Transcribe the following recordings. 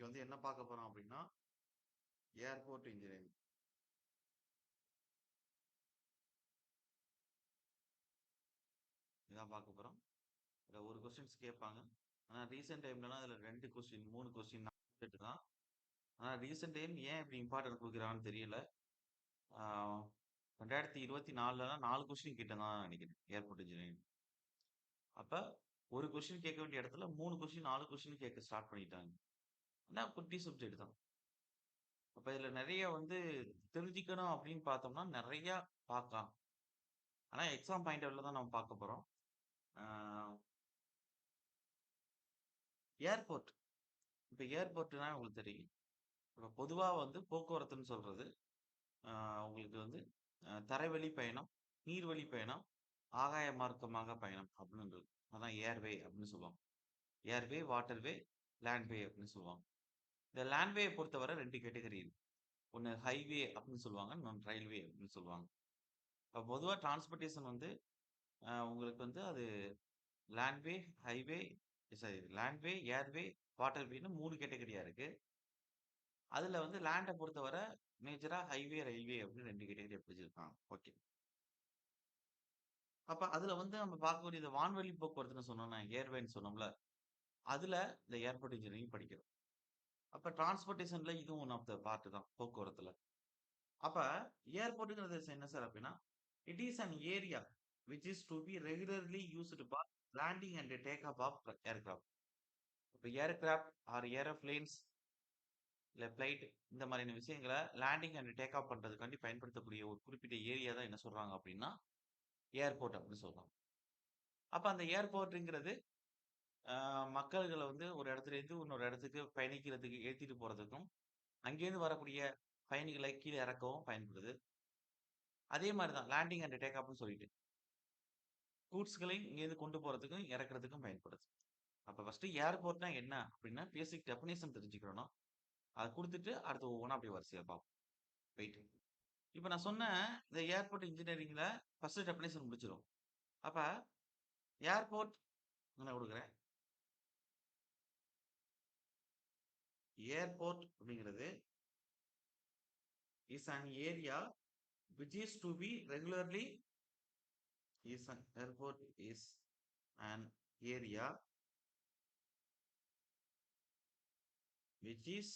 இன்னைக்கு வந்து என்ன பார்க்க போறோம் அப்படின்னா ஏர்போர்ட் இன்ஜினியரிங் இதான் பார்க்க போறோம். இதுல ஒரு கொஸ்டின்ஸ் கேட்பாங்க. ஆனா ரீசெண்ட் டைம்லலாம் அதுல 2 கொஸ்டின் 3 கொஸ்டின் தான். ஆனா ரீசெண்ட் டைம் ஏன் இப்படி இம்பார்ட்டன்ட் கொடுக்குறாங்கன்னு தெரியல. ஆஹ் 2024லலாம் 4 கொஸ்டின் கிட்ட தான் நினைக்கிறேன் ஏர்போர்ட் இன்ஜினியரிங். அப்ப ஒரு கொஸ்டின் கேட்க வேண்டிய இடத்துல 3 கொஸ்டின் 4 கொஸ்டின் கேட்க ஸ்டார்ட் பண்ணிட்டாங்க. ஆனா குட்டி சப்ஜெக்ட் தான். அப்ப இதுல நிறைய வந்து தெரிஞ்சுக்கணும் அப்படின்னு பார்த்தோம்னா நிறைய பார்க்கலாம். ஆனா எக்ஸாம் பாயிண்ட் ஆஃப்ல தான் நம்ம பார்க்க போறோம். ஏர்போர்ட் இப்ப ஏர்போர்ட்னா உங்களுக்கு தெரியும். இப்ப பொதுவா வந்து போக்குவரத்துன்னு சொல்றது, உங்களுக்கு வந்து தரைவழி பயணம், நீர்வழி பயணம், ஆகாய மார்க்கமாக பயணம் அப்படின்றது. அதான் ஏர்வே அப்படின்னு சொல்லுவாங்க. ஏர்வே, வாட்டர்வே, லேண்ட்வே அப்படின்னு சொல்லுவாங்க. இந்த லேண்ட்வே பொறுத்தவரை 2 கேட்டகரி இருக்கு. ஒண்ணு ஹைவே அப்படின்னு சொல்லுவாங்க. இன்னொன்னு ரயில்வே அப்படின்னு சொல்லுவாங்க. இப்ப பொதுவா டிரான்ஸ்போர்ட்டேஷன் வந்து உங்களுக்கு வந்து அது லேண்ட்வே, ஹைவே சாரி லேண்ட்வே, ஏர்வே, வாட்டர்வேன்னு 3 கேட்டகரியா இருக்கு. அதுல வந்து லேண்ட பொறுத்தவரை மேஜரா ஹைவே, ரயில்வே அப்படின்னு 2 கேட்டகரியா பிரிச்சிருக்காங்க. ஓகே. அப்ப அதுல வந்து நம்ம பார்க்கக்கூடிய இந்த வான்வழி போக்குவரத்துன்னு சொன்னோம்னா, ஏர்வேன்னு சொன்னோம்ல. அதுல இந்த ஏர்போர்ட் இன்ஜினியரிங் படிக்கிறோம். அப்ப டிரான்ஸ்போர்ட்டேஷன்ல இதுவும் ஒன் ஆஃப் த பார்ட் தான் போக்குவரத்துல. அப்ப ஏர்போர்ட்ங்கிறது என்ன சார் அப்படின்னா, it is an area which is to be regularly used for landing and take off off aircraft. இப்ப ஏர்கிராஃப்ட் ஆர் ஏரோபிளேன்ஸ் இல்ல பிளைட் இந்த மாதிரியான விஷயங்கள லேண்டிங் அண்ட் டேக் ஆஃப் பண்றதுக்காண்டி பயன்படுத்தக்கூடிய ஒரு குறிப்பிட்ட ஏரியா தான் என்ன சொல்றாங்க அப்படின்னா, ஏர்போர்ட் அப்படின்னு சொல்றாங்க. அப்ப அந்த ஏர்போர்ட்ங்கிறது மக்கள்கள வந்து ஒரு இடத்துல இருந்து இன்னொரு இடத்துக்கு பயணிக்கிறதுக்கு ஏத்திட்டு போறதுக்கும், அங்கேருந்து வரக்கூடிய பயணிகளை கீழ இறக்கவும் பயன்படுது. அதே மாரி தான் லேண்டிங் அண்ட் டேக் ஆஃப்ன்னு சொல்லிட்டு, கூட்ஸ்களையும் இங்கேருந்து கொண்டு போறதுக்கும், இறக்குறதுக்கும் பயன்படுது. அப்ப ஃபர்ஸ்ட்டு ஏர்போர்ட்னா என்ன அப்படின்னா, பேசிக் டெஃபினிஷன் தெரிஞ்சுக்கிறணும். அத குடுத்துட்டு அடுத்து ஒவ்வொன்னா அப்படியே வரிசையா பார்ப்போம். வெயிட். இப்ப நான் சொன்ன இந்த ஏர்போர்ட் இன்ஜினியரிங்ல ஃபர்ஸ்ட் டெஃபினிஷன் முடிச்சிரும். அப்ப ஏர்போர்ட் நான் குடுக்குறேன். ஏர்போர்ட் அப்படிங்கிறது is an area which is to be regularly is an airport is an area which is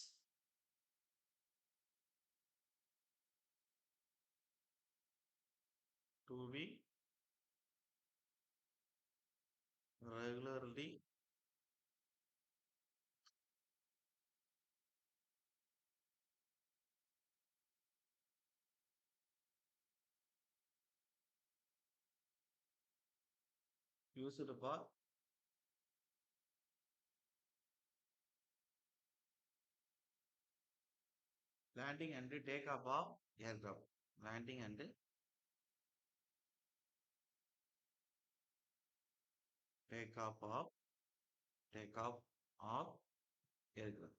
to be regularly used for landing and takeoff of aircraft. Landing and takeoff of takeoff of aircraft.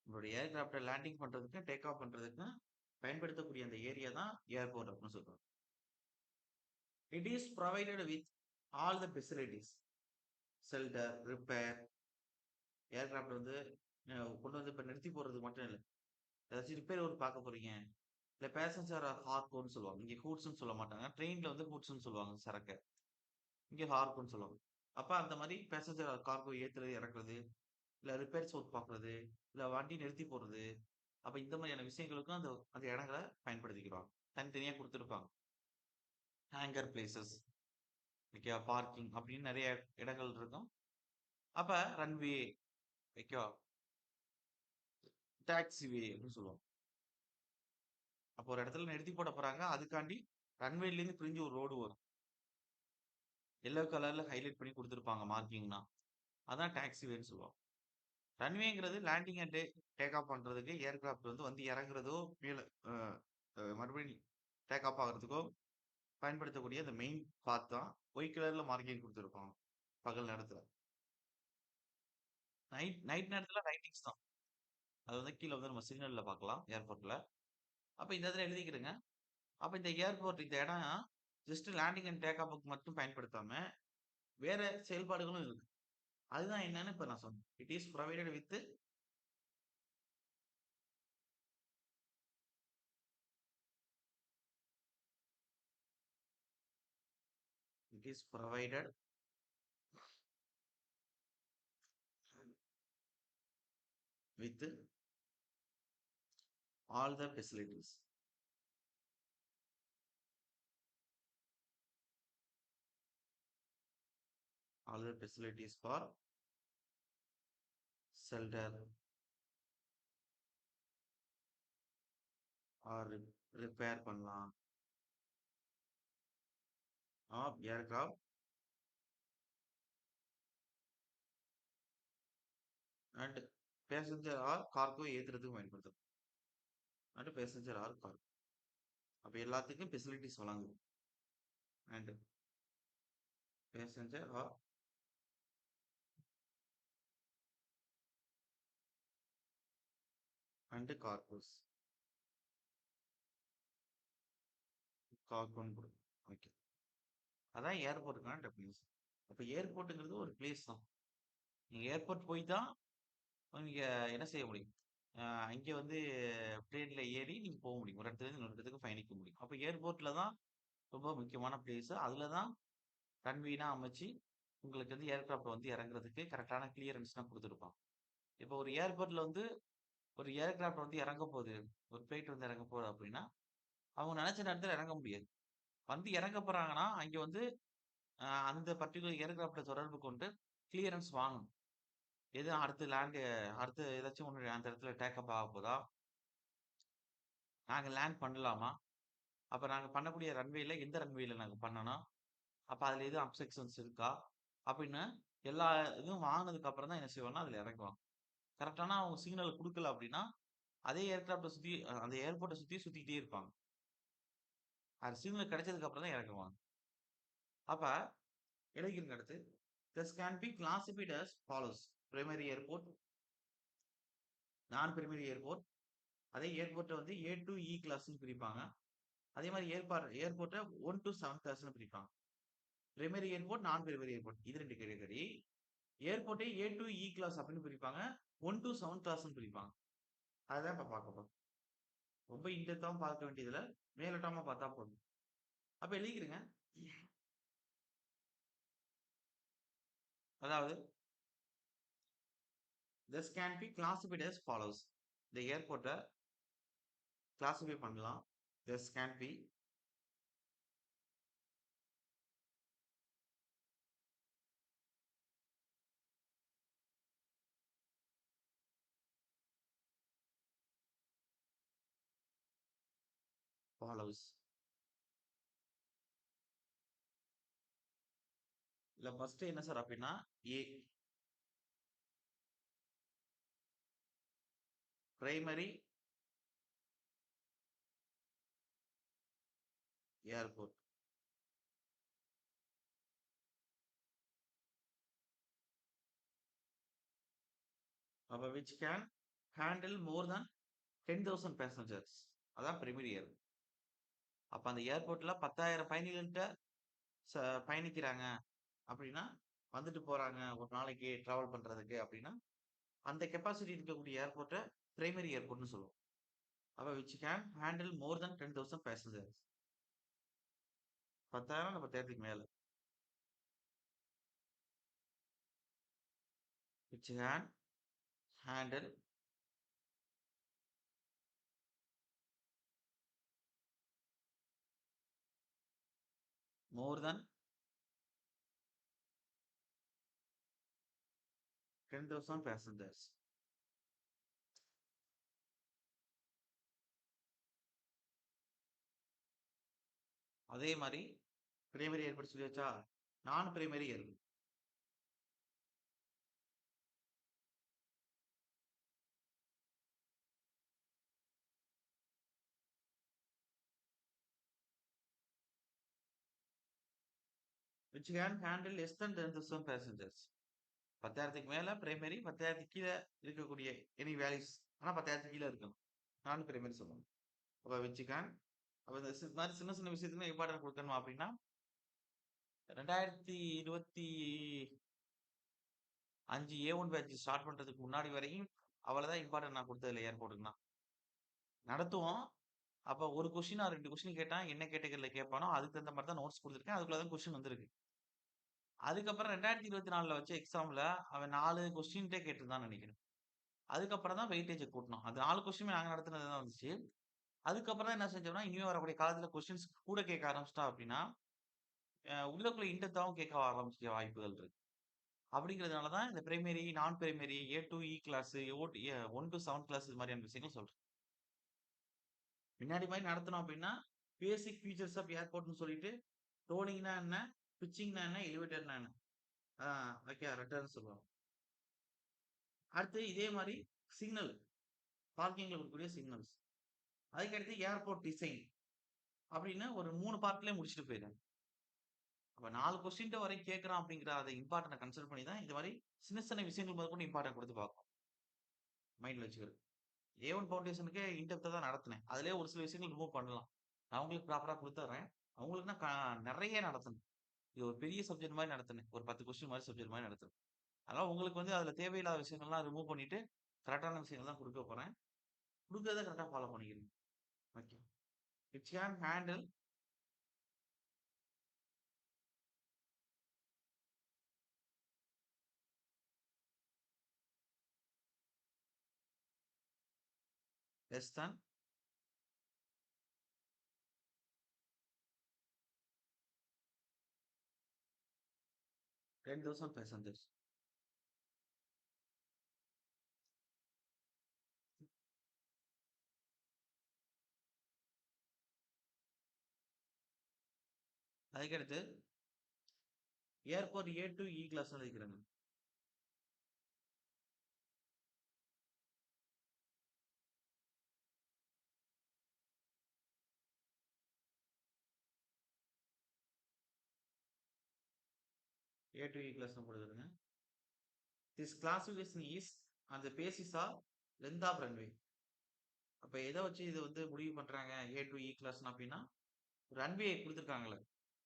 உங்களுடைய ஏர்கிராஃப்ட landing பண்றதுக்கு take off பண்றதுக்கு பயன்படுத்தக்கூடிய அந்த area தான் airport அப்படின்னு சொல்றோம். It is provided with all the facilities shelter, repair, aircraft வந்து கொண்டு வந்து இப்ப நிறுத்தி போடுறதுக்கு மட்டும் இல்ல. ஏதாச்சும் ரிப்பேர் ஒர்க் பார்க்க போறீங்க. இல்ல பேசஞ்சர் ஹார்கோன்னு சொல்லுவாங்க. இங்க கூட்ஸ்ன்னு சொல்ல மாட்டாங்க. ட்ரெயின்ல வந்து கூட்ஸ்ன்னு சொல்லுவாங்க சரக்க. இங்க ஹார்கோன்னு சொல்லுவாங்க. அப்ப அந்த மாரி பேசஞ்சர் கார்கோ ஏத்துறது, இறக்குறது, இல்ல ரிப்பேர்ஸ் ஒர்க் பார்க்குறது, இல்ல வண்டி நிறுத்தி போடுறது. அப்ப இந்த மாதிரியான விஷயங்களுக்கும் அந்த அந்த இடங்கள பயன்படுத்திக்கிறாங்க. தனித்தனியா குடுத்திருப்பாங்க. ஹேங்கர் பிளேஸஸ், ஓகேவா? பார்க்கிங் அப்படின்னு நெறைய இடங்கள் இருக்கும். அப்ப ரன்வே, ஓகேவா? டாக்ஸி வே அப்படின்னு சொல்லுவோம். அப்போ ஒரு இடத்துல நிறுத்தி போட போறாங்க. அதுக்காண்டி ரன்வேலேருந்து பிரிஞ்சு ஒரு ரோடு வரும். எல்லோ கலர்ல ஹைலைட் பண்ணி குடுத்திருப்பாங்க மார்க்கிங்னா. அதான் டாக்ஸி வேன்னு சொல்லுவோம். ரன்வேங்கிறது லேண்டிங் அண்ட் டேக் ஆஃப் பண்றதுக்கு ஏர்கிராஃப்ட் வந்து இறங்குறதோ, கீழ அ மறுபடியும் டேக் ஆஃப் ஆகுறதுக்கோ பயன்படுத்தக்கூடிய அந்த மெயின் பாத் தான் ஒயிட் கலர்ல மார்க்கிங் குடுத்திருப்பாங்க. பகல் நேரத்துல. நைட் நைட் நேரத்துல லைட்டிங்ஸ் தான். அது வந்து கீழ வந்து நம்ம சிக்னல்ல பார்க்கலாம் ஏர்போர்ட்ல. அப்ப இந்த இடத்துல எழுதிக்கிடுங்க. அப்ப இந்த ஏர்போர்ட் இந்த இடம் ஜஸ்ட் லேண்டிங் அண்ட் டேக் ஆஃப்க்கு மட்டும் பயன்படுத்தாம, வேற செயல்பாடுகளும் இருக்கு. அதுதான் என்னன்னு இப்ப நான் சொன்னேன். It is provided with it is provided with all the facilities. All the facilities for shelter or repair பண்ணலாம் of aircraft and passenger or cargo ஏத்துறதுக்கு பயன்படுத்தும். And passenger or cargo. அப்ப எல்லாத்துக்கும் ஃபெசிலிட்டிஸ் வழங்கும். And passenger or and cargos. கார்கோன்னு கொடுக்கும். Okay. அதான் ஏர்போர்ட்டுக்கான definition. அப்ப ஏர்போர்ட்டுங்கிறது ஒரு பிளேஸ் தான். நீங்க ஏர்போர்ட் போய் தான் நீங்க என்ன செய்ய முடியும்? அங்க வந்து பிளேன்ல ஏறி நீங்க போக முடியும். ஒரு இடத்துல இருந்து இன்னொரு இடத்துக்கு பயணிக்க முடியும். அப்ப ஏர்போர்ட்ல தான் ரொம்ப முக்கியமான பிளேஸ். அதுல தான் ரன்வேலாம் அமைச்சு உங்களுக்கு வந்து ஏர்கிராஃப்ட் வந்து இறங்குறதுக்கு கரெக்டான கிளியரன்ஸ்லாம் குடுத்துருப்பாங்க. இப்போ ஒரு ஏர்போர்ட்ல வந்து ஒரு ஏர்கிராஃப்ட் வந்து இறங்க போகுது. ஒரு ஃபிளைட் வந்து இறங்க போகுது அப்படின்னா, அவங்க நினைச்ச நேரத்துல இறங்க முடியாது. வந்து இறங்க போறாங்கன்னா, அங்க வந்து அந்த பர்ட்டிகுலர் ஏர்கிராஃப்ட்ட தொடர்பு கொண்டு கிளியரன்ஸ் வாங்கணும். எது அடுத்து அடுத்து ஏதாச்சும் ஒண்ணு அந்த இடத்துல டேக் ஆஃப் ஆக போதா? நாங்க லேண்ட் பண்ணலாமா? அப்ப நாங்க பண்ணக்கூடிய ரன்வேல எந்த ரன்வேல நாங்க பண்ணணும்? அப்ப அதுல எதுவும் அப்செக்ஷன்ஸ் இருக்கா? அப்படின்னு எல்லா இதுவும் வாங்குனதுக்கு அப்புறம் தான் என்ன செய்வோம்னா, அதுல இறங்குவாங்க. கரெக்டான அவங்க சிக்னல் குடுக்கல அப்படின்னா, அதே ஏர்கிராஃப்ட்ட சுத்தி அந்த ஏர்போர்ட்ட சுத்தி சுத்திக்கிட்டே இருப்பாங்க. அது சிக்னல் கிடைச்சதுக்கு அப்புறம் தான் இறங்குவாங்க. அப்ப இறங்கிருங்க அடுத்து. This can be classified as follows. Primary airport, நான் பிரைமரி ஏர்போர்ட். அதே ஏர்போர்ட்ட வந்து ஏ டூ இ கிளாஸ்ன்னு பிரிப்பாங்க. அதே மாதிரி ஏர்போர்ட்ட 1 to 7 கிளாஸ்ன்னு பிரிப்பாங்க. பிரைமரி ஏர்போர்ட், நான் பிரைமரி ஏர்போர்ட். இது 2 category. ஏர்போர்ட்டே A to E class அப்படின்னு பிரிப்பாங்க. 1 to 7 கிளாஸ்ன்னு பிரிப்பாங்க. அதுதான் இப்ப பார்க்க போறோம். ரொம்ப இன்டெப்த்தாவும் பார்க்க வேண்டியதில்ல. மேலோட்டமா பார்த்தா போதும். அப்ப எழுதிக்கிறங்க. அதாவது this can be classified as follows. இந்த ஏர்போர்ட்ட கிளாசிஃபை பண்ணலாம். This can be follows. இல்ல ஃபர்ஸ்ட் என்ன சார் அப்படின்னா ஏ பிரைமரி ஏர்போர்ட். அப்ப which can handle more than 10,000 passengers. அதான் பிரைமரி ஏர்போர்ட். அப்ப அந்த ஏர்போர்ட்ல 10,000 பயணிகள்கிட்ட பயணிக்கிறாங்க அப்படின்னா வந்துட்டு போறாங்க ஒரு நாளைக்கு டிராவல் பண்றதுக்கு அப்படின்னா அந்த கெப்பாசிட்டி இருக்கக்கூடிய ஏர்போர்ட்டை பிரைமரி ஏர்போர்ட்னு சொல்லுவோம். அப்ப which can handle more than 10,000 passengers. 10,000 இல்ல 10,000க்கு மேல. which can handle more than 10,000 passengers. அதே மாதிரி பிரைமரி ஏர்போர்ட் சொல்லியாச்சா? நான் primary airport. which can handle less than 10,000 passengers. 10,000க்கு மேல பிரைமரி, 10,000க்கு கீழ இருக்கக்கூடிய எனி வேல்யூஸ். ஆனா 10,000க்கு கீழ இருக்கணும். நான் பிரைமரி சொல்லணும். அப்ப which can அப்ப இந்த மாதிரி சின்ன சின்ன விஷயத்துக்கு இம்பார்ட்டன்ட் கொடுக்கணுமா அப்படின்னா 2023 5 A1 பேட்ச் ஸ்டார்ட் பண்றதுக்கு முன்னாடி வரையும் அவ்வளவுதான் இம்பார்ட்டன்ட் நான் குடுத்ததில்ல ஏர்போர்ட்க்குன்னா. நடத்துவோம். அப்ப ஒரு கொஸ்டின் ஆர் 2 கொஸ்டின் கேட்டான். என்ன கேட்டகரில கேட்பானோ, அதுக்கு தகுந்த மாரி தான் நோட்ஸ் குடுத்துருக்கேன். அதுக்குள்ள தான் கொஸ்டின் வந்திருக்கு. அதுக்கப்புறம் 2024ல வச்ச எக்ஸாம்ல அவன் 4 கொஸ்டின்ட்டே கேட்டிருந்தான்னு நெனைக்கிறேன். அதுக்கப்புறம் தான் வெயிட்டேஜ கூட்டுனோம். அது 4 கொஸ்டினுமே நாங்க நடத்துனது தான் வந்துச்சு. அதுக்கப்புறம் தான் என்ன செஞ்சோம்னா, இனிமே வரக்கூடிய காலத்துல கொஸ்டின்ஸ் கூட கேட்க ஆரம்பிச்சுட்டான் அப்டின்னா, உள்ளுக்குள்ள இன் டெப்த்தாவும் கேட்க ஆரம்பிக்க வாய்ப்புகள் இருக்கு. அப்படிங்கிறதுனால தான் இந்த பிரைமரி, நான் primary, A to E class, 1 two 7 class இது மாரியான விஷயங்கள் சொல்றேன். முன்னாடி மாரி நடத்துனோம் அப்படின்னா, பேசிக் ஃபீச்சர்ஸ் ஆஃப் ஏர்போர்ட்ன்னு சொல்லிட்டு, ரோலிங்னா என்ன? பிட்சிங்னா என்ன? எலிவேட்டர்னா என்ன? ஆ ஓகே ரட்டர்ன்னு சொல்லுவாங்க. அடுத்து இதே மாரி சிக்னல், பார்க்கிங்ல குடுக்கக்கூடிய சிக்னல்ஸ். அதுக்கடுத்து ஏர்போர்ட் டிசைன் அப்படின்னு ஒரு 3 பார்ட்லயே முடிச்சுட்டு போயிடுறாங்க. அப்ப 4 கொஸ்டின்ட்ட வரை கேட்கிறான் அப்படிங்கிற அத இம்பார்ட்டன்ட்ட கன்சிடர் பண்ணி தான் இந்த மாரி சின்ன சின்ன விஷயங்கள் முதற்கொண்டு இம்பார்ட்டன்ட் குடுத்து பார்க்கணும். மைண்ட்ல வச்சுக்கிறது. A1 ஃபவுண்டேஷனுக்கே இன் டெப்த்தா தான் நடத்துனேன். அதிலேயே ஒரு சில விஷயங்கள் ரிமூவ் பண்ணலாம். நான் உங்களுக்கு ப்ராப்பரா குடுத்துர்றேன். அவங்களுக்குன்னா நெறைய நடத்தணும். இது ஒரு பெரிய சப்ஜெக்ட் மாரி நடத்துனேன். ஒரு 10 கொஸ்டின் மாரி சப்ஜெக்ட் மாரி நடத்துனேன். அதனால உங்களுக்கு வந்து அதில தேவையில்லாத விஷயங்கள்லாம் ரிமூவ் பண்ணிட்டு, கரெக்ட்டான விஷயங்கள் தான் குடுக்க போறேன். குடுக்கிறத கரெக்ட்டா ஃபாலோ பண்ணிக்கிறீங்க. Okay. It can handle less than 10,000 passengers. அதுக்கடுத்து ஏர்போர்ட் ஏ டூ இ கிளாஸ்ன்னு எழுதிக்கிறேங்க. ஏ டூ இ கிளாஸ்ன்னு போட்டுக்கிறேங்க. This classification is on the basis of length of runway. அப்ப எத வச்சு இது வந்து முடிவு பண்றாங்க ஏ டூ இ கிளாஸ்ன்னு அப்டின்னா, ரன்வே குடுத்துருக்காங்கல்ல.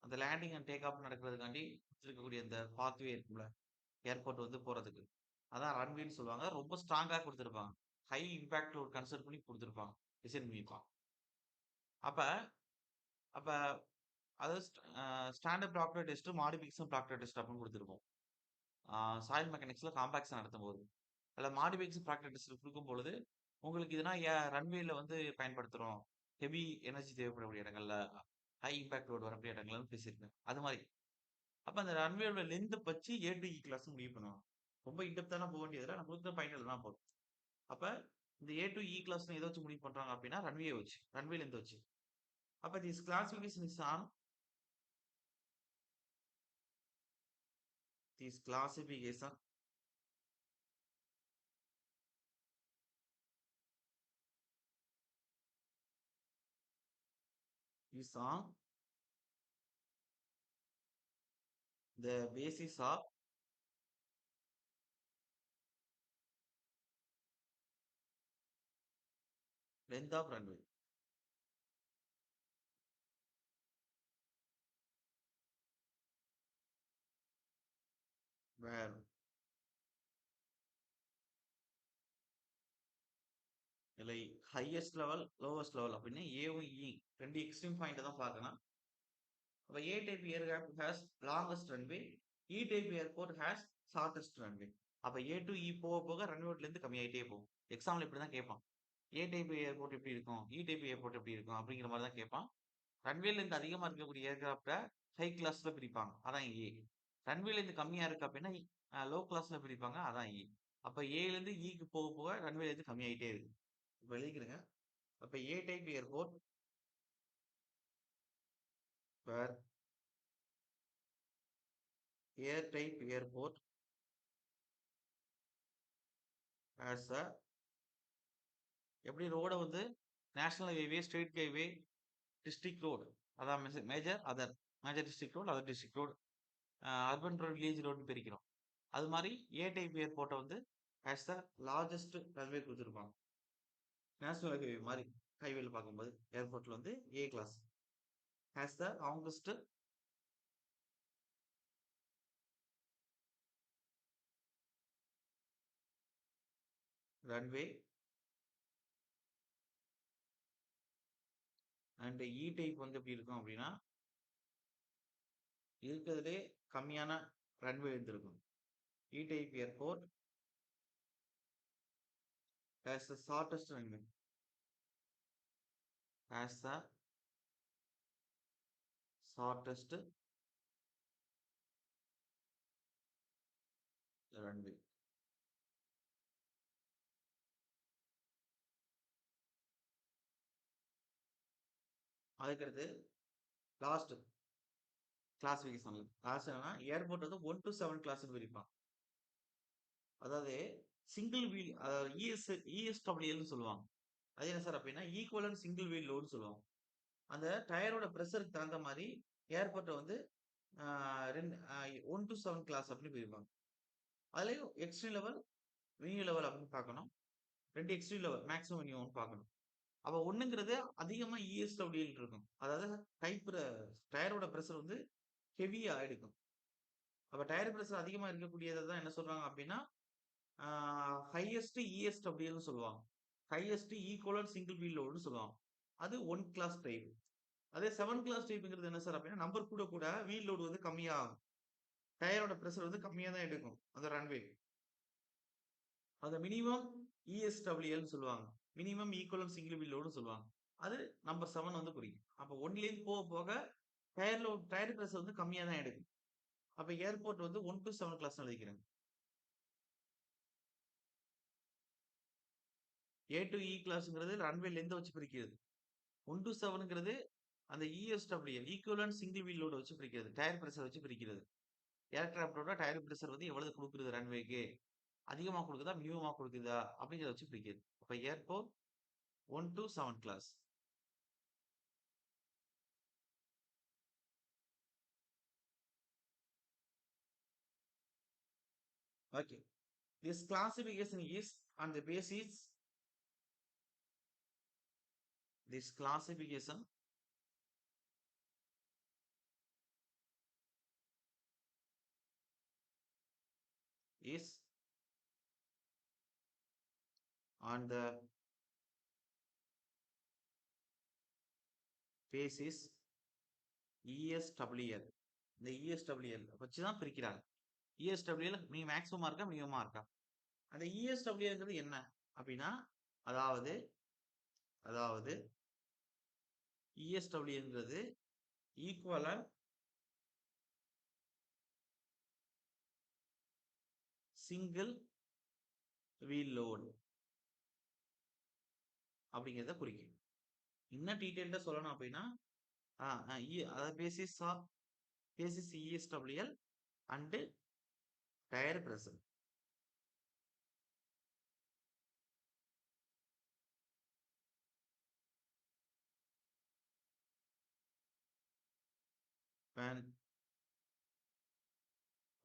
அந்த லேண்டிங் அண்ட் டேக் ஆஃப் நடக்கிறதுக்காண்டி குடுத்துருக்கக்கூடிய அந்த பாத்வே இருக்கும்ல. ஏர்போர்ட் வந்து போறதுக்கு. அதான் ரன்வேன்னு சொல்லுவாங்க. ரொம்ப ஸ்ட்ராங்கா குடுத்துருப்பாங்க. ஹை இம்பாக்ட் லோட் கன்சிடர் பண்ணி குடுத்துருப்பாங்க. டிசைன் பண்ணியிருப்பாங்க. அப்ப அப்ப அதாவது standard Proctor test, modification Proctor test அப்படின்னு குடுத்துருப்போம். ஆ சாயில் மெக்கானிக்ஸ்ல காம்பாக்ட்ஸ் நடத்தும்போது. அதுல மாடிஃபிகேஷன் ப்ராக்டர் டெஸ்ட் குடுக்கும்பொழுது, உங்களுக்கு இதுனா ரன்வேல வந்து பயன்படுத்துறோம். ஹெவி எனர்ஜி தேவைப்படக்கூடிய இடங்கள்ல, ஹை இம்பாக்ட் லோட் வரக்கூடிய இடங்கள்லன்னு பேசியிருப்பேன். அது மாரி. அப்ப அந்த ரன்வேயோட லென்த் வச்சு ஏ டூ இ கிளாஸ் முடிவு பண்ணுவாங்க. ரொம்ப இன் டெப்த்தாலாம் போ வேண்டியதில்ல. நான் குடுத்த பாயிண்ட் எழுதுனா போதும். அப்ப இந்த ஏ டூ இ கிளாஸ்ன்னு எத வச்சு முடிவு பண்றாங்க அப்டின்னா, ரன்வே வச்சு. ரன்வே லென்த் வச்சு. அப்ப this classification is on this classification is on the basis of length of runway. Where இல்லை ஹையஸ்ட் லெவல், லோவஸ்ட் லெவல் அப்படின்னு ஏவும், இ 2 எக்ஸ்ட்ரீம் பாயிண்ட்ட தான் பார்க்கணும். அப்ப A type aircraft has longest runway, E type airport has shortest runway. அப்ப A to இ போக போக runway length கம்மியாயிட்டே போகும். எக்ஸாம்ல இப்படிதான் கேட்பான். ஏ டைப் ஏர்போர்ட் எப்படி இருக்கும்? இ டைப் ஏர்போர்ட் எப்படி இருக்கும்? அப்படிங்கிற மாரி தான் கேட்பான். ரன்வே லென்த் அதிகமா இருக்கக்கூடிய ஏர்கிராஃப்ட்ட ஹை கிளாஸ்ல பிரிப்பாங்க. அதான் ஏ. ரன்வே லென்த் கம்மியா இருக்கு அப்படின்னா, லோ கிளாஸ்ல பிரிப்பாங்க. அதான் இ. அப்ப ஏலருந்து இக்கு போக போக ரன்வே லென்த் கம்மியாயிட்டே இருக்கு. இப்ப எழுதிக்கிறேங்க. அப்ப A type airport where air type airport has a எப்படி ரோட வந்து national highway, state highway, district road. அதான் major, other. Major district road, other district road, urban road, village ரோடுன்னு பிரிக்கிறோம். அது மாரி ஏ டைப் ஏர்போர்ட்ட வந்து ஹேஸ் த லார்ஜஸ்ட் ரன்வே குடுத்துருப்பாங்க. நேஷனல் ஹைவே மாரி ஹைவேல பார்க்கும்போது ஏர்போர்ட்ல வந்து A class. Has the longest runway and E type வந்து எப்படி இருக்கும் அப்படின்னா இருக்கிறதுலே கம்மியான ரன்வே இருந்திருக்கும். இ type airport has the shortest runway has the shortest runway. அதுக்கடுத்து லாஸ்ட் கிளாசிபிகேஷன்ல லாஸ்ட் என்னன்னா ஏர்போர்ட் வந்து 1 to 7 கிளாஸ் பிரிப்பான். அதாவது சிங்கிள் வீல் அதாவது இஎஸ்டபிள்யூஎல்னு சொல்லுவாங்க. அது என்ன சார் அப்படின்னா ஈக்குவலன் சிங்கிள் வீல் லோடுன்னு சொல்லுவாங்க. அந்த டயரோட ப்ரெஷருக்கு தகுந்த மாதிரி ஏர்போர்ட்டை வந்து ரெண்டு 1 to 7 கிளாஸ் அப்படின்னு பிரிப்பாங்க. அதுலயும் எக்ஸ்ட்ரீம் லெவல் வினியூ லெவல் அப்படின்னு பார்க்கணும். 2 எக்ஸ்ட்ரீம் லெவல் மேக்ஸிமம் வினியூன்னு பார்க்கணும். அப்ப ஒண்ணுங்கிறது அதிகமா இஎஸ்டபிள்யூஎல் இருக்கும். அதாவது டைப் டயரோட ப்ரெஷர் வந்து ஹெவியா எடுக்கும். அப்ப டயர் பிரஷர் அதிகமா இருக்கக்கூடியதை தான் என்ன சொல்றாங்க அப்படின்னா ஹையஸ்ட் இஎஸ்டபிள்யூன்னு சொல்லுவாங்க. ஹையஸ்ட் ஈக்குவலன் சிங்கிள் வீல் லோடுன்னு சொல்லுவாங்க. அது 1 கிளாஸ் டைப். அதே 7 கிளாஸ் டைப்ங்கிறது என்ன சார் அப்படின்னா நம்பர் கூட கூட வீல் லோடு வந்து கம்மியாகும். டயரோட பிரஷர் வந்து கம்மியா தான் எடுக்கும் அந்த ரன்வே. அந்த மினிமம் இஎஸ்டபிள்யூஎல்னு சொல்லுவாங்க. மினிமம் ஈக்குவலன் சிங்கிள் வீல் லோடுன்னு சொல்லுவாங்க. அது நம்பர் 7 வந்து குறிக்கும். அப்ப 1ல இருந்து போக போக டயர் பிரஷர் வந்து கம்மியா தான் எடுக்கும். அப்ப ஏர்போர்ட் வந்து 1 to 7 கிளாஸ் எழுதிக்கிறேன். ஏ டு இ கிளாஸ்ங்கிறது ரன்வே லென்த் வச்சு பிரிக்கிறது. 1 to 7ங்கிறது அந்த இஎஸ்டபிள்யூஎல் ஈக்குவலன்ட் சிங்கிள் வீல் லோட வச்சு பிரிக்கிறது. டயர் பிரஷர் வச்சு பிரிக்கிறது. ஏர்கிராஃப்டோட டயர் பிரஷர் வந்து எவ்வளவு கொடுக்குறது ரன்வேக்கு அதிகமா கொடுக்குதா மினிமமா கொடுக்குதா அப்படிங்கிறத வச்சு பிரிக்கிறது. அப்ப airport 1 to 7 class. Okay. This classification is on the basis. This classification is on the basis ESWL. இந்த ESWL வச்சு தான் பிரிக்கிறாங்க. ESWL நீ மேக்ஸிமமா இருக்கா மினிமமா இருக்கா? அந்த ESWLங்கிறது என்ன அப்படின்னா அதாவது அதாவது ESWங்கிறது ஈக்குவலன் சிங்கிள் வீல் லோடு அப்படிங்கிறத குறிக்கும். இன்னும் டீடைல்டா சொல்லணும் அப்படின்னா அதாவது basis ESWL and tyre pressure.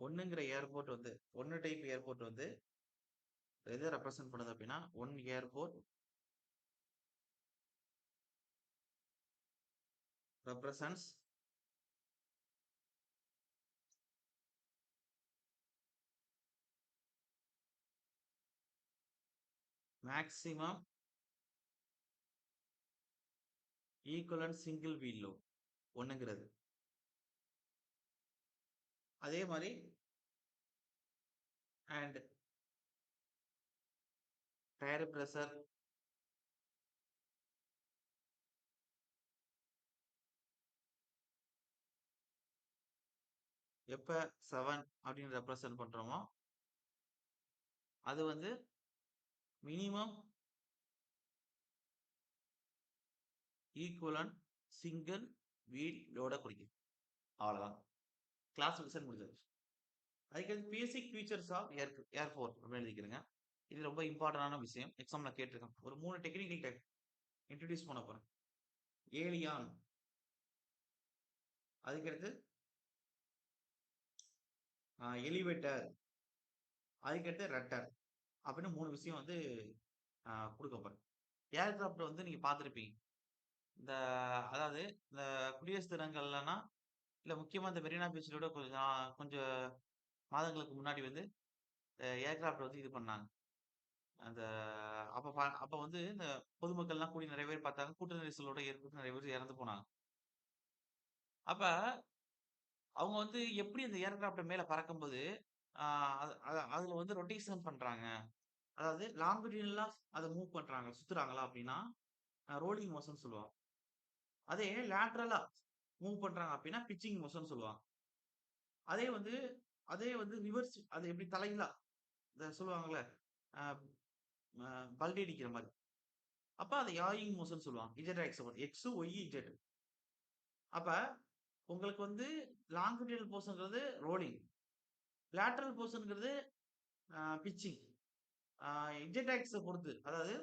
ஒன்னுங்கிற ஏர்போர்ட் வந்து ஒன்னு டைப் ஏர்போர்ட் வந்து எதை ரெப்ரசென்ட் பண்ணுது அப்படின்னா one airport represents maximum equivalent single wheel load ஒண்ணுங்கிறது. அதே மாதிரி அண்ட் டயர் பிரஷர் எப்ப 7 அப்படின்னு ரெப்ரசென்ட் பண்றோமோ அது வந்து மினிமம் ஈக்குவலன்ட் சிங்கிள் வீல் லோட குறிக்கும். அவ்வளவுதான் கிளாசிபிகேஷன் முடிஞ்சது. அதுக்கு பேசிக் ஃபீச்சர்ஸ் ஆஃப் ஏர்போர்ட் அப்படின்னு எழுதிக்கிறேங்க. இது ரொம்ப இம்பார்ட்டன்டான விஷயம். எக்ஸாம்ல கேட்டிருக்கேன். ஒரு 3 டெக்னிக்கல் இன்ட்ரடியூஸ் பண்ண போறேன். ஏலியான், அதுக்கடுத்து எலிவேட்டர், அதுக்கடுத்து ரட்டர் அப்படின்னு 3 விஷயம் வந்து கொடுக்க போறேன். ஏர்கிராஃப்ட் வந்து நீங்க பார்த்துருப்பீங்க. இந்த அதாவது இந்த குடியரசு தினங்கள்லனா இல்ல முக்கியமா இந்த மெரினா பீச்ல கொஞ்சம் மாதங்களுக்கு முன்னாடி வந்து ஏர்கிராஃப்ட் வந்து இது பண்ணாங்க. அந்த அப்ப வந்து இந்த பொதுமக்கள்லாம் கூடி நெறைய பேர் பார்த்தாங்க. கூட்ட நெரிசலோட ஏற்பட்டு நெறைய பேர் இறந்து போனாங்க. அப்ப அவங்க வந்து எப்படி அந்த ஏர்கிராப்ட்ட மேல பறக்கும்போது, ஆ அது அதுல வந்து ரொட்டேஷன் பண்றாங்க. அதாவது லாங்கிடியூனலா அத மூவ் பண்றாங்க, சுத்துறாங்களா அப்படின்னா, ரோலிங் மோஷன் சொல்லுவாங்க. அதே லேட்டரலா மூவ் பண்றாங்க அப்படின்னா, பிட்சிங் மோஷன் சொல்லுவாங்க. அதே வந்து அதே வந்து ரிவர்ஸ் அது எப்படி தலைகீழா இந்த சொல்லுவாங்கல்ல, அ அ பல்டி அடிக்கிற மாரி. அப்ப அத யாயிங் மோஷன் சொல்லுவாங்க. Z axis X, Y, Z. அப்ப உங்களுக்கு வந்து லாங்கிடியூனல் போர்ஷன்ங்கிறது ரோலிங். லேட்டரல் போர்ஷன்ங்கிறது பிட்சிங். ஆ இசட் ஆக்ஸ பொறுத்து, அதாவது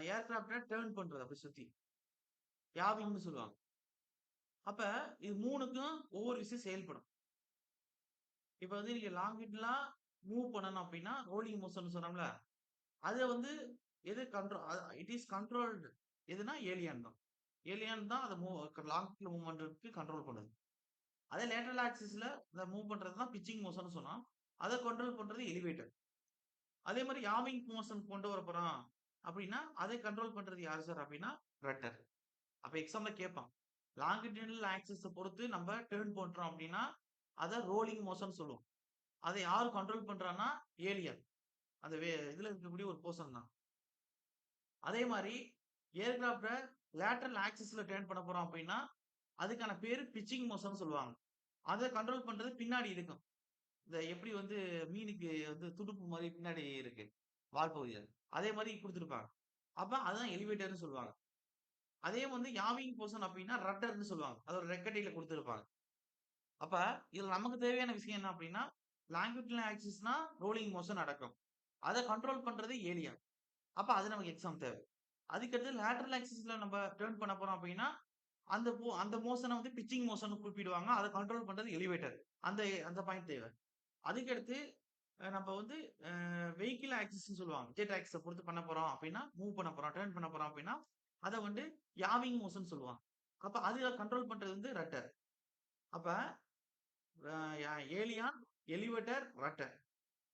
ஏர்கிராப்ட்ட டர்ன் பண்றது அப்படி சுத்தி. யாவிங்ன்னு சொல்லுவாங்க. அப்ப இது 3க்கும் ஒவ்வொரு விஷயம் செயல்படும். இப்ப வந்து நீங்க லாங்கிட்லா மூவ் பண்ணணும் அப்டின்னா, ரோலிங் மோஷன் சொன்னோம்ல. அத வந்து எது கண்ட்ரோ இட் இஸ் கண்ட்ரோல்டு எதுனா ஏலியன் தான். ஏலியன் தான் அத லாங்கிட்ல மூவ் பண்றதுக்கு கண்ட்ரோல் பண்ணுது. அதே லேட்டரல் ஆக்சிஸ்ல இந்த மூவ் பண்றது தான் பிட்சிங் மோஷன்னு சொன்னோம். அத கண்ட்ரோல் பண்றது எலிவேட்டர். அதே மாரி யாவிங் மோஷன் கொண்டு வரப்போறோம் அப்டின்னா, அதை கண்ட்ரோல் பண்றது யாரு சார் அப்டின்னா, ரட்டர். அப்ப எக்ஸாம்ல கேட்பான். லாங்கிடியூனல் ஆக்சிஸ பொறுத்து நம்ம டர்ன் பண்றோம் அப்டின்னா, அத ரோலிங் மோஷன் சொல்லுவோம். அத யாரு கண்ட்ரோல் பண்றான்னா, ஏலியன். அந்த இதுல இருக்கக்கூடிய ஒரு போர்ஷன் தான். அதே மாரி ஏர்கிராப்ட்ட லேட்டரல் ஆக்சிஸ்ல டர்ன் பண்ண போறோம் அப்டின்னா, அதுக்கான பேரு பிட்சிங் மோஷன்னு சொல்லுவாங்க. அத கண்ட்ரோல் பண்றது பின்னாடி இருக்கும். இந்த எப்படி வந்து மீனுக்கு வந்து துடுப்பு மாரி பின்னாடி இருக்கு. வால் பகுதியில. அதே மாரி குடுத்திருப்பாங்க. அப்ப அதுதான் எலிவேட்டர்ன்னு சொல்லுவாங்க. அதே வந்து யாவிங் போர்ஷன் அப்டின்னா, ரட்டர்ன்னு சொல்லுவாங்க. அது ஒரு ரெக்கட்டையில குடுத்திருப்பாங்க. அப்ப இதுல நமக்கு தேவையான விஷயம் என்ன அப்டின்னா, லாங்கிடியூடினல் ஆக்சிஸ்னா ரோலிங் மோஷன் நடக்கும். அத கண்ட்ரோல் பண்றது ஏலியன். அப்ப அது நமக்கு எக்ஸாம் தேவை. அதுக்கடுத்து லேட்டரல் ஆக்சிஸ்ல நம்ம டர்ன் பண்ண போறோம் அப்டின்னா, அந்த மோஷன வந்து பிட்சிங் மோஷன்னு குறிப்பிடுவாங்க. அத கண்ட்ரோல் பண்றது எலிவேட்டர். அந்த அந்த பாயிண்ட் தேவை. அதுக்கடுத்து நம்ம வந்து வெஹிக்கிள் ஆக்சிஸ்ன்னு சொல்லுவாங்க. ஜெட் ஆக்ஸிஸ பொறுத்து பண்ண போறோம் அப்டின்னா, மூவ் பண்ண போறோம், டர்ன் பண்ண போறோம் அப்டின்னா, அத வந்து யாவிங் மோஷன் சொல்லுவாங்க. அப்ப அதுல கண்ட்ரோல் பண்றது வந்து ரட்டர். அப்ப ஏலியான், எலிவேட்டர், ரட்டர்.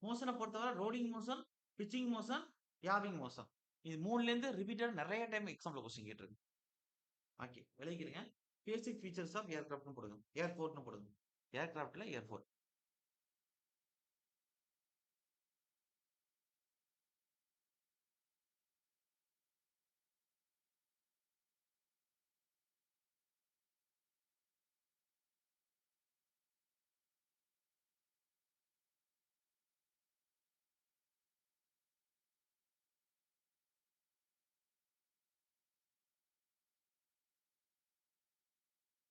மோஷன பொறுத்தவரை rolling motion, pitching motion, yawing motion. இது 3லேருந்து ரிப்பீட்டடா நெறைய டைம் எக்ஸாம்ல கொஸ்டின் கேட்டிருக்கு. ஓகே. விளங்கிருங்க. பேசிக் ஃபீச்சர்ஸ் ஆஃப் ஏர்கிராப்ட்ன்னு போடுங்க. ஏர்ஃபோர்ட்ன்னு போடுங்க. ஏர்கிராப்ட்ல ஏர்ஃபோர்ட்.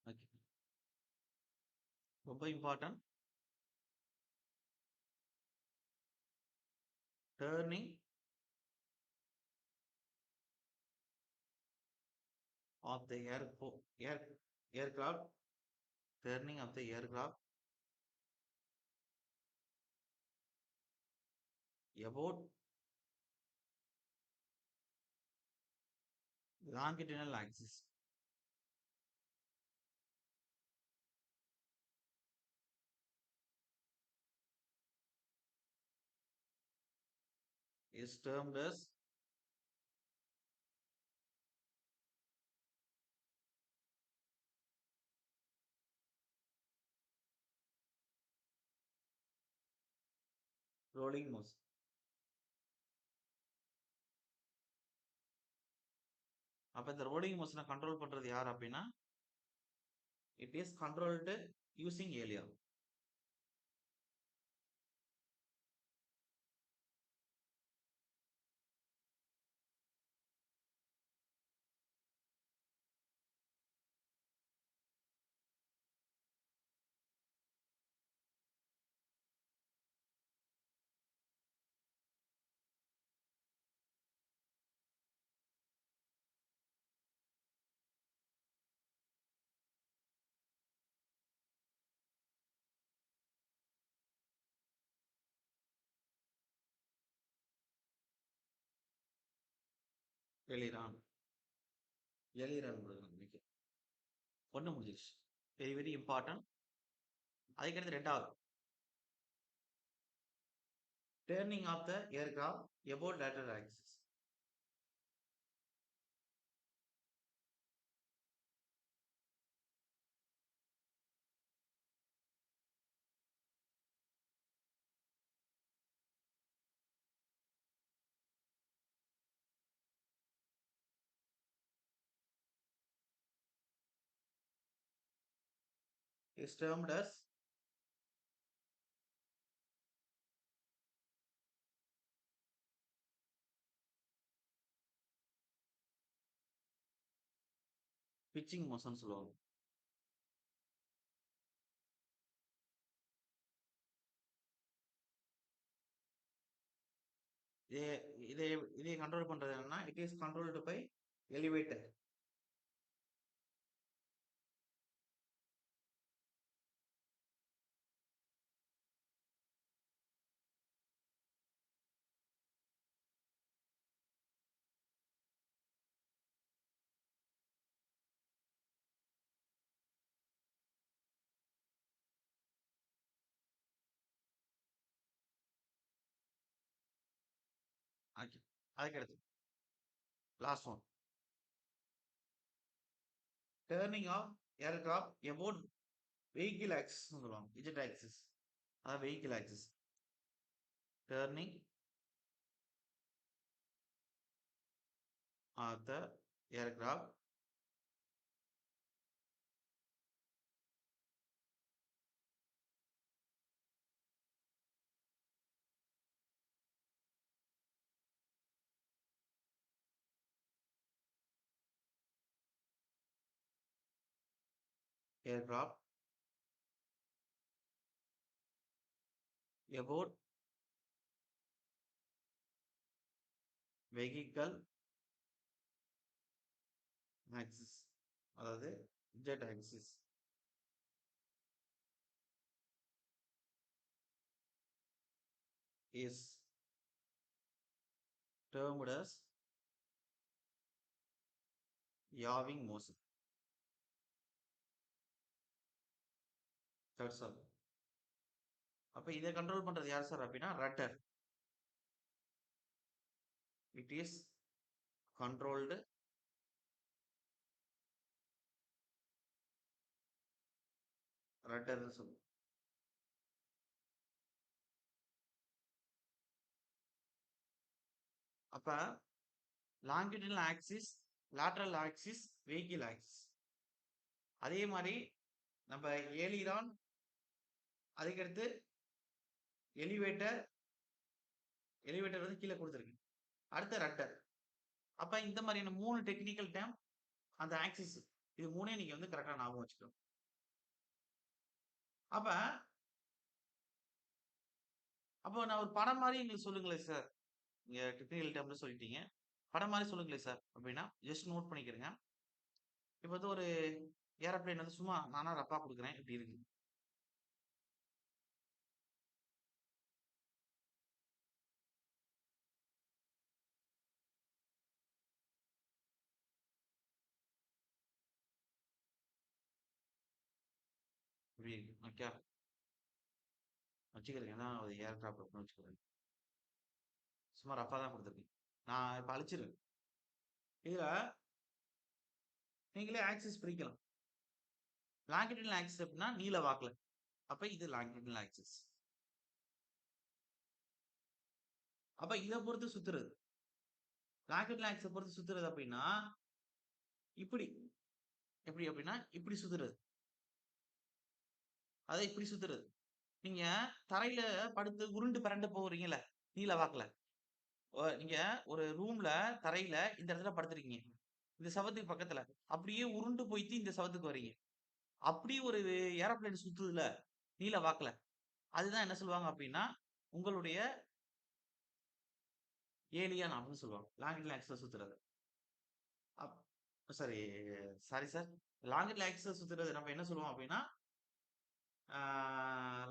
ஓகே. ரொம்ப important. Turning of the air aircraft turning of the aircraft about longitudinal axis is termed as rolling motion. அப்ப இந்த ரோலிங் மோஷனை கண்ட்ரோல் பண்றது யார் அப்படின்னா, இட் இஸ் கண்ட்ரோல்டு யூசிங் ஏலியா. எலிரான் எலிரான் ஒண்ணு முடிஞ்சிருச்சு. Very very important. அதுக்கடுத்து ரெண்டாவது Turning of the aircraft about lateral axis. Is termed as pitching motion சொல்லுவாங்க. இதை இதை இதை கண்ட்ரோல் பண்றது என்னன்னா, it is controlled by elevator. Okay. அதுக்கு அடுத்து last one. Turning of aircraft about vehicle axis சொல்லுவாங்க. Z axis. அதாவது vehicle axis. Turning of the aircraft about vehicle axis. அதாவது Z axis is termed as yawing motion. That's all. அப்ப இதை control பண்றது யார் sir அப்படின்னா rudder. It is controlled rudder சொல்லுவோம். அப்ப longitudinal axis, lateral axis, vehicle axis. அதே மாதிரி நம்ம ஏலிரான், அதுக்கடுத்து எலிவேட்டர், எலிவேட்டர் வந்து கீழே கொடுத்துருக்கு. அடுத்த ரட்டர். அப்ப இந்த மாதிரியான 3 டெக்னிக்கல் டேர்ம் அந்த ஆக்சிஸ், இது 3 நீங்க வந்து கரெக்டா ஞாபகம் வச்சுக்கணும். அப்ப அப்போ நான் ஒரு படம் மாதிரி எங்களுக்கு சொல்லுங்களேன் சார். நீங்க டெக்னிக்கல் டேர்ம்ல சொல்லிட்டீங்க. படம் மாதிரி சொல்லுங்களேன் சார் அப்படின்னா ஜஸ்ட் நோட் பண்ணிக்கிறேங்க. இப்போ வந்து ஒரு ஏரோப்ளேன் வந்து சும்மா நானா ரப்பா கொடுக்குறேன், இப்படி இருக்கு. இப்படி இருக்கு. ஓகே, வச்சுக்கிறேங்க. ஏன்னா ஒரு ஏர்கிராஃப்ட் அப்படின்னு வச்சுக்கிறேன். சும்மா ரஃபா தான் கொடுத்துருக்கேன். நான் இப்போ அழிச்சிருவேன். இதுல நீங்களே ஆக்சிஸ் பிரிக்கலாம். லாங்கிடினல் ஆக்சிஸ் அப்படின்னா நீல வாக்குல. அப்ப இது லாங்கிடினல் ஆக்சிஸ். அப்ப இதை பொறுத்து சுத்துறது, லாங்கிடினல் ஆக்சிஸ் பொறுத்து சுத்துறது அப்படின்னா இப்படி, எப்படி அப்படின்னா இப்படி சுத்துறது, அதை இப்படி சுத்துறது. நீங்க தரையில படுத்து உருண்டு பரண்டு போறீங்கல்ல நீல வாக்குல, நீங்க ஒரு ரூம்ல தரையில இந்த இடத்துல படுத்துருக்கீங்க, இந்த சவத்துக்கு பக்கத்துல அப்படியே உருண்டு போயிட்டு இந்த சவத்துக்கு வரீங்க. அப்படி ஒரு ஏரோப்ளேன் சுத்துதுல நீல வாக்குல, அதுதான் என்ன சொல்லுவாங்க அப்படின்னா உங்களுடைய ஏலியன் அப்படின்னு சொல்லுவாங்க. லாங்கிடினல் ஆக்சிஸ் சுத்துறது. சாரி சாரி சார், லாங்கிடினல் ஆக்சிஸ் சுத்துறது நம்ம என்ன சொல்லுவோம் அப்படின்னா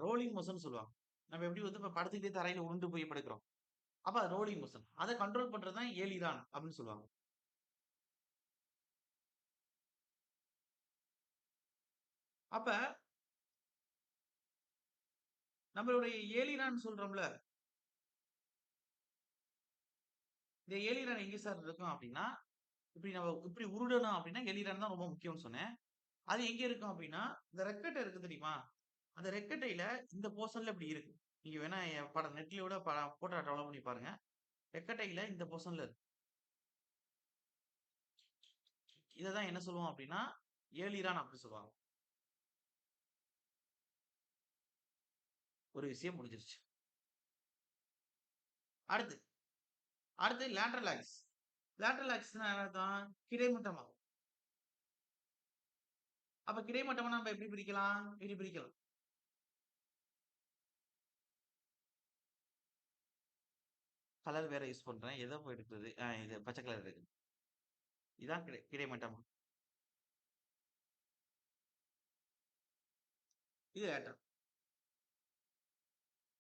ரோலிங் மோஷன் சொல்லுவாங்க. நம்ம எப்படி வந்து இப்ப படுத்துக்கிட்டே தரையில உருண்டு போய் படுக்கிறோம், அப்ப ரோலிங் மோஷன். அதை கண்ட்ரோல் பண்றதுதான் ஏலிரான் அப்படின்னு சொல்லுவாங்க. அப்ப நம்மளுடைய ஏலிரான் சொல்றோம்ல, இந்த ஏலியன் எங்க சார் இருக்கும் அப்படின்னா, இப்படி நம்ம இப்படி உருளணும் அப்படின்னா எலியன் தான் ரொம்ப முக்கியம்னு சொன்னேன். அது எங்க இருக்கும் அப்படின்னா, இந்த ரெக்கட்ட இருக்கு தெரியுமா? அந்த ரெக்கட்டையில இந்த போர்ஷன்ல இப்படி இருக்கு. நீங்க வேணா என் படம் நெட்லயோட போட்டோ டெவலப் பண்ணி பாருங்க. ரெக்கட்டையில இந்த போர்ஷன்ல இருக்கு. இததான் என்ன சொல்லுவோம் அப்படின்னா, ஏலியன் அப்படி சொல்லுவாங்க. ஒரு விஷயம் முடிஞ்சிருச்சு. அடுத்து அடுத்து லேட்டரல் ஆக்சிஸ். லேட்டரல் ஆக்சிஸ்னா என்ன அர்த்தம்? கிடைமட்டமா. அப்ப கிடைமட்டமா நம்ம எப்படி பிரிக்கலாம்? இப்படி பிரிக்கலாம். கலர் வேற யூஸ் பண்றேன். எத போய் எடுக்குறது? இது பச்சை கலர் இருக்கு. இதான் கிடைமட்டம். இது லேட்டரல்.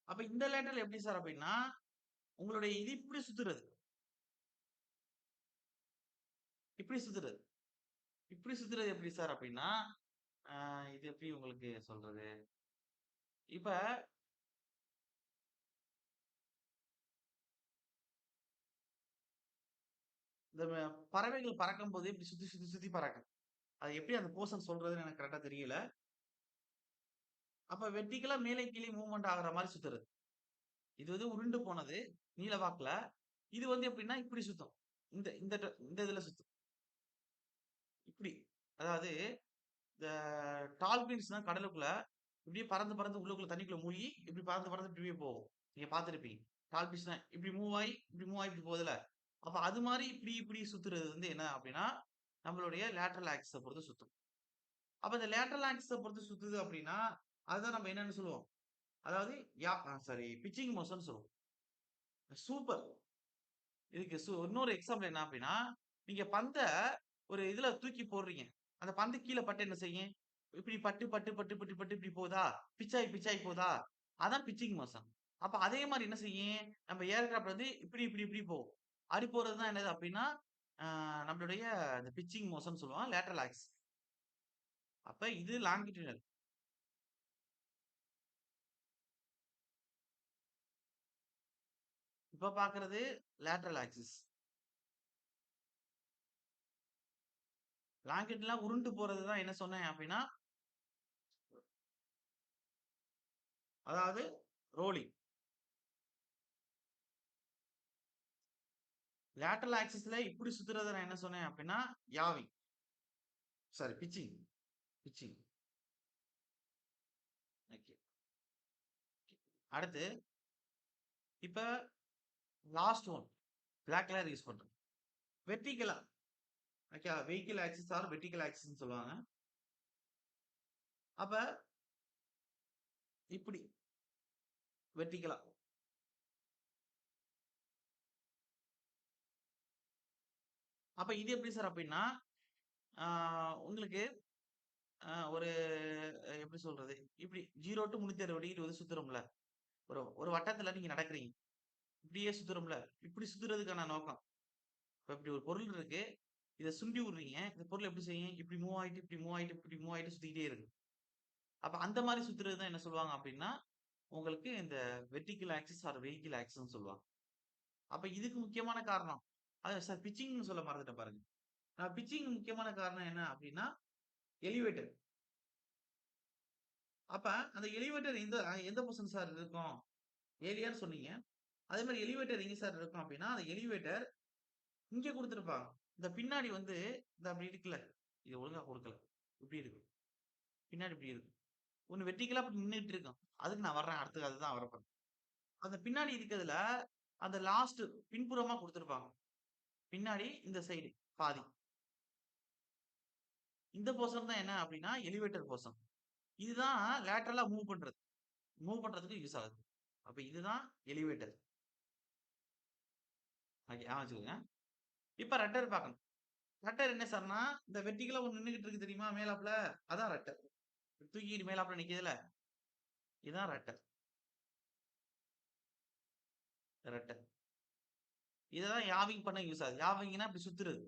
அப்ப இந்த லேட்டரல் எப்படி சார் அப்படின்னா, உங்களுடைய இது இப்படி சுத்துறது. இப்படி சுத்துறது. இப்படி சுத்துறது எப்படி சார் அப்படின்னா, ஆ இது எப்படி உங்களுக்கு சொல்றது? இப்ப இந்த பறவைகள் பறக்கும்போது இப்படி சுத்தி, சுத்தி, சுத்தி பறக்கும். அது எப்படி அந்த போர்ஷன் சொல்றதுன்னு எனக்கு கரெக்ட்டா தெரியல. அப்ப வெர்டிகலா மேலே கீழே மூவ்மெண்ட் ஆகுற மாரி சுத்துறது. இது வந்து உருண்டு போனது நீள வாக்குல. இது வந்து எப்படின்னா இப்படி சுத்தும். இந்த இந்த இந்த இதுல சுத்தும். இப்படி. அதாவது இந்த டால்பின்ஸ்னா கடலுக்குள்ள இப்படியே பறந்து, பறந்து உள்ளுக்குள்ள தண்ணிக்குள்ள மூழ்கி இப்படி பறந்து, பறந்து இப்படியே போகும். நீங்க பார்த்திருப்பீங்க. டால்பின்ஸ்னா இப்படி மூவ் ஆயி, இப்படி மூவ் ஆயி இப்படி போகுதுல்ல. அப்ப அது மாரி இப்படி, இப்படி சுத்துறது வந்து என்ன அப்படின்னா, நம்மளுடைய லேட்டரல் ஆக்சிஸ பொறுத்து சுத்தும். அப்ப இந்த லேட்டரல் ஆக்சிஸ பொறுத்து சுத்துது அப்படின்னா, அதுதான் நம்ம என்னன்னு சொல்லுவோம். அதாவது சாரி பிட்சிங் மோஷன் சொல்லுவோம். சூப்பர். இதுக்கு இன்னொரு எக்ஸாம்பிள் என்ன அப்படின்னா, நீங்க பந்த ஒரு இதுல தூக்கி போடுறீங்க. அந்த பந்து கீழ பட்டு என்ன செய்யும்? இப்படி பட்டு, பட்டு, பட்டு, பட்டு, பட்டு இப்படி போதா? பிட்ச் ஆயி, பிட்ச் ஆயி போதா? அதான் பிட்சிங் மோஷன். அப்ப அதே மாரி என்ன செய்யும்? நம்ம ஏர்கிராஃப்ட் வந்து இப்படி, இப்படி, இப்படி போகும். அப்படி போறது தான் என்னது அப்படின்னா, ஆ நம்மளுடைய இந்த பிட்சிங் மோஷன் சொல்லுவோம். Lateral axis. அப்ப இது லாங்கிடியூடினல். இப்ப பார்க்கிறது லேட்டரல் ஆக்சிஸ். லாங்கிடியூட்லாம் உருண்டு போறது தான் என்ன சொன்னேன் அப்படின்னா, அதாவது ரோலிங். லேட்டரல் ஆக்சிஸ்ல இப்படி சுத்துறத நான் என்ன சொன்னேன் அப்படின்னா, yawing. Sorry pitching. Pitching. Okay. அடுத்து இப்ப last one. Black colour use பண்றோம். வெர்டிகலா. Okay. Vehicle axis or vertical ஆக்சிஸ்ன்னு சொல்லுவாங்க. அப்ப இப்படி வெர்டிகலா. அப்ப இது எப்படி சார் அப்படின்னா, ஆ உங்களுக்கு ஒரு எப்படி சொல்றது? இப்படி 0 டூ 360 டிகிரி வந்து சுத்துறோம்ல. ஒரு ஒரு வட்டத்துல நீங்க நடக்கிறீங்க. இப்படியே சுத்துறோம்ல. இப்படி சுத்துறதுக்கான நோக்கம். இப்ப இப்படி ஒரு பொருள் இருக்கு. இத சுண்டி விடுறீங்க. இந்த பொருள் எப்படி செய்யும்? இப்படி மூவ் ஆயிட்டு, இப்படி மூவ் ஆயிட்டு, இப்படி மூவ் ஆயிட்டு சுத்திக்கிட்டே இருக்கு. அப்ப அந்த மாரி சுத்துறது தான் என்ன சொல்லுவாங்க அப்படின்னா, உங்களுக்கு இந்த வெர்டிகல் ஆக்சிஸ் ஆர் வெஹிக்கிள் ஆக்சிஸ்ன்னு சொல்லுவாங்க. அப்ப இதுக்கு முக்கியமான காரணம் சார் பிட்சிங்ன்னு சொல்ல மறந்துட்டேன் பாருங்க. பிட்சிங் முக்கியமான காரணம் என்ன அப்படின்னா, எலிவேட்டர். அப்ப அந்த எலிவேட்டர் எந்த பொசிஷன் சார் இருக்கும்? ஏலியான்னு சொன்னீங்க. அதே மாரி எலிவேட்டர் எங்க சார் இருக்கும் அப்படின்னா, அந்த எலிவேட்டர் இங்க குடுத்திருப்பாங்க. இந்த பின்னாடி வந்து இந்த அப்படி இருக்குல்ல. இது ஒழுங்கா குடுக்கல. இப்படி இருக்கு. பின்னாடி இப்படி இருக்கு. ஒண்ணு வெர்டிகலா அப்படி நின்னுட்டு இருக்கும். அதுக்கு நான் வர்றேன். அடுத்து அதுதான் வரப்போறேன். அந்த பின்னாடி இருக்கிறதுல, அந்த லாஸ்ட் பின்புறமா குடுத்திருப்பாங்க. பின்னாடி இந்த சைடு பாதி. இந்த போர்ஷன் தான் என்ன அப்படின்னா, எலிவேட்டர் போர்ஷன். இதுதான் லேட்டரலா மூவ் பண்றது. மூவ் பண்றதுக்கு யூஸ் ஆகுது. அப்ப இதுதான் எலிவேட்டர். ஓகே. வச்சுக்கோங்க. இப்ப ரட்டர் பார்க்கணும். ரட்டர் என்ன சார்ன்னா, இந்த வெர்டிகலா ஒண்ணு நின்னுகிட்டு இருக்கு தெரியுமா? மேலாப்ல. அதான் ரட்டர். தூக்கிட்டு மேலாப்ல நிக்குதுல்ல. இதான் ரட்டர். ரட்டர். இததான் யாவிங் பண்ண யூஸ் ஆகுது. யாவிங்ன்னா இப்படி சுத்துறது.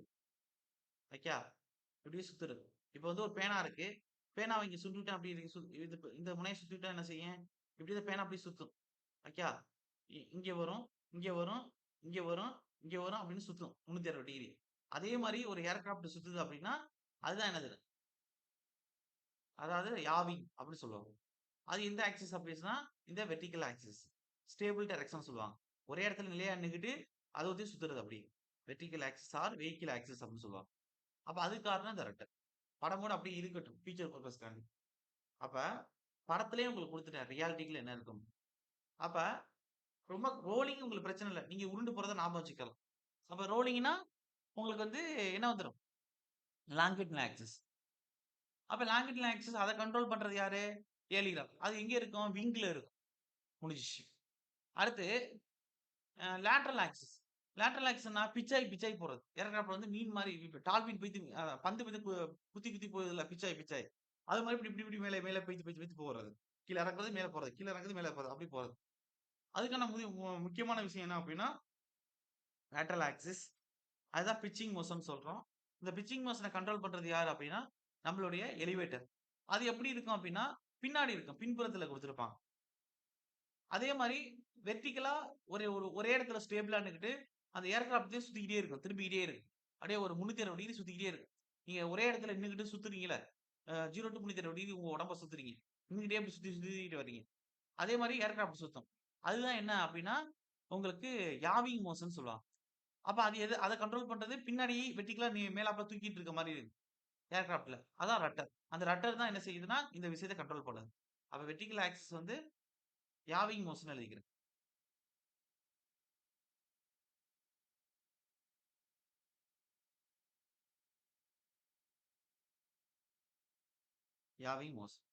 ஓகே. இப்படியே சுத்துறது. இப்ப வந்து ஒரு பேனா இருக்கு. பேனாவ இங்க சுட்டுட்டேன் அப்படி இருக்கு இது இந்த முனைய சுத்திட்டா என்ன செய்யும்? இப்படி இந்த பேனா அப்படியே சுத்தும். ஓகே. இங்க வரும், இங்க வரும், இங்க வரும், இங்க வரும் அப்படின்னு சுத்தும் 360 டிகிரி. அதே மாரி ஒரு ஏர்கிராஃப்ட் சுத்துது அப்படின்னா, அதுதான் என்னது? அதாவது யாவிங் அப்படின்னு சொல்லுவாங்க. அது எந்த ஆக்சிஸ் அப்படின்னா, இந்த வெர்டிகல் ஆக்சிஸ். ஸ்டேபிள் டைரக்ஷன் சொல்லுவாங்க. ஒரே இடத்துல நிலையா நின்னுகிட்டு, அத வந்து சுத்துறது அப்படி. Vertical axis or vehicle axis அப்படின்னு சொல்லுவாங்க. அப்ப அதுக்கு காரணம் இந்த ரெட்டர். படம் கூட அப்படியே இருக்கட்டும். ஃபீச்சர் பர்ப்பஸ்க்காண்டி. அப்ப படத்திலேயே உங்களுக்கு குடுத்துட்டேன். ரியாலிட்டிக்குள்ள என்ன இருக்கும். அப்ப ரொம்ப ரோலிங் உங்களுக்கு பிரச்சனை இல்ல. நீங்க உருண்டு போறத ஞாபகம் வச்சுக்கலாம். அப்ப ரோலிங்ன்னா உங்களுக்கு வந்து என்ன வந்துரும்? லாங்கிட்யூடினல் ஆக்சிஸ். அப்ப லாங்கிட்யூடினல் ஆக்சிஸ் அத கண்ட்ரோல் பண்றது யாரு? ஏலியன். அது எங்க இருக்கும்? விங்ல இருக்கும். முடிஞ்சுச்சு. அடுத்து லேட்டரல் ஆக்சிஸ். லேட்டரல் ஆக்சிஸ்னா பிட்ச் ஆயி போறது. ஏர்கிராஃப்ட் வந்து மீன் மாரி இப்ப டால்பின் பீத்து பந்து வந்து குத்தி குத்தி போகுதுல்ல பிட்ச் ஆயி. அது மாரி இப்படி மேல மேல பெய்த்து போறது. கீழ இறங்குறது, மேல போறது. கீழ இறங்குறது, மேல போறது. அப்படி போறது. அதுக்கான முக்கியமான விஷயம் என்ன அப்படின்னா, லேட்டரல் ஆக்சிஸ். அதுதான் பிட்சிங் மோஷன் சொல்றோம். இந்த பிட்சிங் மோஷன கண்ட்ரோல் பண்றது யாரு அப்படின்னா, நம்மளுடைய எலிவேட்டர். அது எப்படி இருக்கும் அப்படின்னா, பின்னாடி இருக்கும். பின்புறத்துல குடுத்திருப்பாங்க. அதே மாரி வெர்டிகலா ஒரே இடத்துல ஸ்டேபிளா நின்னுகிட்டு, அந்த ஏர்கிராஃப்ட் சுத்திக்கிட்டே இருக்கும். திரும்பிக்கிட்டே இருக்கு. அப்படியே ஒரு 360 டிகிரி சுத்திக்கிட்டே இருக்கு. நீங்க ஒரே இடத்துல நின்னுகிட்டு சுத்துறீங்கல்ல, 0 டூ 360 டிகிரி உங்க உடம்ப சுத்துறீங்க. நின்னுகிட்டே அப்படி சுத்திட்டு வர்றீங்க. அதே மாரி ஏர்கிராஃப்ட் சுத்தும். அதுதான் என்ன அப்படின்னா, உங்களுக்கு யாவிங் மோஷன் சொல்லுவாங்க. அப்ப அது எது அத கண்ட்ரோல் பண்றது பின்னாடி வெர்டிகலா மேலாப்புல தூக்கிட்டு இருக்க மாரி இருக்கு. ஏர்கிராஃப்ட்ல. அதான் ரட்டர். அந்த ரட்டர் தான் என்ன செய்யுதுன்னா, இந்த விஷயத்த கண்ட்ரோல் பண்ணுது. அப்ப வெர்டிகல் ஆக்சிஸ் வந்து யாவிங் மோஷன் எழுதிக்கிறேன். யாவிங் மோஷன்.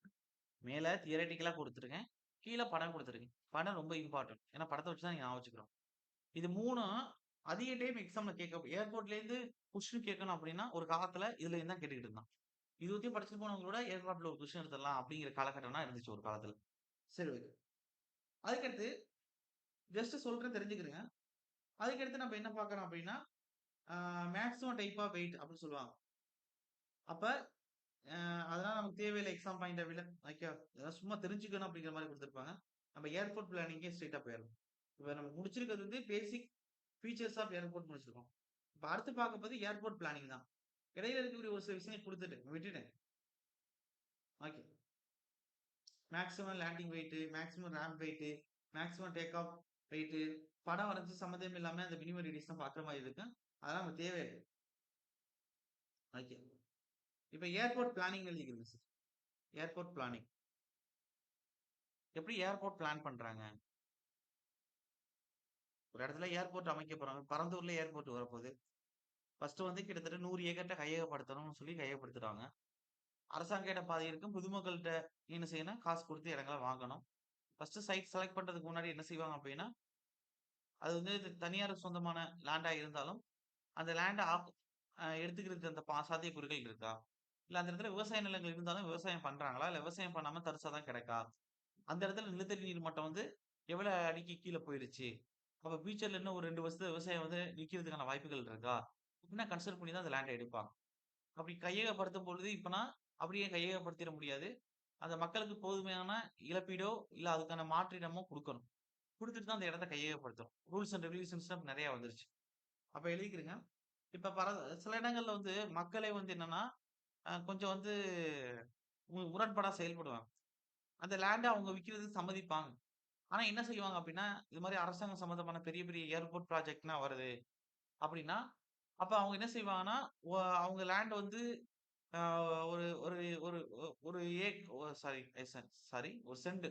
மேல தியரட்டிக்கலா குடுத்துருக்கேன். கீழ படம் குடுத்துருக்கேன். படம் ரொம்ப இம்பார்ட்டன்ட். ஏன்னா படத்த வச்சு தான் நீங்க ஞாபகம் வச்சுக்கணும். இது 3ம் அதிக டைம் எக்ஸாம்ல ஏர்போர்ட்லேருந்து கொஸ்டின் கேட்கணும் அப்டின்னா, ஒரு காலத்துல இதுல இருந்து தான் கேட்டுக்கிட்டு இருந்தான். இது வரைக்கும் படிச்சுட்டு போனவங்களோட ஏர்கிராஃப்ட்ல ஒரு கொஸ்டின் எடுத்துடலாம் அப்டிங்கிற காலகட்டம்லாம் இருந்துச்சு ஒரு காலத்துல. சரி ஓகே. அதுக்கடுத்து ஜஸ்ட் சொல்றேன் தெரிஞ்சுக்கிறங்க. அதுக்கடுத்து நம்ம என்ன பார்க்குறோம் அப்டின்னா, மேக்ஸிமம் டைப் ஆஃப் வெயிட் அப்டின்னு சொல்லுவாங்க. அப்ப அ அதெல்லாம் நமக்கு தேவையில்ல எக்ஸாம் பாயிண்ட் ஆஃப் வியூல. ஓகே. இதெல்லாம் சும்மா தெரிஞ்சுக்கணும் அப்டிங்கிற மாரி குடுத்துருப்பாங்க. நம்ம ஏர்போர்ட் பிளானிங்கே ஸ்ட்ரெய்ட்டா போயிரலாம். இப்ப நம்ம முடிச்சிருக்கிறது வந்து பேசிக் ஃபீச்சர்ஸ் ஆஃப் ஏர்போர்ட் முடிச்சிருக்கோம். இப்ப அடுத்து பார்க்க போறது ஏர்போர்ட் பிளானிங் தான். இடையில இருக்கக்கூடிய ஒரு சில விஷயங்கள் குடுத்துட்டு விட்டுட்டேன். Okay. Maximum landing weight, maximum ramp weight, maximum take off weight, படம் வரைஞ்சு சம்மந்தமே இல்லாம அந்த மினிமம் ரேடியஸ் தான் பார்க்குற மாரி இருக்கு. அதெல்லாம் நமக்கு தேவையில்ல. ஓகே. இப்ப ஏர்போர்ட் பிளானிங் எழுதிக்கிறேங்க சார். Airport planning. எப்படி ஏர்போர்ட் பிளான் பண்றாங்க? ஒரு இடத்துல ஏர்போர்ட் அமைக்க போறாங்க. பரந்தூர்ல ஏர்போர்ட் வரப்போகுது. ஃபர்ஸ்ட் வந்து கிட்டத்தட்ட 100 ஏக்கர்ட்ட கையகப்படுத்தணும்னு சொல்லி கையகப்படுத்துறாங்க. அரசாங்க இட பாதை இருக்கும். பொதுமக்கள்ட்ட என்ன செய்யணும்? காசு குடுத்து இடங்கள வாங்கணும். ஃபர்ஸ்ட் சைட் செலக்ட் பண்றதுக்கு முன்னாடி என்ன செய்வாங்க அப்டின்னா, அது வந்து இது தனியாருக்கு சொந்தமான லேண்டா இருந்தாலும், அந்த லேண்ட எடுத்துக்கிறதுக்கு அந்த சாத்தியக்கூறுகள் இருக்கா? இல்ல அந்த இடத்துல விவசாய நிலங்கள் இருந்தாலும் விவசாயம் பண்றாங்களா? இல்ல விவசாயம் பண்ணாம தரிசா தான் கிடக்கா? அந்த இடத்துல நிலத்தடி நீர் மட்டம் வந்து எவ்வளோ அடிக்கு கீழ போயிருச்சு? அப்ப ஃபியூச்சர்ல இன்னும் ஒரு 2 வருஷத்துல விவசாயம் வந்து நிக்கிறதுக்கான வாய்ப்புகள் இருக்கா? இப்படிலாம் கன்சிடர் பண்ணி தான் அந்த லேண்ட எடுப்பாங்க. அப்படி கையகப்படுத்தும் பொழுது இப்பன்னா, அப்படியே கையகப்படுத்திற முடியாது. அந்த மக்களுக்கு போதுமையான இழப்பீடோ, இல்ல அதுக்கான மாற்றிடமோ குடுக்கணும். குடுத்துட்டு தான் அந்த இடத்த கையகப்படுத்தணும். ரூல்ஸ் அண்ட் ரெகுலேஷன்ஸ்லாம் நெறைய வந்துருச்சு. அப்ப எழுதிக்கிறங்க. இப்ப சில இடங்கள்ல வந்து மக்களே வந்து என்னன்னா, கொஞ்சம் வந்து முரண்படா செயல்படுவாங்க. அந்த லேண்ட அவங்க விக்கிறதுக்கு சம்மதிப்பாங்க. ஆனா என்ன செய்வாங்க அப்டின்னா, இது மாரி அரசாங்கம் சம்மந்தமான பெரிய பெரிய ஏர்போர்ட் ப்ராஜெக்ட்லாம் வருது அப்டின்னா, அப்ப அவங்க என்ன செய்வாங்கன்னா, அவங்க லேண்ட் வந்து அ ஒரு ஒரு ஒரு ஒரு ஏக் ஒ சாரி சாரி ஒரு சென்ட்.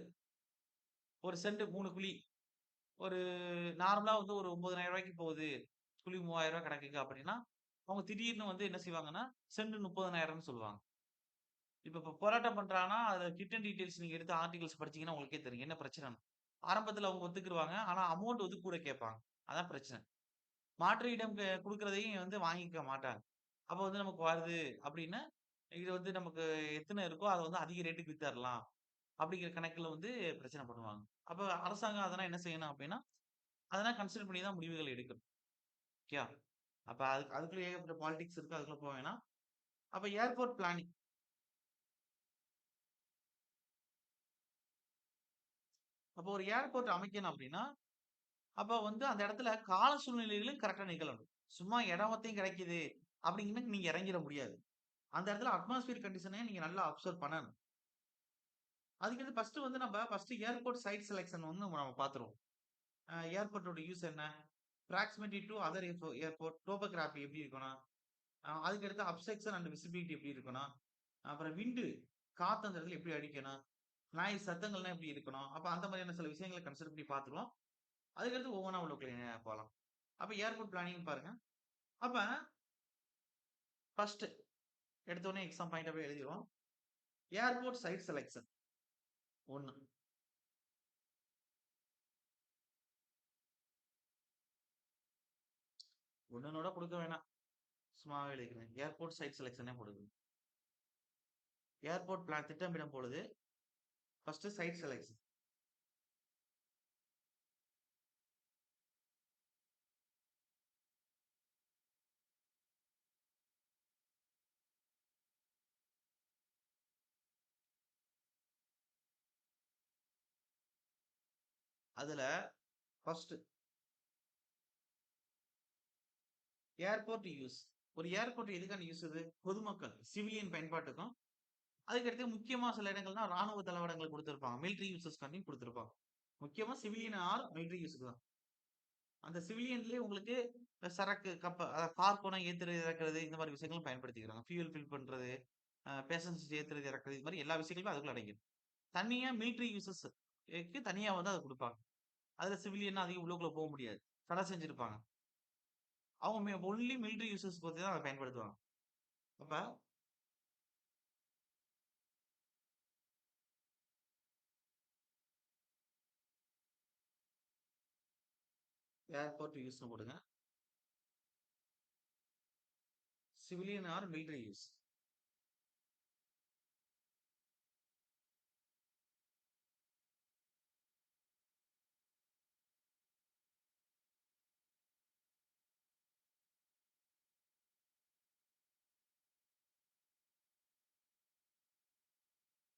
ஒரு சென்ட் 3 குழி. ஒரு நார்மலா வந்து ஒரு ரூ. 9,000க்கு போகுது. குழி ரூ. 3000 கிடக்குங்க அப்டின்னா, அவங்க திடீர்னு வந்து என்ன செய்வாங்கன்னா, சென்ட் 30,000ன்னு சொல்லுவாங்க. இப்ப போராட்டம் பண்றாங்கன்னா, அதுல ரிட்டன் டீட்டெயில்ஸ் நீங்க எடுத்து ஆர்டிகில்ஸ் படிச்சீங்கன்னா உங்களுக்கே தெரியும். என்ன பிரச்சனன்னு. ஆரம்பத்துல அவங்க ஒத்துக்குருவாங்க. ஆனா அமௌண்ட் வந்து கூட கேட்பாங்க. அதான் பிரச்சனை. மாற்று இடம் குடுக்குறதையும் வந்து வாங்கிக்க மாட்டாங்க. அப்ப வந்து நமக்கு வருது அப்டின்னா, இது வந்து நமக்கு எத்தன இருக்கோ அத வந்து அதிக ரேட்டுக்கு வித்தரலாம். அப்டிங்கிற கணக்குல வந்து பிரச்சனை பண்ணுவாங்க. அப்ப அரசாங்கம் அதெல்லாம் என்ன செய்யணும் அப்டின்னா, அதெல்லாம் கன்சிடர் பண்ணி தான் முடிவுகள் எடுக்கணும். ஓகேயா? அப்ப அதுக்குள்ள ஏகப்பட்ட பாலிடிக்ஸ் இருக்கு. அதுக்குள்ள போ வேணாம். அப்ப ஏர்போர்ட் பிளானிங். அப்போ ஒரு ஏர்போர்ட் அமைக்கணும் அப்டின்னா, அப்ப வந்து அந்த இடத்துல கால சூழ்நிலைகளும் கரெக்ட்டா நிகழணும். சும்மா இடம் வத்தையும் கிடைக்குது அப்படிங்கன்னா நீங்க இறங்கிற முடியாது. அந்த இடத்துல அட்மாஸ்பியர் கண்டிஷனையும் நீங்க நல்லா அப்சர்வ் பண்ணணும். அதுக்கு ஃபர்ஸ்ட் வந்து நம்ம ஃபர்ஸ்ட் ஏர்போர்ட் சைட் செலக்ஷன் வந்து நம்ம பார்த்துருவோம். ஏர்போர்ட்டோட யூஸ் என்ன? பிராக்ஸிமிட்டி டூ அதர் ஏர்போர்ட், டோபோகிராபி எப்படி இருக்கணும்? அதுக்கடுத்து அப்ஸ்ட்ரக்ஷன் அண்ட் விசிபிலிட்டி எப்படி இருக்கணும்? அப்புறம் விண்டு காத்து அந்த இடத்துல எப்படி அடிக்கணும்? நாய் சத்தங்கள்லாம் எப்படி இருக்கணும்? அப்ப அந்த மாதிரியான சில விஷயங்கள கன்சிடர் பண்ணி பார்த்துருவோம். அதுக்கடுத்து ஒவ்வொன்னா உள்ளுக்குள்ள போலாம். அப்ப ஏர்போர்ட் பிளானிங் பாருங்க. அப்ப ஃபர்ஸ்ட் எடுத்தோனே எக்ஸாம் பாயிண்ட் அப்படியே எழுதிருவோம். Airport site selection 1. ஒண்ணுனோட குடுக்க வேணாம். சும்மாவே எழுதிக்கிறேன். ஏர்போர்ட் சைட் செலக்ஷனே போடுங்க. ஏர்போர்ட் பிளான் திட்டமிடும் பொழுது ஃபர்ஸ்ட் சைட் செலக்ஷன். அதுல ஃபர்ஸ்ட் ஏர்போர்ட் யூஸ். ஒரு ஏர்போர்ட் எதுக்கான யூஸ் இது? பொதுமக்கள், சிவிலியன் பயன்பாட்டுக்கும், அதுக்கடுத்து முக்கியமா சில இடங்கள்னா ராணுவ தளவாடங்கள் குடுத்திருப்பாங்க. மிலிட்டரி யூசஸ்க்காண்டியும் குடுத்திருப்பாங்க. முக்கியமா சிவிலியன் ஆர் மிலிட்டரி யூஸ்க்கு தான். அந்த சிவிலியன்லயே உங்களுக்கு சரக்கு கார்கோனா ஏத்துறது, இறக்குறது இந்த மாரி விஷயங்களும் பயன்படுத்திக்கிறாங்க. ஃபியூயல் ஃபில் பண்றது, பேசஞ்சர்ஸ் ஏத்துறது, இறக்குறது இது மாரி எல்லா விஷயங்களுமே அதுக்குள்ள அடங்கிரும். தனியா மிலிட்டரி யூசஸ் க்கு தனியா வந்து அத குடுப்பாங்க. அதுல சிவிலியன்னா அதிகம் உள்ளுக்குள்ள போ முடியாது. தடை செஞ்சிருப்பாங்க. அவங்க ஒன்லி மிலிட்டரி யூசஸ் பத்தி தான் அத பயன்படுத்துவாங்க. அப்ப ஏர்போர்ட் யூஸ்ன்னு போடுங்க. Civilian or military use.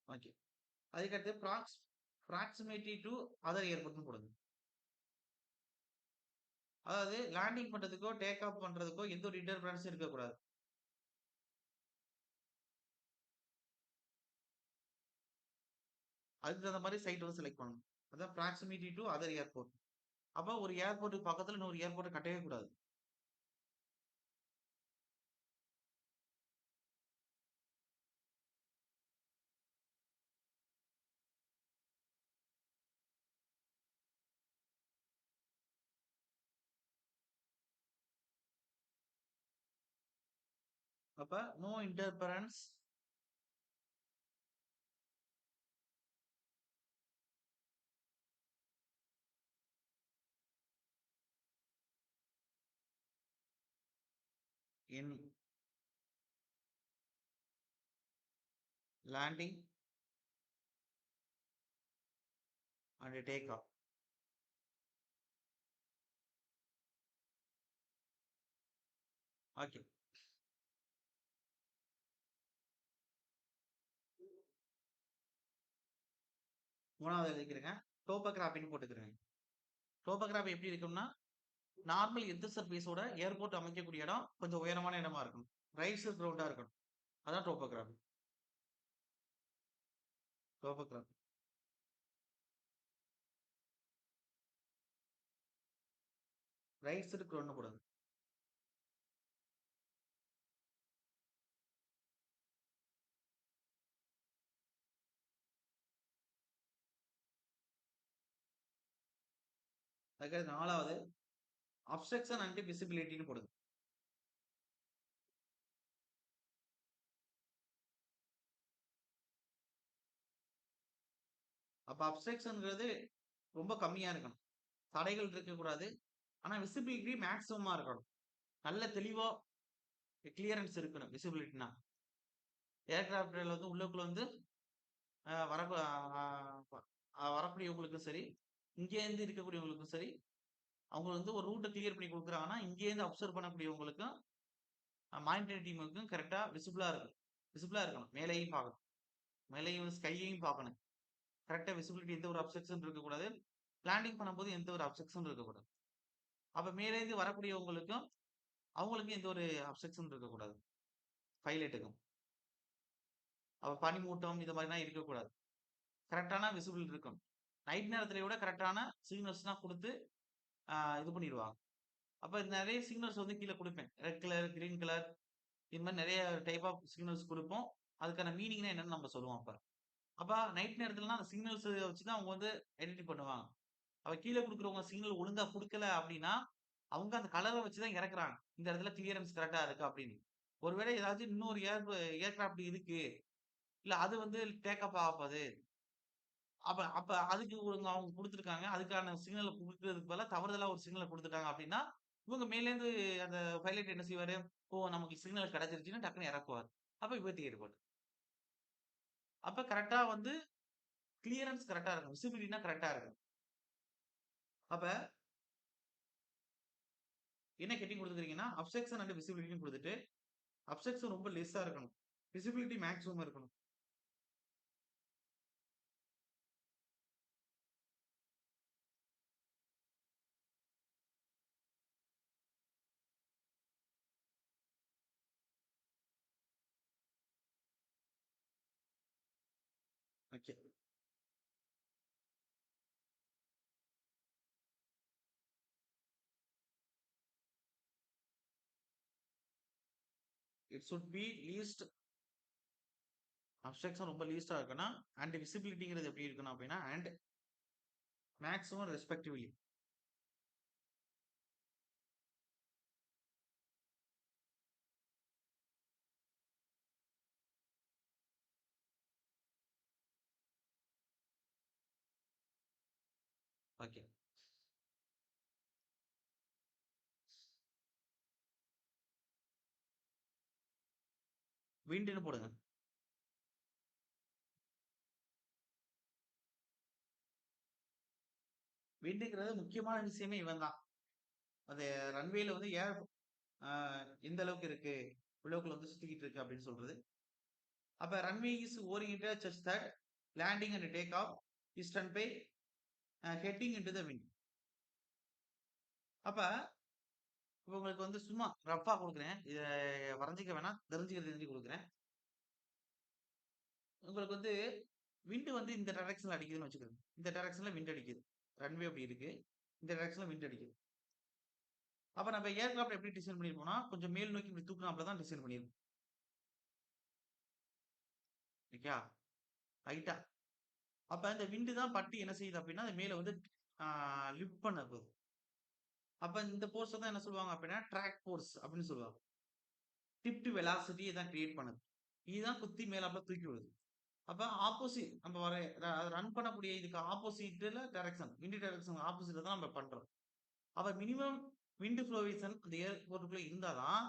Okay. அதுக்கடுத்து ப்ராக்ஸிமிட்டி டூ அதர் ஏர்போர்ட்ன்னு போடுங்க. அதாவது லேண்டிங் பண்றதுக்கோ, டேக் ஆஃப் பண்றதுக்கோ எந்த ஒரு இன்டர்ஃபரன்ஸும் இருக்கக்கூடாது. அதுக்கு தகுந்த மாரி சைட் வந்து செலக்ட் பண்ணணும். அதான் ப்ராக்ஸிமிட்டி டூ அதர் ஏர்போர்ட். அப்ப ஒரு ஏர்போர்ட்க்கு பக்கத்துல இன்னொரு ஏர்போர்ட்ட கட்டவே கூடாது. அப்ப no interference in landing and take off. Okay. 3வது எழுதிக்கிறேங்க. டோபோகிராஃபின்னு போட்டுக்கிறேங்க. டோபோகிராஃபி எப்படி இருக்கும்னா, நார்மல் எர்த் சர்ஃபேஸோட ஏர்போர்ட் அமைக்கக்கூடிய இடம் கொஞ்சம் உயரமான இடமா இருக்கணும். ரைஸ்டு கிரவுண்டா இருக்கணும். அதான் டோபோகிராஃபி. டோபோகிராஃபி. ரைஸ்டு கிரவுண்ட்னு போடுங்க. அதுக்கடுத்து 4வது அப்ஸ்ட்ரக்ஷன் அண்ட் விசிபிலிட்டின்னு போடுங்க. அப்ப அப்ஸ்ட்ரக்ஷன்ங்கிறது ரொம்ப கம்மியா இருக்கணும். தடைகள் இருக்கக்கூடாது. ஆனா விசிபிலிட்டி மேக்ஸிமமா இருக்கணும். நல்ல தெளிவா கிளியரன்ஸ் இருக்கணும் விசிபிலிட்டினா. ஏர்கிராஃப்ட்ல வந்து உள்ளுக்குள்ள வந்து அ வரக்கூ அ வரக்கூடியவங்களுக்கும் சரி, இங்கேருந்து இருக்கக்கூடியவங்களுக்கும் சரி, அவங்க வந்து ஒரு ரூட்ட கிளியர் பண்ணி குடுக்குறாங்கன்னா, இங்கேருந்து அப்சர்வ் பண்ணக்கூடியவங்களுக்கும், மானிட்டரிங் டீமுக்கும் கரெக்ட்டா விசிபிளா இருக்கும். விசிபிளா இருக்கணும். மேலேயும் பார்க்கணும். மேலேயும் ஸ்கையையும் பார்க்கணும். கரெக்ட்டா விசிபிலிட்டி எந்த ஒரு அப்ஸ்ட்ரக்ஷன் இருக்கக்கூடாது. லேண்டிங் பண்ணும்போது எந்த ஒரு அப்செக்ஷனும் இருக்கக்கூடாது. அப்ப மேலேருந்து வரக்கூடியவங்களுக்கும், அவங்களுக்கும் எந்த ஒரு அப்செக்ஷன் இருக்கக்கூடாது. பைலட்டுக்கும். அப்ப பனிமூட்டம் இது மாரிலாம் இருக்கக்கூடாது. கரெக்ட்டான விசிபிள் இருக்கணும். நைட் நேரத்தில விட கரெக்ட்டான சிக்னல்ஸ்லாம் குடுத்து, இது பண்ணிருவாங்க. அப்ப நெறைய சிக்னல்ஸ் வந்து கீழ குடுப்பேன். ரெட் கலர், கிரீன் கலர் இது மாரி நெறைய டைப் ஆஃப் சிக்னல்ஸ் குடுப்போம். அதுக்கான மீனிங்னா என்னன்னு நம்ம சொல்லுவோம் அப்ப. அப்ப நைட் நேரத்துலலாம் அந்த சிக்னல்ஸ் வச்சு தான் அவங்க வந்து ஐடென்டி பண்ணுவாங்க. அப்ப கீழ குடுக்குறவங்க சிக்னல் ஒழுங்கா குடுக்கல அப்டின்னா, அவங்க அந்த கலர வச்சு தான் இறக்குறாங்க. இந்த இடத்துல கிளியரன்ஸ் கரெக்ட்டா இருக்கா அப்டின்னு. ஒருவேளை ஏதாச்சும் இன்னொரு ஏர்கிராஃப்ட் இருக்கு. இல்ல அது வந்து டேக் ஆஃப் ஆகப்போது. அப்ப அப்ப அதுக்கு அவங்க குடுத்துருக்காங்க. அதுக்கான சிக்னல குடுக்குறதுக்கு பதிலா தவறுதலா ஒரு சிக்னல குடுத்துட்டாங்க அப்டின்னா, இவங்க மேலேருந்து அந்த பைலட் என்ன செய்வாரு? ஓ! நமக்கு சிக்னல் கிடைச்சிருச்சுன்னு டக்குனு இறக்குவாரு. அப்ப விபத்து ஏற்படும். அப்ப கரெக்ட்டா வந்து கிளியரன்ஸ் கரெக்ட்டா இருக்கணும். விசிபிலிட்டினா கரெக்ட்டா இருக்கணும். அப்ப என்ன ஹெட்டிங் குடுத்துருக்கீங்கன்னா, அப்ஸ்ட்ரக்ஷன் அண்ட் விசிபிலிட்டின்னு குடுத்துட்டு, அப்ஸ்ட்ரக்ஷன் ரொம்ப லெஸ்ஸா இருக்கணும். விசிபிலிட்டி மேக்ஸிமம் இருக்கணும். Okay. It should be least obstruction ரொம்ப லீஸ்ட்டா இருக்கணும். அண்ட் விசிபிலிட்டிங்கிறது எப்படி இருக்கணும் அப்டின்னா, அண்ட் மேக்ஸிமம் ரெஸ்பெக்டிவ்லி. ஓகே. விண்ட்ன்னு போடுங்க. விண்டுங்கிறது முக்கியமான விஷயமே இவன் தான். அது ரன்வேல வந்து ஏர் அ எந்த அளவுக்கு இருக்கு, உள்ளுக்குள்ள வந்து சுத்திக்கிட்டு இருக்கு அப்படின்னு சொல்றது. அப்ப runway is oriented such that landing and take off is done by heading into the wind. அப்ப இப்ப உங்களுக்கு வந்து சும்மா ரஃப்பா குடுக்குறேன். இத வரைஞ்சுக்க வேணாம். தெரிஞ்சு குடுக்குறேன். உங்களுக்கு வந்து விண்ட் வந்து இந்த டைரக்ஷன்ல அடிக்குதுன்னு வச்சுக்கோங்க. இந்த டைரக்ஷன்ல விண்ட் அடிக்குது. ரன்வே அப்படி இருக்கு. இந்த டைரக்ஷன்ல விண்ட் அடிக்குது. அப்ப நம்ம ஏர்கிராஃப்ட் எப்படி டிசைன் பண்ணியிருப்போம்னா, கொஞ்சம் மேல் நோக்கி இப்படி தூக்குனாப்ல தான் டிசைன் பண்ணியிருப்போம். ஓகேயா? ஹைட்டா. அப்ப இந்த விண்ட் தான் பட்டு என்ன செய்யுது அப்படின்னா, அது மேல வந்து ஆ லிஃப்ட் பண்ண போகுது. அப்ப இந்த ஃபோர்ஸ தான் என்ன சொல்லுவாங்க அப்படின்னா, ட்ராக் ஃபோர்ஸ் அப்படின்னு சொல்லுவாங்க. டிப் டு வெலாசிட்டி இதான் கிரியேட் பண்ணுது. இதுதான் குத்தி மேலாப்ல தூக்கி விடுது. அப்ப ஆப்போசிட் நம்ம ரன் பண்ணக்கூடிய இதுக்கு ஆப்போசிட்ல டைரக்ஷன், விண்ட் டைரக்ஷன் ஆப்போசிட்ல தான் நம்ம பண்றோம். அப்ப மினிமம் விண்ட் ஃப்ளோவேஷன் அந்த ஏர்போர்ட்டுக்குள்ள இருந்தா தான்,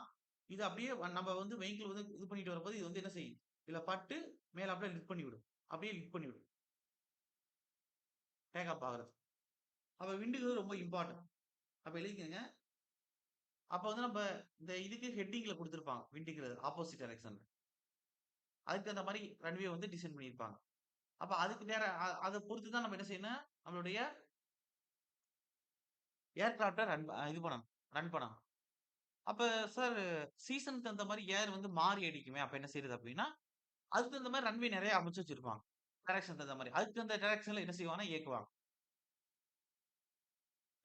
இது அப்படியே நம்ம வந்து வெஹிக்கிள் வந்து இது பண்ணிட்டு வரும்போது, இது வந்து என்ன செய்யும்? இதுல பட்டு மேலாப்ல லிஃப்ட் பண்ணி விடும். அப்படியே லிஃப்ட் பண்ணி விடும். டேக் ஆஃப் ஆகுறது. அப்ப விண்டுங்கிறது ரொம்ப இம்பார்ட்டன்ட். அப்ப எழுதிக்கங்க. அப்ப வந்து நம்ம இந்த இதுக்கு ஹெட்டிங்ல குடுத்திருப்பாங்க. விண்டுங்கிறது ஆப்போசிட் டைரக்ஷன்ல. அதுக்கு தகுந்த மாரி ரன்வே வந்து டிசைன் பண்ணியிருப்பாங்க. அப்ப அதுக்கு நேரா அத பொறுத்து தான் நம்ம என்ன செய்யணும்? நம்மளுடைய ஏர்கிராஃப்ட்ட இது பண்ணணும். ரன் பண்ணணும். அப்ப சார் சீசனுக்கு தகுந்த மாரி ஏர் வந்து மாறி அடிக்குமே! அப்ப என்ன செய்றது அப்டின்னா, அதுக்கு தகுந்த மாரி ரன்வே நெறைய அமைச்சு வச்சிருப்பாங்க. டைரக்ஷன் தகுந்த மாரி. அதுக்கு தகுந்த டைரக்ஷன்ல என்ன செய்வாங்கன்னா இயக்குவாங்க.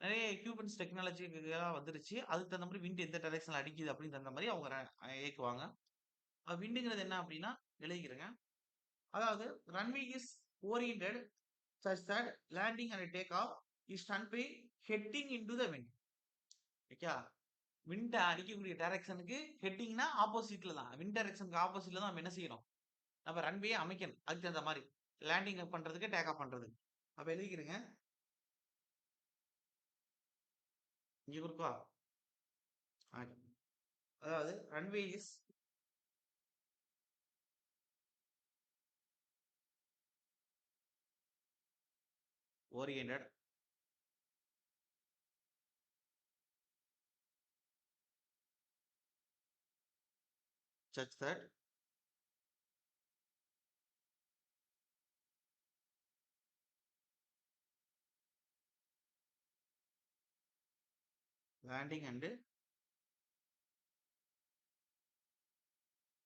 நெறைய எக்யூப்மென்ட்ஸ் டெக்னாலஜிலாம் வந்துருச்சு. அதுக்கு தகுந்த மாரி விண்ட் எந்த டைரக்ஷன்ல அடிக்குது அப்டின்னு தகுந்த மாரி அவங்க இயக்குவாங்க. விண்டுங்கிறது என்ன அப்டின்னா, எழுதிக்கிறேங்க. அதாவது runway is oriented such that landing and take off is done by heading into the wind. ஓகேவா? விண்ட் அடிக்கக்கூடிய டைரக்ஷனுக்கு ஹெட்டிங்னா ஆப்போசிட்ல தான். விண்ட் டைரக்ஷனுக்கு ஆப்போசிட்ல தான் நம்ம என்ன செய்யணும்? நம்ம ரன்வே அமைக்கணும். அதுக்கு தகுந்த மாரி. லேண்டிங் பண்றதுக்கு, டேக் ஆஃப் பண்றதுக்கு. அப்ப எழுதிக்கிறேங்க. இங்க குறுக்கவா? ஆ. அதாவது runway is oriented such that landing and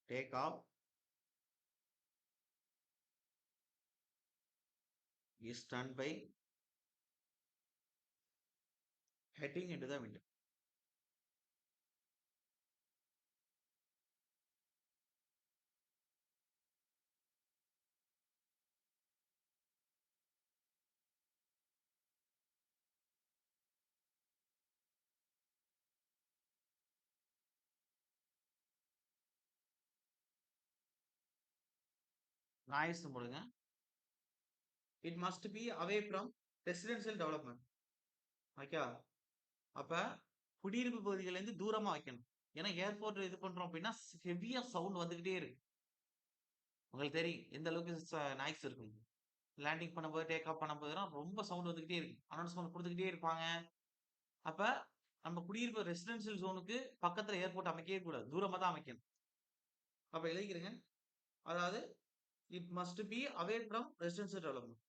take off is done by heading into the window. Nice போடுங்க. It must be away from residential development. Okay. அப்ப குடியிருப்பு பகுதிகள்ல இருந்து தூரமா வைக்கணும். ஏன்னா ஏர்போர்ட் இது பண்றோம் அப்படின்னா ஹெவியா சவுண்ட் வந்துகிட்டே இருக்கு. உங்களுக்கு தெரியும் எந்த அளவுக்கு நாய்ஸ் இருக்கும். லேண்டிங் பண்ணும்போது டேக் ஆஃப் பண்ணும்போதெல்லாம் ரொம்ப சவுண்ட் வந்துகிட்டே இருக்கு. அனௌன்ஸ்மெண்ட் கொடுத்துக்கிட்டே இருப்பாங்க. அப்ப நம்ம குடியிருப்பு ரெசிடென்சியல் ஜோனுக்கு பக்கத்துல ஏர்போர்ட் அமைக்கவே கூடாது. தூரமா தான் அமைக்கணும். அப்ப எழுதிக்கிறேங்க. அதாவது it must be away from residential development.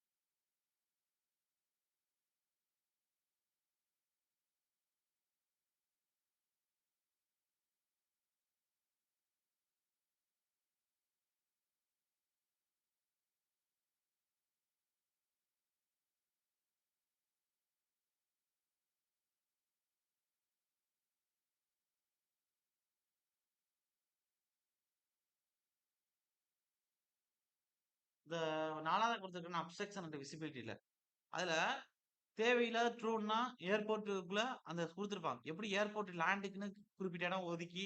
இந்த 4வது கொடுத்துருக்க அப்ஸ்ட்ரக்ஷன் அண்ட் விசிபிலிட்டில அதுல தேவையில்லாத ட்ரோன்னா ஏர்போர்ட்டுக்குள்ள அந்த குடுத்துருப்பாங்க. எப்படி ஏர்போர்ட் லேண்டுக்குன்னு குறிப்பிட்ட இடம் ஒதுக்கி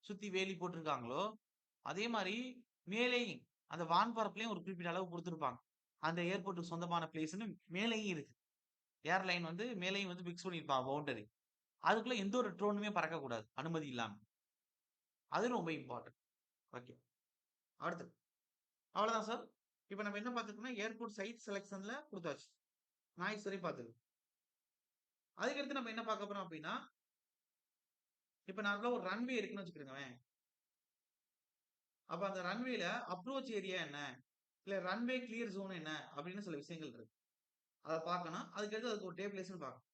சுத்தி வேலி போட்டிருக்காங்களோ, அதே மாரி மேலேயும் அந்த வான்பரப்புலயும் ஒரு குறிப்பிட்ட அளவு குடுத்துருப்பாங்க. அந்த ஏர்போர்ட்டுக்கு சொந்தமான பிளேஸ்ன்னு மேலேயும் இருக்கு. ஏர்லைன் வந்து மேலேயும் வந்து பிக்ஸ் பண்ணியிருப்பாங்க பவுண்டரி. அதுக்குள்ள எந்த ஒரு ட்ரோனுமே பறக்கக்கூடாது. அனுமதி இல்லாம. அது ரொம்ப இம்பார்ட்டன்ட். ஓகே. அடுத்து. அவ்வளவுதான் சார். இப்ப நம்ம என்ன பார்த்துருக்கோம்னா, ஏர்போர்ட் சைட் செலக்ஷன்ல குடுத்தாச்சு. நாய்ஸ் வரையும் பார்த்துருக்கோம். அதுக்கடுத்து நம்ம என்ன பார்க்க போறோம் அப்படின்னா, இப்ப நார்மலா ஒரு ரன்வே இருக்குன்னு வச்சுக்கிருங்களேன். அப்ப அந்த ரன்வேல அப்ரோச் ஏரியா என்ன? இல்ல ரன்வே கிளியர் ஜோன் என்ன? அப்படின்னு சில விஷயங்கள் இருக்கு. அத பார்க்கணும். அதுக்கடுத்து அதுக்கு ஒரு டேபிளேஷன் பார்க்கணும்.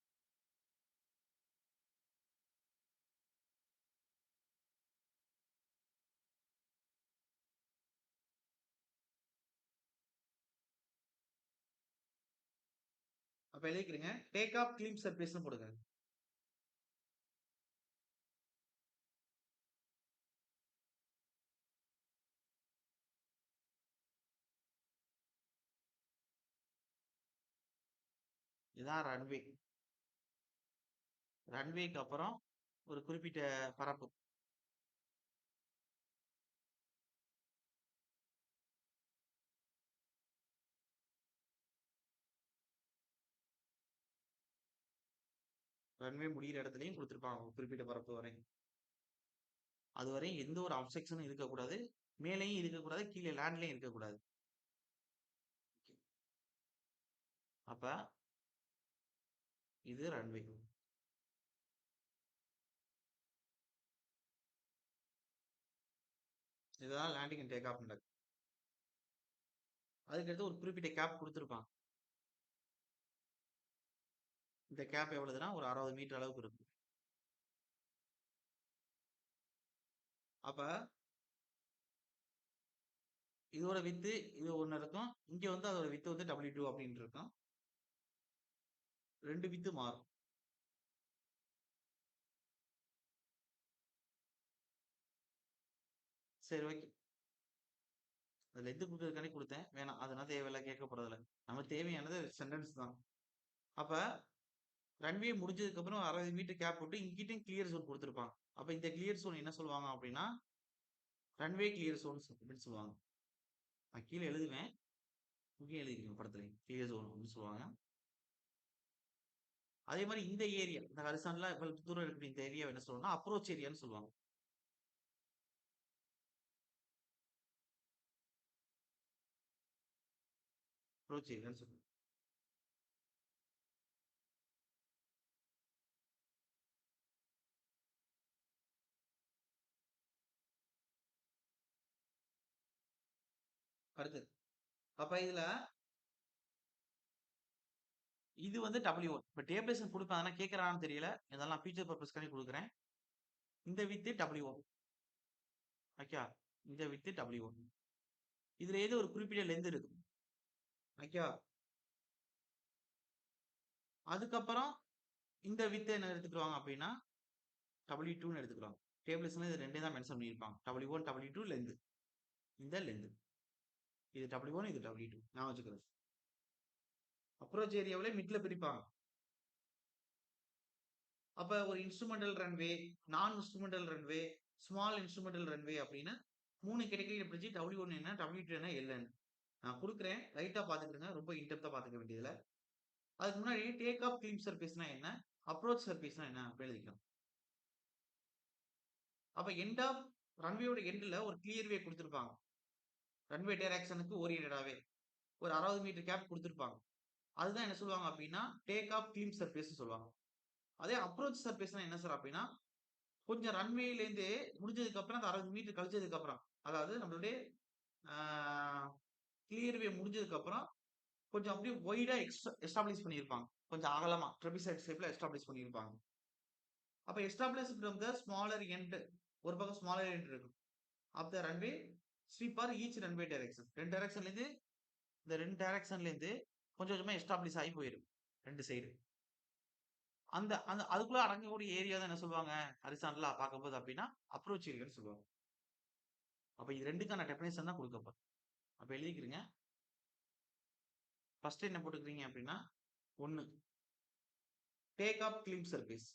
அப்ப எழுதிக்கிறீங்க. டேக் ஆஃப் கிளீன் சர்ஃபேஸ்னு போடுங்க. இதான் ரன்வே. ரன்வேக்கு அப்புறம் ஒரு குறிப்பிட்ட பரப்பு. ரன்வே முடியிற இடத்துலயும் குடுத்திருப்பாங்க. ஒரு குறிப்பிட்ட பரப்பு வரை. அதுவரையும் எந்த ஒரு அப்ஸ்ட்ரக்ஷனும் இருக்கக்கூடாது. மேலேயும் இருக்கக்கூடாது. கீழே லேண்ட்லயும் இருக்கக்கூடாது. அப்ப இது ரன்வே. இதுதான் லேண்டிங் அண்ட் டேக் ஆஃப் நடக்கும். அதுக்கடுத்து ஒரு குறிப்பிட்ட கேப் குடுத்திருப்பாங்க. இந்த கேப் எவ்வளவுதுன்னா ஒரு 60 மீட்டர் அளவுக்கு இருக்கும். அப்ப இதோட வித்து இது ஒண்ணு இருக்கும். இங்க வந்து அதோட வித்து வந்து W2 அப்படின்னு இருக்கும். 2 வித்து மாறும். சரி ஓகே. அதுல எது குடுக்கறதுக்காண்டி குடுத்தேன். வேணாம். அதெல்லாம் தேவையில்ல கேட்க போறதில்ல. நமக்கு தேவையானது சென்டென்ஸ் தான். அப்ப ரன்வே முடிஞ்சதுக்கு அப்புறம் 60 மீட்டர் கேப் விட்டு இங்கிட்டும் கிளியர் ஜோன் குடுத்திருப்பாங்க. அப்ப இந்த கிளியர் ஜோன் என்ன சொல்லுவாங்க அப்படின்னா, ரன்வே கிளியர் ஜோன்ஸ் அப்படின்னு சொல்லுவாங்க. நான் கீழ எழுதுவேன். இங்கேயும் எழுதிருக்கேன் படத்துலயும். கிளியர் ஜோன் அப்படின்னு சொல்லுவாங்க. அதே மாரி இந்த ஏரியா, இந்த ஹரிசாண்டலா இவ்வளவு தூரம் இருக்கிற இந்த ஏரியாவ என்ன சொல்லுவாங்கன்னா, அப்ரோச் ஏரியான்னு சொல்லுவாங்க. அப்ரோச் ஏரியான்னு சொல்லுவாங்க. அடுத்தது. அப்ப இதுல இது வந்து W1. இப்ப டேபிளேஷன் குடுப்பேன். ஆனா கேட்கறானான்னு தெரியல. இதெல்லாம் ஃபியூச்சர் பர்ப்பஸ்க்காண்டி குடுக்குறேன். இந்த வித் W1. ஓகேவா? இந்த வித் W1. இதுல ஏதோ ஒரு குறிப்பிட்ட லென்த் இருக்கும். ஓகேவா? அதுக்கப்புறம் இந்த வித் என்ன எடுத்துக்குவாங்க அப்படின்னா W2ன்னு எடுத்துக்குவாங்க. டேபிளேஷன்ல இது 2 தான் மென்ஷன் பண்ணியிருப்பாங்க. W1, W2 length. இந்த லென்த். இது W1, இது W2. ஞாபகம் வச்சுக்கிறது. அப்ரோச் ஏரியாவிலே மிட்ல பிரிப்பாங்க. அப்ப ஒரு இன்ஸ்ட்ருமெண்டல் ரன்வே, நான் instrumental runway, small instrumental runway அப்படின்னு 3 கேட்டகரியில பிரிச்சு W1 என்ன, W2 என்ன, L என்ன. நான் குடுக்குறேன். லைட்டா பாத்துக்கிடுங்க. ரொம்ப இன்டெப்த்தா பாத்துக்க வேண்டியதில்ல. அதுக்கு முன்னாடி டேக் ஆஃப் கிளீன் சர்ஃபேஸ்னா என்ன? அப்ரோச் சர்ஃபேஸ்னா என்ன? அப்படி எழுதிக்கலாம். அப்ப எண்ட் ஆஃப் ரன்வேயோட எண்ட்ல ஒரு கிளியர் வே குடுத்திருப்பாங்க. ரன்வே டைரக்ஷனுக்கு ஓரியன்டடாவே. ஒரு 60 மீட்டர் கேப் குடுத்திருப்பாங்க. அதுதான் என்ன சொல்லுவாங்க அப்படின்னா, டேக் ஆஃப் கிளீன் சர்ஃபேஸ்ன்னு சொல்லுவாங்க. அதே அப்ரோச் சர்ஃபேஸ்னா என்ன சார் அப்படின்னா, கொஞ்சம் ரன்வேலேருந்து முடிஞ்சதுக்கு அப்புறம் அந்த 60 மீட்டர் கழிச்சதுக்கு அப்புறம், அதாவது நம்மளுடைய ஆ கிளியர் வே முடிஞ்சதுக்கு அப்புறம் கொஞ்சம் அப்படியே வைடா எஸ்டாப்ளிஷ் பண்ணியிருப்பாங்க. கொஞ்சம் அகலமா ட்ரெபிசைட் ஷேப்ல எஸ்டாப்ளிஷ் பண்ணியிருப்பாங்க. அப்ப establish from the smaller end ஒரு பக்கம் ஸ்மாலர் எண்ட் இருக்கும். Of the runway sweep for each runway direction. 2 டைரக்ஷன்லேருந்து இந்த 2 டைரக்ஷன்லேருந்து கொஞ்சம் கொஞ்சமா எஸ்டாப்ளிஷ் ஆகி போயிரும். 2 சைடு. அந்த அந்த அதுக்குள்ள அடங்கக்கூடிய ஏரியா தான் என்ன சொல்லுவாங்க? ஹரிசாண்டலா பார்க்கும்போது அப்படின்னா, அப்ரோச் ஏரியான்னு சொல்லுவாங்க. அப்ப இது 2க்கான டெஃபினிஷன் தான் குடுக்கப்படும். அப்ப எழுதிக்கிறங்க. ஃபர்ஸ்ட் என்ன போட்டுக்கிறீங்க அப்படின்னா, 1 take off clean surface.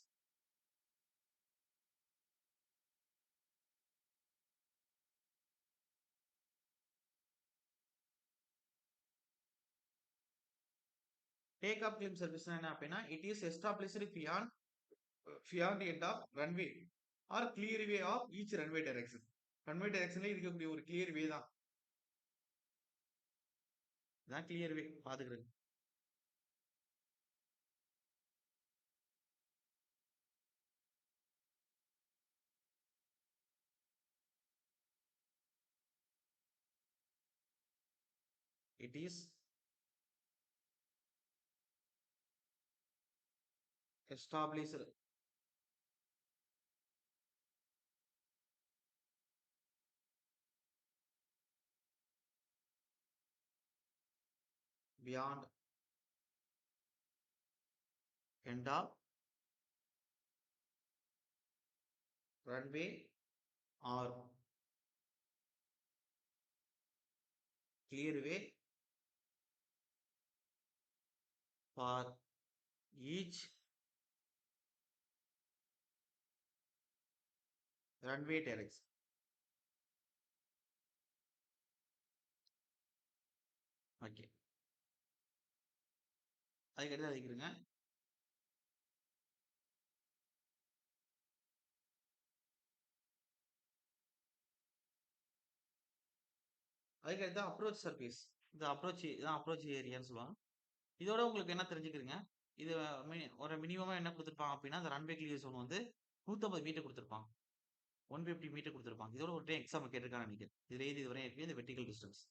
Take off clean சர்ஃபேஸ்னா என்ன அப்படின்னா, it is established beyond end of runway or clear way of each runway direction. ரன்வே டைரக்ஷன்ல இருக்கக்கூடிய ஒரு கிளியர் வே தான். இதான் கிளியர் வே பாத்துக்கிறது. It is established beyond end of runway or clear way for each runway direction. Okay. அதுக்கு அடுத்து அதுக்குறங்க. அதுக்கு அடுத்து அப்ரோச் சர்ஃபேஸ். இந்த அப்ரோச் இதான் அப்ரோச் ஏரியான்னு சொல்லுவாங்க. இதோட உங்களுக்கு என்ன தெரிஞ்சுக்கிறீங்க? இது ஒரு மினிமமா என்ன குடுத்திருப்பாங்க அப்படின்னா, அந்த ரன்வே கிளியர் ஜோன் வந்து 150 மீட்டர் குடுத்திருப்பாங்க. 150 மீட்டர் குடுத்திருப்பாங்க. இதோட ஒரு டைம் எக்ஸாம்ல கேட்டிருக்காங்கன்னு நெனைக்கிறேன். இதுல எழுதி இதுவரையும் இருக்கு இந்த வெர்டிகல் டிஸ்டன்ஸ்.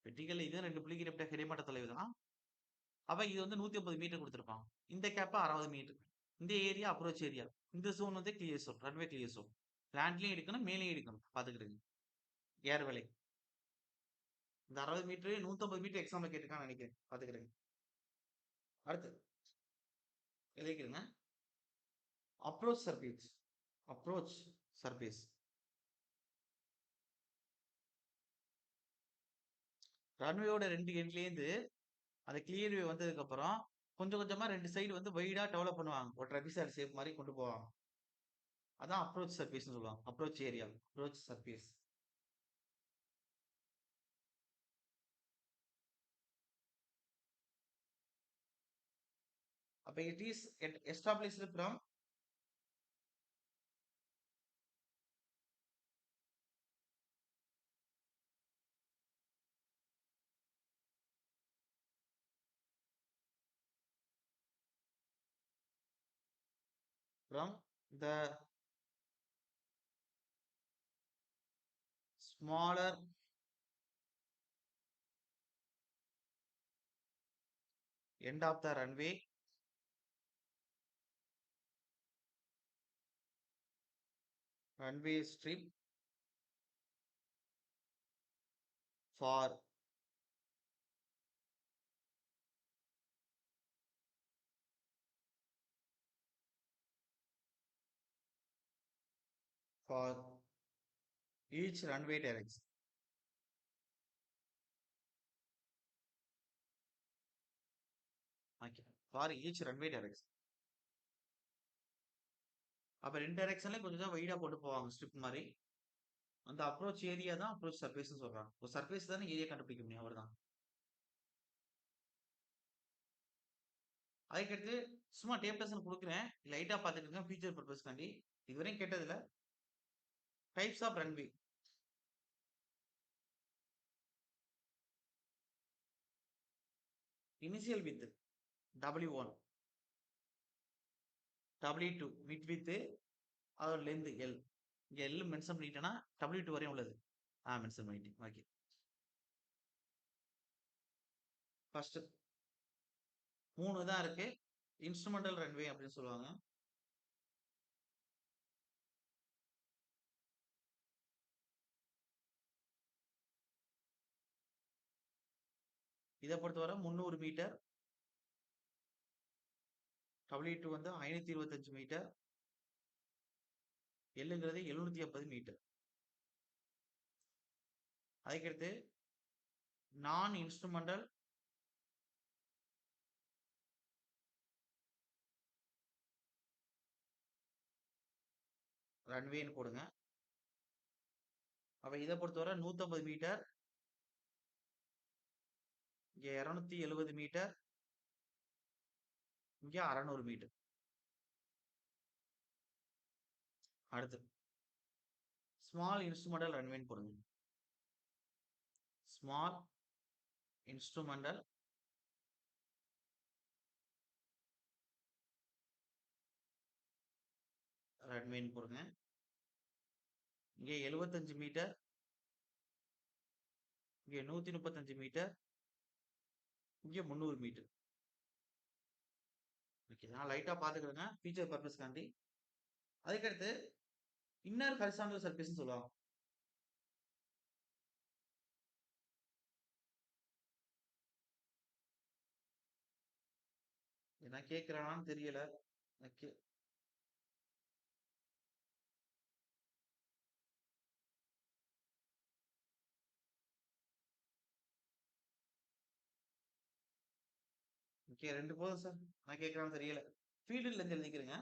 வெர்டிகல் இது 2 புள்ளிக்கு இடைப்பட்ட கிடைமட்ட தொலைவு தான். அப்ப இது வந்து 150 மீட்டர் குடுத்திருப்பாங்க. இந்த கேப் 60 மீட்டர். இந்த ஏரியா அப்ரோச் ஏரியா. இந்த ஜோன் வந்து clear zone. Runway clear zone. லேண்ட்லயும் எடுக்கணும், மேலயும் எடுக்கணும். பாத்துக்கிடுங்க. ஏர் வேலை. இந்த 60 மீட்டர் 150 மீட்டர் எக்ஸாம்ல கேட்டிருக்காங்கன்னு நெனைக்கிறேன். பாத்துக்கிடுங்க. அடுத்து எழுதிக்கிறங்க. Approach surface. Approach surface. ரன்வேயோட 2 எண்ட்லேருந்து அந்த கிளியர் வே வந்ததுக்கு அப்புறம் கொஞ்சம் கொஞ்சமா 2 சைடு வந்து வைடா டெவலப் பண்ணுவாங்க. ஒரு ட்ரெபிசாய்டு ஷேப் மாரி கொண்டு போவாங்க. அதான் அப்ரோச் சர்ஃபேஸ்ன்னு சொல்லுவாங்க. Approach area. Approach surface. அப்ப it is established from the smaller End of the runway. Runway strip for for each runway direction. Okay. For each runway direction. அப்ப 2 டைரக்ஷன்லயும் கொஞ்சம் வைடா போட்டு போவாங்க ஸ்ட்ரிப் மாரி. அந்த அப்ரோச் ஏரியா தான் அப்ரோச் சர்ஃபேஸ்ன்னு சொல்றாங்க. ஒரு சர்ஃபேஸ் தானே ஏரியா கண்டுபிடிக்க முடியும் அவ்வளவுதான். அதுக்கடுத்து சும்மா டேப்லெஸ்ல குடுக்குறேன். லைட்டா பாத்துக்கங்க ஃபியூச்சர் பர்பஸ்க்காண்டி. இதுவரையும் கேட்டதில்ல. Types of runway. Initial with W1, W2 mid with அதோட லென்த் L. இங்க L மென்ஷன் பண்ணிட்டேன்னா W2 வரையும் உள்ளது. மென்ஷன் பண்ணிட்டேன். ஓகே. ஃபர்ஸ்ட் 3 தான் இருக்கு. இன்ஸ்ட்ருமெண்டல் ரன்வே அப்படின்னு சொல்லுவாங்க. இதை பொறுத்தவரை 300 மீட்டர். W2 வந்து 525 மீட்டர். Lங்கிறது 750 மீட்டர். அதுக்கடுத்து நான் இன்ஸ்ட்ருமெண்டல் ரன்வேன்னு போடுங்க. அப்ப இதை பொறுத்தவரை 150 மீட்டர், இங்க 270 மீட்டர், இங்க 600 மீட்டர். அடுத்து ஸ்மால் இன்ஸ்ட்ருமெண்டல் ரன்வேன்னு போடுங்க. ஸ்மால் இன்ஸ்ட்ருமெண்டல் ரன்வேன்னு போடுங்க. இங்க 75 மீட்டர், இங்க 135 மீட்டர், இங்க 300 மீட்டர். ஓகே, நான் லைட்டா பாத்துக்கிறேங்க ஃபீச்சர் பர்பஸ்க்காண்டி. அதுக்கடுத்து இன்னர் ஹரிசாண்டல் சர்ஃபேஸ்னு சொல்லுவாங்க. என்ன கேட்கிறானான்னு தெரியல. ஓகே. ஓகே, 2 போதும் சார். நான் கேட்கறான்னு தெரியல. ஃபீல்டில் இருந்து எழுதிக்கிறேங்க.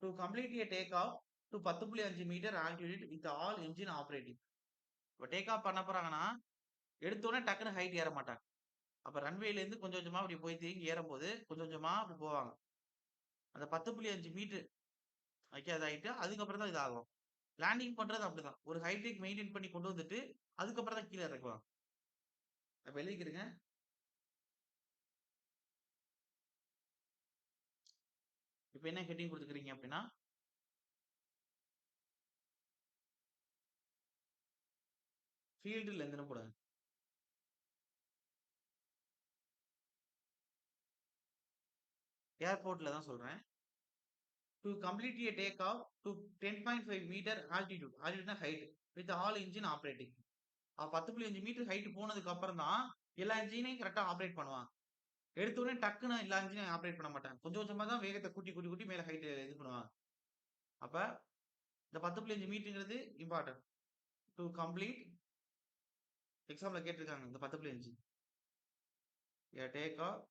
To complete a take off to 10.5 metre altitude with all engine operating. இப்போ டேக் ஆஃப் பண்ண போறாங்கன்னா எடுத்தோடனே டக்குன்னு ஹைட் ஏற மாட்டாங்க. அப்ப ரன்வேல இருந்து கொஞ்சம் கொஞ்சமா அப்படி போய் திரும்பி ஏறும்போது கொஞ்சம் கொஞ்சமா அப்படி போவாங்க. அந்த 10.5 மீட்டர் ஓகே அது ஹைட்டு. அதுக்கப்புறம் தான் இதாகும். லேண்டிங் பண்றது அப்படிதான். ஒரு ஹைட்டுக்கு மெயின்டைன் பண்ணி கொண்டு வந்துட்டு அதுக்கப்புறம் தான் கீழே இறக்குவாங்க. அப்ப எழுதிக்கிறேங்க. இப்ப என்ன ஹெட்டிங் கொடுத்துக்கிறீங்க அப்படின்னா ஃபீல்டு லென்த்னு போடுங்க. ஏர்போர்ட்ல தான் சொல்றேன். To complete a take off to 10.5 metre altitude. ஆல்டிடியூட்னா height with all engine operating. 10.5 metre height போனதுக்கு அப்புறம் தான் எல்லா இன்ஜினையும் கரெக்டா ஆப்ரேட் பண்ணுவாங்க. எடுத்த உடனே டக்குன்னு எல்லா இன்ஜினையும் ஆப்ரேட் பண்ண மாட்டாங்க. கொஞ்சம் கொஞ்சமா தான் வேகத்தை கூட்டி கூட்டி கூட்டி மேல ஹைட் இது பண்ணுவாங்க. அப்ப இந்த 10.5 மீட்டருங்கிறது இம்பார்ட்டன்ட். டு கம்ப்ளீட் எக்ஸாம்ல கேட்டிருக்காங்க இந்த 10.5 a take off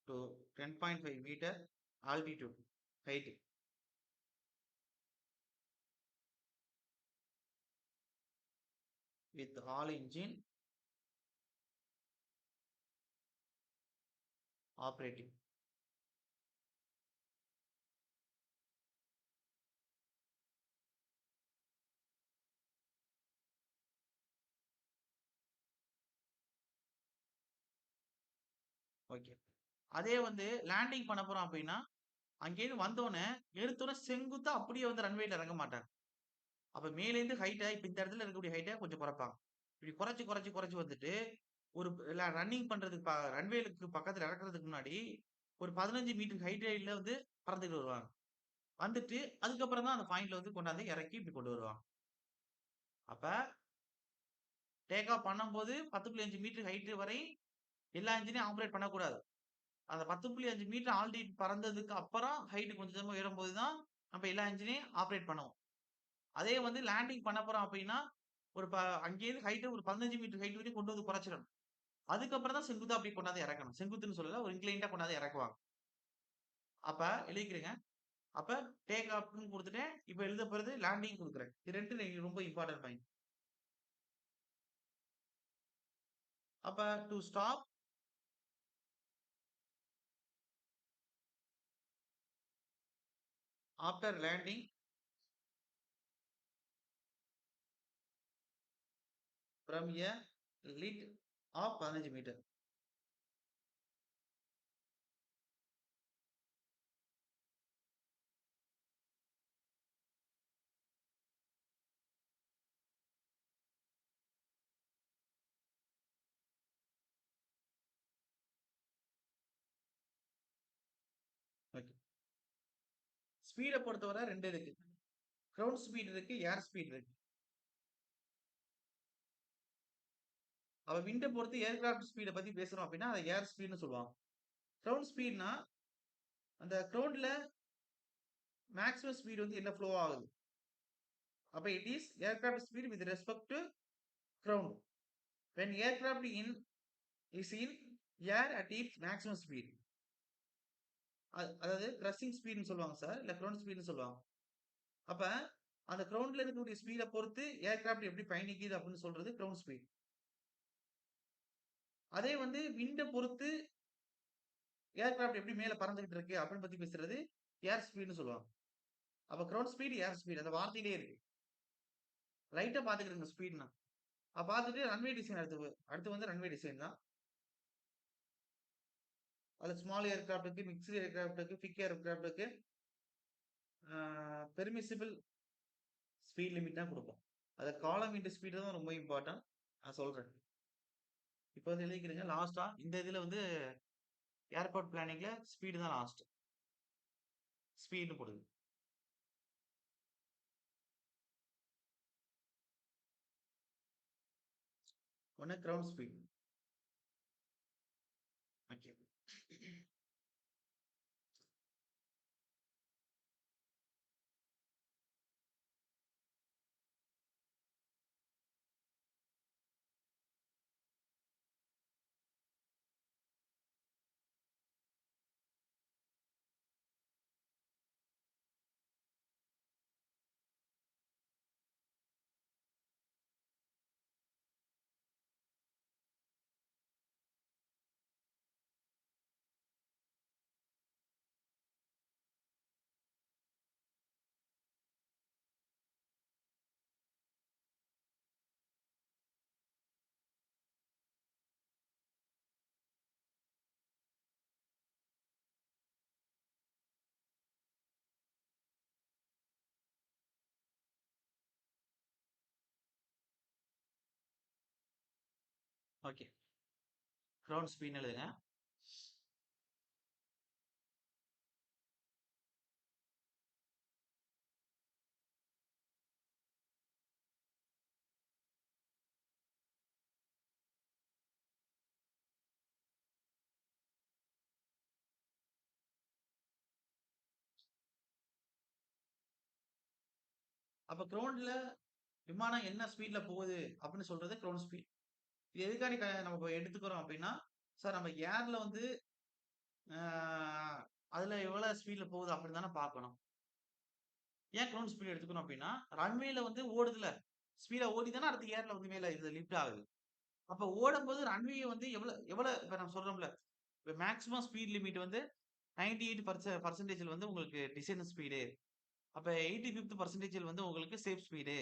to 10.5 metre altitude height with all engine operating. Okay. அதே வந்து லேண்டிங் பண்ண போறோம் அப்படின்னா அங்கேயிருந்து வந்தோடனே எடுத்தோடனே செங்குத்தா அப்படியே வந்து ரன்வேல இறங்க மாட்டாங்க. அப்ப மேலேருந்து ஹைட்டை இப்ப இந்த இடத்துல இருக்கக்கூடிய ஹைட்டை கொஞ்சம் குறைப்பாங்க. இப்படி குறைச்சு குறைச்சு குறைச்சு வந்துட்டு ஒரு ரன்னிங் பண்றதுக்கு ரன்வேலுக்கு பக்கத்துல இறக்குறதுக்கு முன்னாடி ஒரு 15 மீட்டர் ஹைட்ல வந்து பறந்துட்டு வருவாங்க. வந்துட்டு அதுக்கப்புறம் தான் அந்த பாயிண்ட்ல வந்து கொண்டாந்து இறக்கி இப்படி கொண்டு வருவாங்க. அப்ப டேக் ஆஃப் பண்ணும்போது 10.5 மீட்டர் ஹைட் வரை எல்லா இன்ஜினையும் ஆப்பரேட் பண்ணக்கூடாது. அந்த 10.5 மீட்டர் ஆல்டிட் பறந்ததுக்கு அப்புறம் ஹைட் கொஞ்சம் கொஞ்சமா ஏறும்போது தான் நம்ம எல்லா இன்ஜினையும் ஆப்பரேட் பண்ணுவோம். அதே வந்து லேண்டிங் பண்ண போறோம் அப்படின்னா, ஒரு அங்கேயிருந்து ஹைட் ஒரு 15 மீட்டர் ஹைட் வரையும் கொண்டு வந்து குறைச்சிடணும். அதுக்கப்புறம் தான் செங்குத்தா அப்படி கொண்டாந்து இறக்கணும். செங்குத்துன்னு சொல்லல, ஒரு இன்க்ளைன்டா கொண்டாந்து இறக்குவாங்க. அப்ப எழுதிக்கிறேங்க. அப்ப டேக் ஆஃப்ன்னு குடுத்துட்டேன். இப்ப எழுத போறது லேண்டிங் குடுக்குறேன். இது 2 ரொம்ப இம்பார்ட்டன்ட் பாயிண்ட். அப்ப to stop after landing from a lid of 15 metre. Okay. ஸ்பீட பொறுத்தவரை 2 இருக்கு. கிரவுண்ட் ஸ்பீட் இருக்கு, ஏர் ஸ்பீட் இருக்கு. அப்ப விண்ட பொறுத்து ஏர்கிராஃப்ட் ஸ்பீட பத்தி பேசுறோம் அப்படின்னா, அத ஏர் ஸ்பீட்ன்னு சொல்லுவாங்க. கிரவுண்ட் ஸ்பீட்னா, அந்த கிரவுண்ட்ல மேக்ஸிமம் ஸ்பீட் வந்து என்ன ஃப்ளோ ஆகுது. அப்ப it is aircraft speed with respect to ground. When aircraft is in air at it's maximum speed. அதாவது கிரஸ்டிங் ஸ்பீட்னு சொல்லுவாங்க சார். இல்ல கிரவுண்ட் ஸ்பீட்னு சொல்லுவாங்க. அப்ப அந்த கிரவுண்ட்ல இருக்கக்கூடிய ஸ்பீட பொறுத்து ஏர்கிராஃப்ட் எப்படி பயணிக்குது அப்படின்னு சொல்றது கிரவுண்ட் ஸ்பீட். அதே வந்து விண்ட பொறுத்து ஏர்கிராஃப்ட் எப்படி மேல பறந்துகிட்டு இருக்கு அப்படின்னு பத்தி பேசுறது ஏர் ஸ்பீட்னு சொல்லுவாங்க. அப்ப கிரவுண்ட் ஸ்பீட், ஏர் ஸ்பீட் அந்த வார்த்தையிலே இருக்கு. ரைட்டா பாத்துக்கிடுங்க ஸ்பீட்னா. பார்த்துட்டு ரன்வே டிசைன் அடுத்து வந்து ரன்வே டிசைன் தான். அது ஸ்மால் ஏர்கிராஃப்ட் இருக்கு, மிக்ஸ்டு ஏர்கிராஃப்ட் இருக்கு, பிக் ஏர்கிராஃப்ட் இருக்கு. பெர்மிசிபிள் ஸ்பீட் லிமிட் தான் கொடுப்போம். அது காலம் இன்டு ஸ்பீடு தான் ரொம்ப இம்பார்ட்டன்ட். நான் சொல்றேன். இப்போ வந்து எழுதிக்கிறீங்க லாஸ்டா இந்த இதுல வந்து ஏர்போர்ட் பிளானிங்ல ஸ்பீடு தான் லாஸ்ட். ஸ்பீடு போடுது. ஒன்னு ground speed. Okay. Okay. Ground speed எழுதுங்க. அப்ப கிரவுண்ட்ல விமானம் என்ன ஸ்பீட்ல போகுது அப்படின்னு சொல்றது கிரவுண்ட் ஸ்பீட். இது எதுக்காண்டி நம்ம இப்ப எடுத்துக்கிறோம் அப்படின்னா, சார் நம்ம ஏர்ல வந்து அதுல எவ்வளவு ஸ்பீட்ல போகுது அப்படின்னு தானே பார்க்கணும். ஏன் கிரவுண்ட் ஸ்பீட் எடுத்துக்கணும் அப்படின்னா, ரன்வேல வந்து ஓடுதுல ஸ்பீடா ஓடி தானே அடுத்து ஏர்ல வந்து மேல இது லிஃப்ட் ஆகுது. அப்ப ஓடும்போது ரன்வே வந்து எவ்வளவு எவ்வளவு இப்ப நம்ம சொல்றோம்ல, இப்ப மேக்ஸிமம் ஸ்பீட் லிமிட் வந்து 98% வந்து உங்களுக்கு டிசைன் ஸ்பீடு. அப்ப 85th பர்சன்டேஜ் வந்து உங்களுக்கு சேஃப் ஸ்பீடு.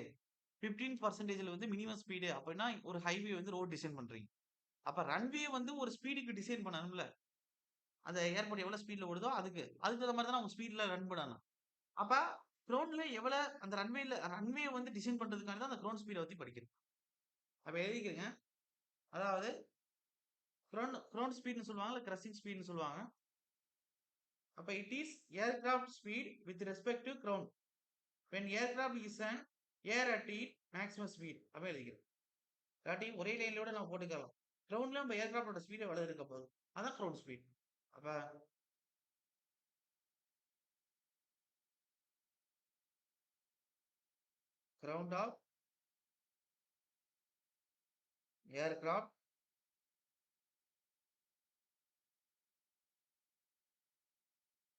15% வந்து மினிமம் ஸ்பீடு அப்படின்னா ஒரு ஹைவே வந்து ரோட் டிசைன் பண்றீங்க. அப்ப ரன்வே வந்து ஒரு ஸ்பீடுக்கு டிசைன் பண்ணணும்ல. அந்த ஏர்போர்ட் எவ்வளவு ஸ்பீட்ல ஓடுதோ அதுக்கு தகுந்த மாதிரி தானே அவங்க ஸ்பீட்ல ரன் பண்ணணும். அப்ப கிரவுண்ட்ல எவ்வளவு அந்த ரன்வே வந்து டிசைன் பண்றதுக்காக தான் அந்த கிரவுண்ட் ஸ்பீட பத்தி படிக்கிறோம். அப்ப எழுதிக்கிறங்க. அதாவது க்ரௌன் ஸ்பீட்னு சொல்லுவாங்க, இல்ல கிரசிங் ஸ்பீட்னு சொல்லுவாங்க. அப்ப it is aircraft speed with respect to crown when aircraft is an air at its maximum speed. அப்ப எழுதிக்கிறேன். இல்லாட்டி ஒரே லைன்லோட நம்ம போட்டுக்கலாம். க்ரௌண்ட்ல நம்ம ஏர்கிராஃப்டோட ஸ்பீட் எவ்வளவு இருக்க போகுது, அதான் க்ரௌன் ஸ்பீட். அப்ப ground of aircraft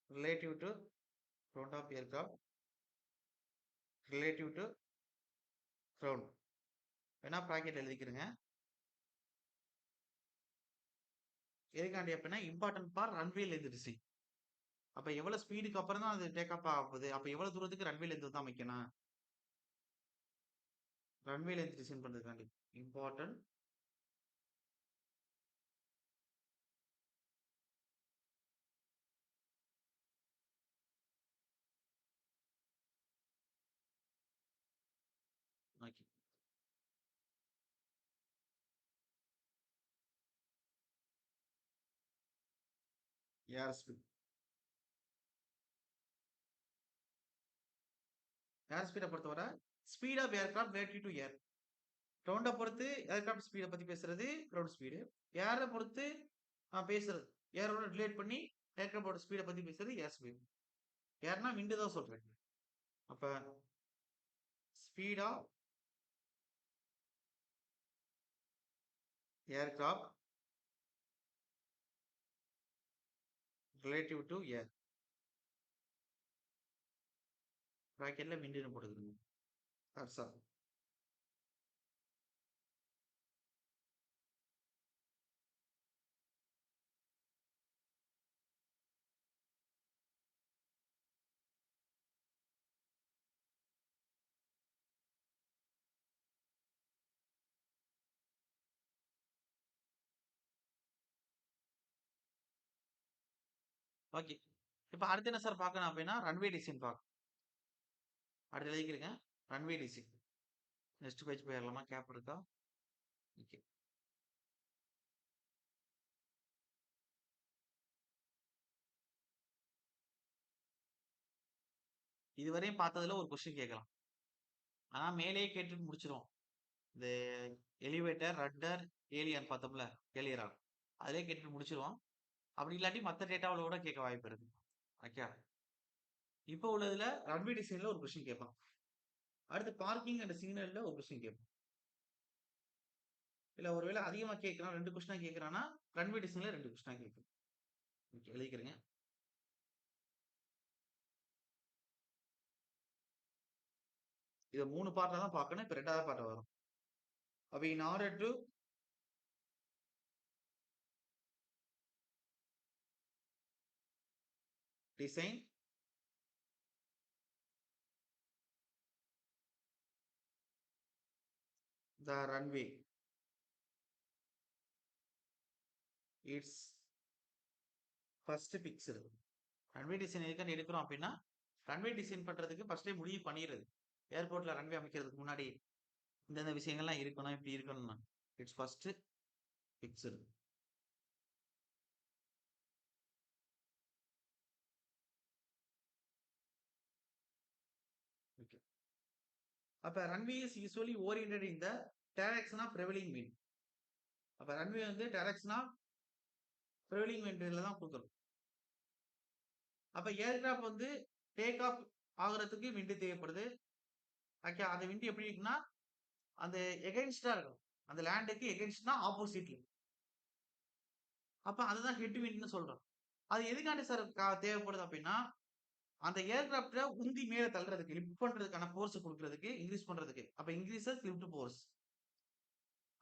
relative to ground of aircraft relative to ground. வேணா ப்ராக்கெட் எழுதிக்கிறங்க. எதுக்காண்டி அப்படின்னா இம்பார்ட்டன்ட் ஃபார் ரன்வேல இருந்து ரிசீவ். அப்ப எவ்வளவு ஸ்பீடுக்கு அப்புறம் தான் அது டேக் ஆஃப் ஆகுது, அப்ப எவ்வளவு தூரத்துக்கு ரன்வேல இருந்து தான் வைக்கணும், ரன்வேல இருந்து டிசைன் பண்றதுக்காண்டி important okay. Air speed, air ஸ்பீடை பொறுத்தவரை speed of aircraft relative to air. கிரவுண்டை பொறுத்து ஏர்கிராஃப்ட் ஸ்பீடை பத்தி பேசுறது கிரவுண்ட் ஸ்பீடு. ஏரை பொறுத்து பேசுறது ஏரோட ரிலேட் பண்ணி ஏர்கிராஃப்டோட ஸ்பீடை பத்தி பேசுறது ஏர் ஸ்பீடு. ஏர்னா விண்டு தான் சொல்றேன். அப்ப speed of aircraft relative to air, ப்ராக்கெட்ல விண்டுன்னு போட்டுக்கிறோம். That's all. ஓகே. இப்ப அடுத்து என்ன சார் பார்க்கணும் அப்படின்னா ரன்வே டிசைன் பார்க்கணும். அடுத்து எழுதிக்கிறேங்க ரன்வே டிசைன். நெக்ஸ்ட் பேஜ் போயிடலாமா, கேப் இருக்கா? ஓகே. இதுவரையும் பார்த்ததுல ஒரு கொஸ்டின் கேட்கலாம், ஆனா மேலேயே கேட்டுட்டு முடிச்சிரும். இந்த எலிவேட்டர் ரட்டர் ஏலியன் பார்த்தோம்ல, ஏலியரா அதிலே கேட்டுட்டு முடிச்சிருவோம். அப்படி இல்லாட்டி மற்ற டேட்டாவில் கூட கேட்க வாய்ப்பு இருக்கு. ஓகே. இப்போ உள்ளதுல ரன்வே டிசைன்ல ஒரு கொஸ்டின் கேட்பான். அடுத்து பார்க்கிங் அண்ட் சிக்னல்ல ஒரு கொஸ்டின் கேட்பான். இல்ல ஒருவேளை அதிகமா கேட்கறான், 2 கொஸ்டினா கேட்கறான்னா ரன்வே டிசைன்ல 2 கொஸ்டினா கேட்கும். ஓகே எழுதிக்கிறேங்க. இதை 3 பார்ட்ல தான் பார்க்கணும். இப்ப 2வது பார்ட் வரும். அப்ப in order to design the runway, it's first fixed. Runway design எதுக்காண்டி எடுக்கிறோம் அப்படின்னா ரன்வே டிசைன் பண்றதுக்கு ஃபர்ஸ்டே முடிவு பண்ணிடுறது. ஏர்போர்ட்ல ரன்வே அமைக்கிறதுக்கு முன்னாடி இந்தந்த விஷயங்கள்லாம் இருக்கணும், இப்படி இருக்கணும்னா இட்ஸ் ஃபர்ஸ்ட் ஃபிக்ஸ்டு. ஓகே. அப்ப runway is usually oriented in the direction of prevailing wind. அப்ப ரன்வே வந்து டைரக்ஷன் ஆஃப் ப்ரிவைலிங் விண்ட்ல தான் கொடுக்குறோம். அப்ப ஏர்கிராஃப்ட் வந்து டேக் ஆஃப் ஆகுறதுக்கு விண்டு தேவைப்படுது. ஓகே. அந்த விண்டு எப்படி இருக்குன்னா அந்த எகென்ஸ்டா இருக்கும், அந்த லேண்டுக்கு எகென்ஸ்ட்னா ஆப்போசிட்ல. அப்ப அதுதான் ஹெட் விண்ட்னு சொல்றோம். அது எதுக்காண்டி சார் தேவைப்படுது அப்படின்னா அந்த ஏர்கிராஃப்ட உந்தி மேல தள்ளுறதுக்கு, லிஃப்ட் பண்றதுக்கான ஃபோர்ஸ் கொடுக்கறதுக்கு, இன்க்ரீஸ் பண்றதுக்கு. அப்ப இன்க்ரீசஸ் லிஃப்ட் ஃபோர்ஸ்.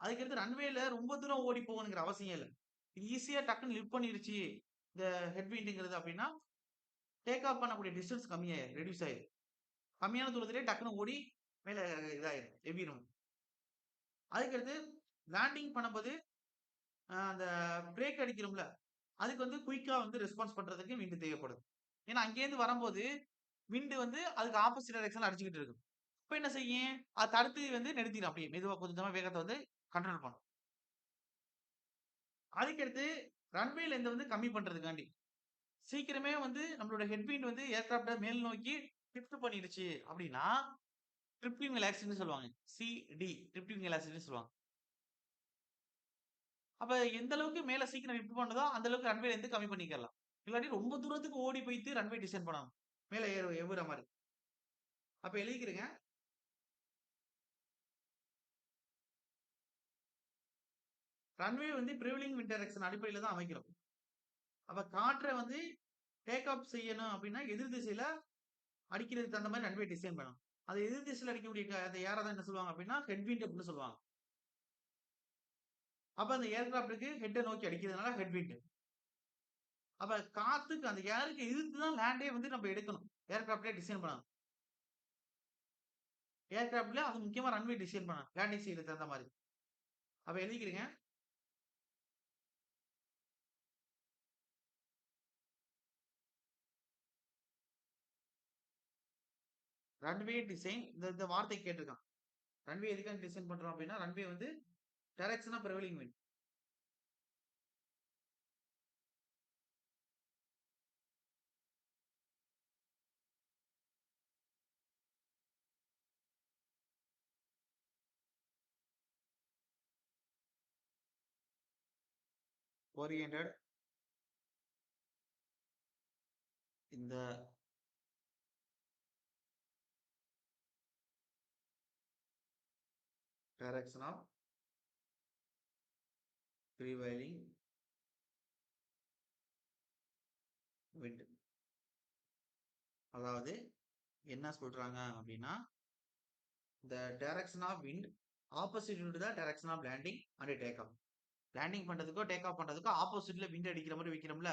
அதுக்கடுத்து ரன்வேல ரொம்ப தூரம் ஓடி போகணுங்கிற அவசியம் இல்லை. ஈஸியா டக்குன்னு லிஃப்ட் பண்ணிருச்சு இந்த ஹெட்விண்ட்ங்கிறது அப்படின்னா டேக் ஆஃப் பண்ணக்கூடிய டிஸ்டன்ஸ் கம்மியாயிரும், ரெடியூஸ் ஆயிரும். கம்மியான தூரத்திலே டக்குன்னு ஓடி மேல இதாயிரும், எவ்விரும். அதுக்கடுத்து லேண்டிங் பண்ணும்போது அந்த பிரேக் அடிக்கிறோம்ல, அதுக்கு வந்து குயிக்கா வந்து ரெஸ்பான்ஸ் பண்றதுக்கு விண்டு தேவைப்படுது. ஏன்னா அங்கேருந்து வரும்போது விண்டு வந்து அதுக்கு ஆப்போசிட் டைரக்ஷன்ல அடிச்சுக்கிட்டு இருக்கும். இப்ப என்ன செய்யும்? அது தடுத்து வந்து நிறுத்திரும் அப்படியே. மெதுவா கொஞ்சம் கொஞ்சமா வேகத்த வந்து கண்ட்ரோல் பண்ணும். அதுக்கடுத்து ரன்வே லென்த்த வந்து கம்மி பண்றதுக்காண்டி, சீக்கிரமே வந்து நம்மளோட ஹெட்விண்ட் வந்து ஏர்கிராப்ட்ட மேல் நோக்கி ஷிஃப்ட் பண்ணிடுச்சு அப்படின்னா, ட்ரிப்ளிங் வெலாசிட்டின்னு சொல்லுவாங்க. சிடி ட்ரிப்ளிங் வெலாசிட்டின்னு சொல்லுவாங்க. அப்ப எந்த அளவுக்கு மேல சீக்கிரம் லிஃப்ட் பண்ணுதோ, அந்த அளவுக்கு ரன்வே லென்த் கம்மி பண்ணிக்கலாம். இல்லாட்டி ரொம்ப தூரத்துக்கு ஓடி போயிட்டு ரன்வே டிசைன் பண்ணணும். மேல ஏவுற மாரி. அப்ப எழுதிக்கிறங்க. ரன்வே வந்து பிரிவிலிங் விண்ட் டைரக்ஷன் அடிப்படையில தான் அமைக்கிறோம். அப்ப காற்ற வந்து டேக் ஆஃப் செய்யணும் அப்டின்னா, எதிர் திசையில அடிக்கிறதுக்கு தகுந்த மாரி ரன்வே டிசைன் பண்ணணும். அது எதிர் திசையில அடிக்கக்கூடிய அந்த ஏர தான் என்ன சொல்லுவாங்க அப்டின்னா, ஹெட் விண்ட் அப்டின்னு சொல்லுவாங்க. அப்ப அந்த ஏர்கிராப்ட்க்கு ஹெட்ட நோக்கி அடிக்கிறதுனால ஹெட் விண்ட். அப்ப காத்துக்கு அந்த ஏருக்கு எதிர்த்து தான் லேண்டே வந்து நம்ம எடுக்கணும். ஏர்கிராப்ட்டே டிசைன் பண்ணணும். ஏர்கிராப்ட்ல அது முக்கியமா ரன்வே டிசைன் பண்ணணும். லேண்டிங் செய்யறதுக்கு தகுந்த மாரி. அப்ப எழுதிக்கிறங்க. ரன்வே டிசைன் இந்த வார்த்தை கேட்டிருக்கான். ரன்வே எதுக்காக டிசைன் பண்றோம் அப்டின்னா, ரன்வே வந்து டைரக்ஷன் ஆஃப் பிரிவிலிங் விண்ட். ஓரியன்டட் இந்த டைரக்ஷன் ஆஃப் prevailing wind. அதாவது என்ன சொல்றாங்க அப்படின்னா, the direction of wind opposite to the direction of landing and take off. Landing பண்றதுக்கோ டேக் ஆஃப் பண்றதுக்கோ ஆப்போசிட்ல விண்ட் அடிக்கிற மாதிரி வைக்கிறோம்ல,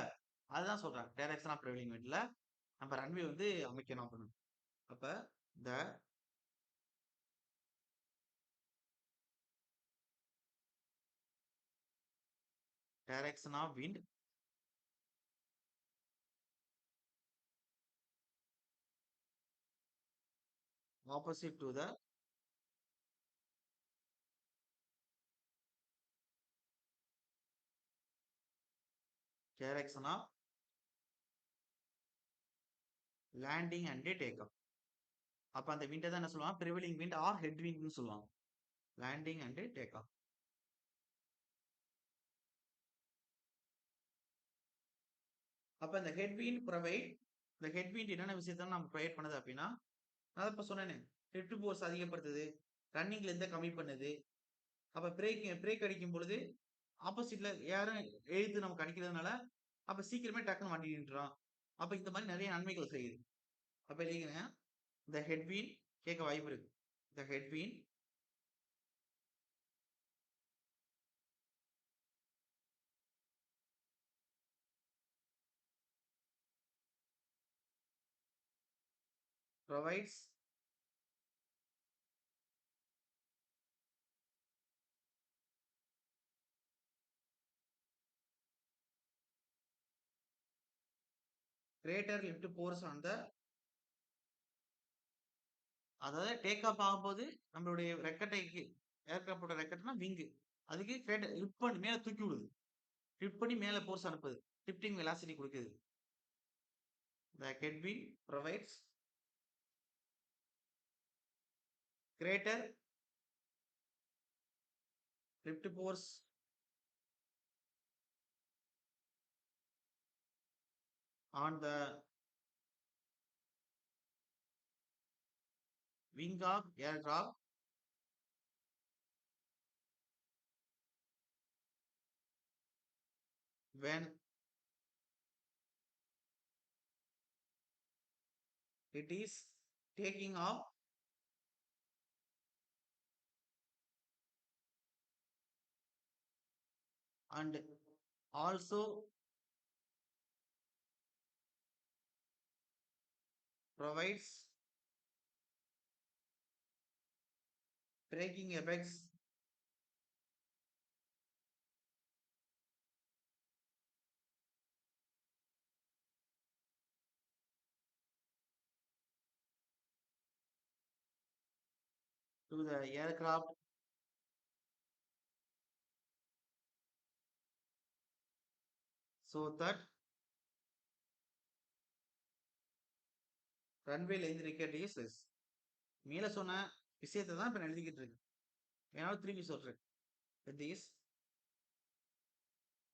அதுதான் சொல்றாங்க டைரக்ஷன் ஆஃப் ட்ராவலிங் விண்ட்ல நம்ம ரன்வே வந்து அமைக்கணும் அப்படின்னு. அப்ப the direction of wind opposite to the direction of landing and take off. அப்ப அந்த விண்டை தான் என்ன சொல்லுவாங்க, ப்ரிவலிங் விண்ட் ஆர் ஹெட் விண்ட்னு சொல்லுவாங்க. Landing and take off. அப்ப இந்த ஹெட் விண்ட் ப்ரொவைட், இந்த ஹெட் விண்ட் என்னென்ன விஷயத்த நம்ம ப்ரொவைட் பண்ணுது அப்படின்னா, நான் இப்ப சொன்னேனே, லிஃப்ட் ஃபோர்ஸ் அதிகப்படுத்துது, ரன்னிங் லென்த்தை கம்மி பண்ணுது. அப்ப பிரேக் அடிக்கும் பொழுது ஆப்போசிட்ல யாரும் எழுத்து நமக்கு அடிக்கிறதுனால, அப்ப சீக்கிரமே டக்குன்னு வண்டி நின்றும். அப்ப இந்த மாதிரி நிறைய நன்மைகள் செய்யுது. அப்ப இல்லைங்க, இந்த ஹெட்வீல் கேட்க வாய்ப்பு இருக்கு. இந்த ஹெட்வீல் provides greater lift force on the, அதாவது டேக் ஆஃப் ஆகும்போது நம்மளுடைய ரெக்கட்டைக்கு, ஏர்கிராப்டோட ரெக்கட்னா விங்கு, அதுக்கு கிரேட்டர் லிஃப்ட் பண்ணி மேல தூக்கி விடுது. லிஃப்ட் பண்ணி மேல ஃபோர்ஸ் அனுப்புது. லிஃப்டிங் வெலாசிட்டி கொடுக்குது. The headwind provides greater lift force on the wing of aircraft when it is taking off and also provides braking effects to the aircraft so that runway length required is less. மேல சொன்ன விஷயத்தை தான் இப்ப நான் எழுதிக்கிட்டு இருக்கேன். வேணாலும் திரும்பி சொல்றேன். With this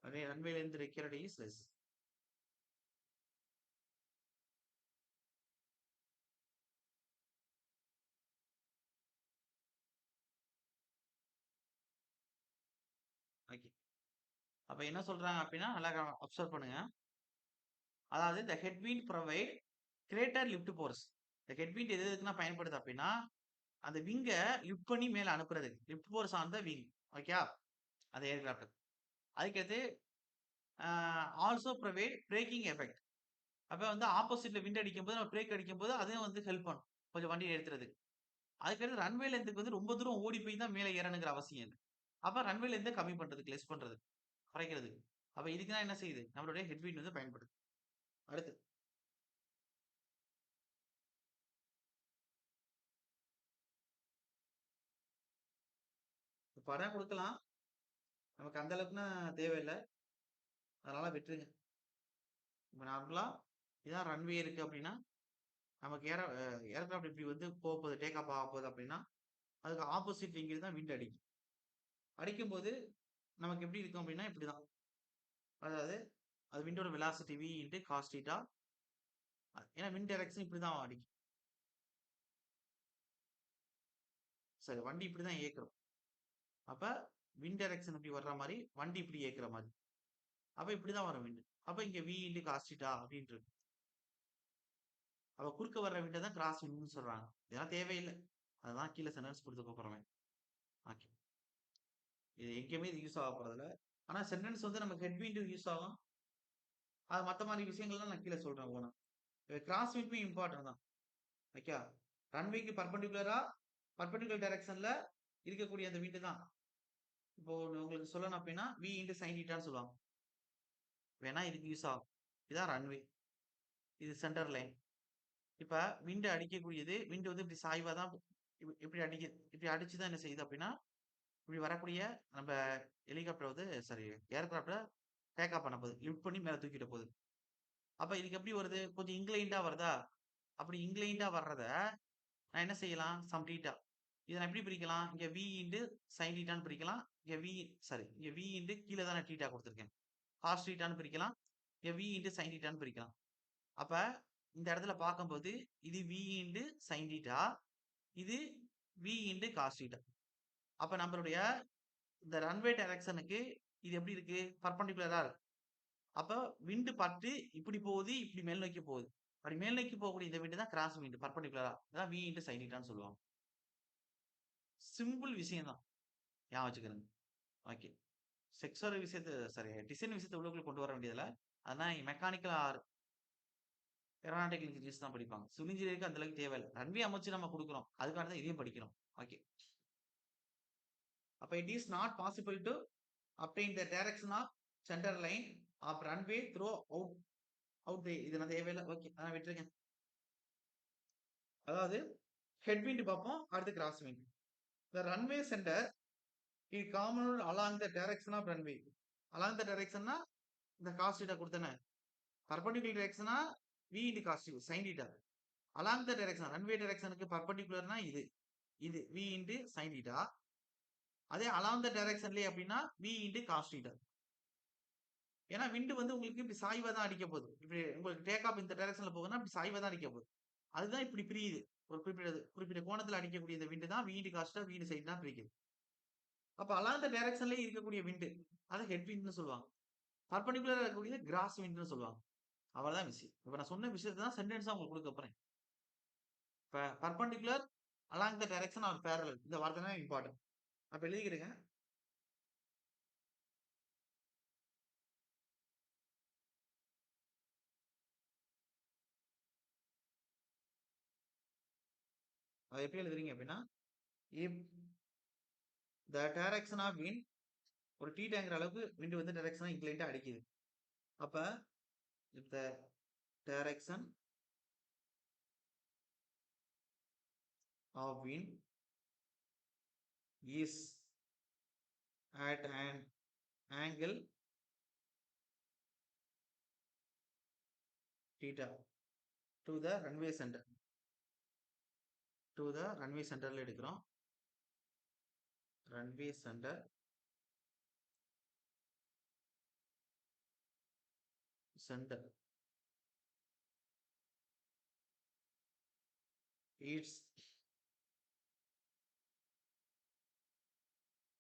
runway length required is less. Okay. அப்ப என்ன சொல்றாங்க அப்படின்னா நல்லா அப்சர்வ் பண்ணுங்க. அதாவது இந்த ஹெட்விண்ட் ப்ரொவைட் கிரேட்டர் லிஃப்ட் ஃபோர்ஸ். இந்த ஹெட்விண்ட் எது எதுக்குன்னா பயன்படுது அப்படின்னா அந்த விங்க லிஃப்ட் பண்ணி மேல அனுப்புறது. Lift force on the wing. Okay. அந்த ஏர்கிராஃப்ட். அதுக்கடுத்து ஆல்சோ ப்ரொவைட் பிரேக்கிங் எஃபெக்ட். அப்ப வந்து ஆப்போசிட்ல விண்ட் அடிக்கும்போது நம்ம பிரேக் அடிக்கும்போது அதுவும் வந்து ஹெல்ப் பண்ணும். கொஞ்சம் வண்டி நிறுத்துறதுக்கு. அதுக்கடுத்து ரன்வே லென்த்துக்கு வந்து ரொம்ப தூரம் ஓடி போய் தான் மேல ஏறணுங்கிற அவசியம் இல்ல. அப்ப ரன்வே லென்த்த கம்மி பண்றதுக்கு, லெஸ் பண்றதுக்கு, குறைக்கிறதுக்கு. அப்ப இதுக்கு தான் என்ன செய்யுது? நம்மளுடைய ஹெட்விண்ட் வந்து பயன்படுது. அடுத்து படம் குடுக்கலாம். நமக்கு அந்த அளவுக்குலாம் தேவையில்ல. அதனால விட்டுருங்க. இப்ப நார்மலா இதான் ரன்வே இருக்கு அப்படின்னா, நமக்கு ஏர்கிராஃப்ட் இப்படி வந்து போப்போது, டேக் ஆஃப் ஆகப்போகுது அப்படின்னா, அதுக்கு ஆப்போசிட் விங்கில் தான் விண்ட் அடிக்கும். அடிக்கும்போது நமக்கு எப்படி இருக்கும் அப்படின்னா இப்படிதான். அதாவது அது விண்டோட velocity v into cos theta. ஏன்னா விண்ட் டைரக்ஷன் இப்படிதான் அடிக்கும். சரி, வண்டி இப்படிதான் இயக்குறோம். அப்ப விண்ட் டைரக்ஷன் இப்படி வர்ற மாதிரி வண்டி இப்படி இயக்குற மாதிரி. அப்ப இப்படிதான் வரும் விண்ட். அப்ப இங்க v இன்டு காஸ் தீட்டா அப்படின்ட்டு இருக்கு. அப்ப குறுக்க வர்ற விண்டை தான் கிராஸ் விண்ட்னு சொல்றாங்க. இதெல்லாம் தேவையில்லை. அதுதான் கீழே சென்டென்ஸ் கொடுத்து போறோமே. ஓகே. இது எங்கேயுமே இது யூஸ் ஆக போறதில்ல. ஆனா சென்டென்ஸ் வந்து நமக்கு ஹெட் விண்ட் யூஸ் ஆகும். அது மத்த மாதிரி விஷயங்கள்லாம் நான் கீழே சொல்றேன் போனா. கிராஸ் விண்ட்மே இம்பார்ட்டன்ட் தான். ஓகே. ரன்வேக்கு பர்பண்டிகுலர் டைரக்ஷன்ல இருக்கக்கூடிய அந்த விண்ட் தான். இப்போ உங்களுக்கு சொல்லணும் அப்படின்னா v இன்டு சைன் தீட்டான்னு சொல்லுவாங்க. வேணா இதுக்கு யூஸ் ஆகும். இதான் ரன்வே. இது சென்டர் லைன். இப்ப விண்ட் அடிக்கக்கூடியது விண்ட் வந்து இப்படி சாய்வா தான் இப்படி இப்படி அடிச்சு தான் என்ன செய்யுது அப்படின்னா இப்படி வரக்கூடிய நம்ம ஹெலிகாப்டர் வந்து சாரி ஏர்கிராப்ட டேக் ஆஃப் பண்ண போகுது. லிஃப்ட் பண்ணி மேல தூக்கிட்டு போகுது. அப்ப இதுக்கு எப்படி வருது? கொஞ்சம் இன்க்ளைண்டா வருதா? அப்படி இன்க்ளைண்டா வர்றத நான் என்ன செய்யலாம்? Sum theta. இத நான் எப்படி பிரிக்கலாம்? இங்க v இன்டு சைன் தீட்டான்னு பிரிக்கலாம். இங்க இங்க v இன்டு கீழ தான் நான் தீட்டா குடுத்துருக்கேன். காஸ் தீட்டான்னு பிரிக்கலாம். இங்க v இன்டு சைன் தீட்டான்னு பிரிக்கலாம். அப்ப இந்த இடத்துல பார்க்கும்போது இது v இன்டு சைன் தீட்டா. இது v இன்டு காஸ் தீட்டா. அப்ப நம்மளுடைய இந்த ரன்வே டைரக்ஷனுக்கு இது எப்படி இருக்கு? பெர்பெண்டிகுலரா இருக்கு. அப்ப விண்ட் பட்டு இப்படி போகுது, இப்படி மேல் நோக்கி போகுது. அப்படி மேல் நோக்கி போகக்கூடிய இந்த விண்ட் தான் கிராஸ் விண்ட் பெர்பெண்டிகுலரா. அதான் v இன்டு சைன் தீட்டான்னு சொல்லுவாங்க. சிம்பிள் விஷயம் தான். ஞாபகம் வச்சுக்கிறங்க. ஓகே. செக்ஸோர விஷயத்த சாரி டிசைன் விஷயத்த உள்ளுக்குள்ள கொண்டு வர வேண்டியதில்ல. அதெல்லாம் மெக்கானிக்கல் ஆர் ஏரோநாட்டிக்கல் இன்ஜினியர்ஸ் தான் படிப்பாங்க. சிவில் இன்ஜினியருக்கு அந்த அளவுக்கு தேவையில்ல. ரன்வே அமைச்சு நம்ம குடுக்குறோம். அதுக்காக தான் இதையும் படிக்கிறோம். ஓகே. அப்ப it is not possible to obtain the direction of centre line of runway throughout இது நான் தேவையில்ல. ஓகே. அதான் விட்டுருங்க. அதாவது ஹெட் விண்ட் பார்ப்போம். அடுத்து cross wind. The runway centre is common along the direction of runway. Along the டைரக்ஷன்னா இந்த காஸ் தீட்டா குடுத்தேனே. பர்பண்டிகுலர் டைரக்ஷனா v into cos sine theta. Along the direction runway டைரக்ஷனுக்கு பர்பண்டிகுலர்னா இது. இது v இன்டு சைன் தீட்டா. அதே அலாங் த டைரக்ஷன்லயே அப்படின்னா v இன்டு காஸ் தீட்டா. ஏன்னா விண்ட் வந்து உங்களுக்கு இப்படி சாய்வா தான் அடிக்க போகுது. இப்படி உங்களுக்கு டேக் ஆஃப் இந்த டைரக்ஷன்ல போகுதுன்னா இப்படி சாய்வா தான் அடிக்க போகுது. அதுதான் இப்படி பிரியுது. ஒரு குறிப்பிட்ட கோணத்துல அடிக்கக்கூடிய இந்த விண்ட் தான் v into cos theta, v into sine தான் பிரிக்குது. அப்ப அலாங் த டைரக்ஷன்லயே இருக்கக்கூடிய விண்ட் அதை ஹெட் விண்ட்னு சொல்லுவாங்க. பர்பண்டிகுலரா இருக்கக்கூடியது கிராஸ் விண்ட்னு சொல்லுவாங்க. அவ்வளவுதான் விஷயம். இப்ப நான் சொன்ன விஷயத்தை தான் சென்டென்ஸா உங்களுக்கு கொடுக்க போறேன். இப்ப perpendicular along the direction or parallel இந்த வார்த்தை தான் இம்பார்ட்டன்ட். அப்ப எழுதிக்கிறேங்க. அது எப்படி எழுதுறீங்க அப்படின்னா if the direction of wind ஒரு டி டேங்கிற அளவுக்கு விண்ட் வந்து டைரக்ஷனா இன்க்ளைண்டா அடிக்குது. அப்ப if the direction of wind is at an angle theta to the runway center. To the runway centerல எடுக்கிறோம். runway center its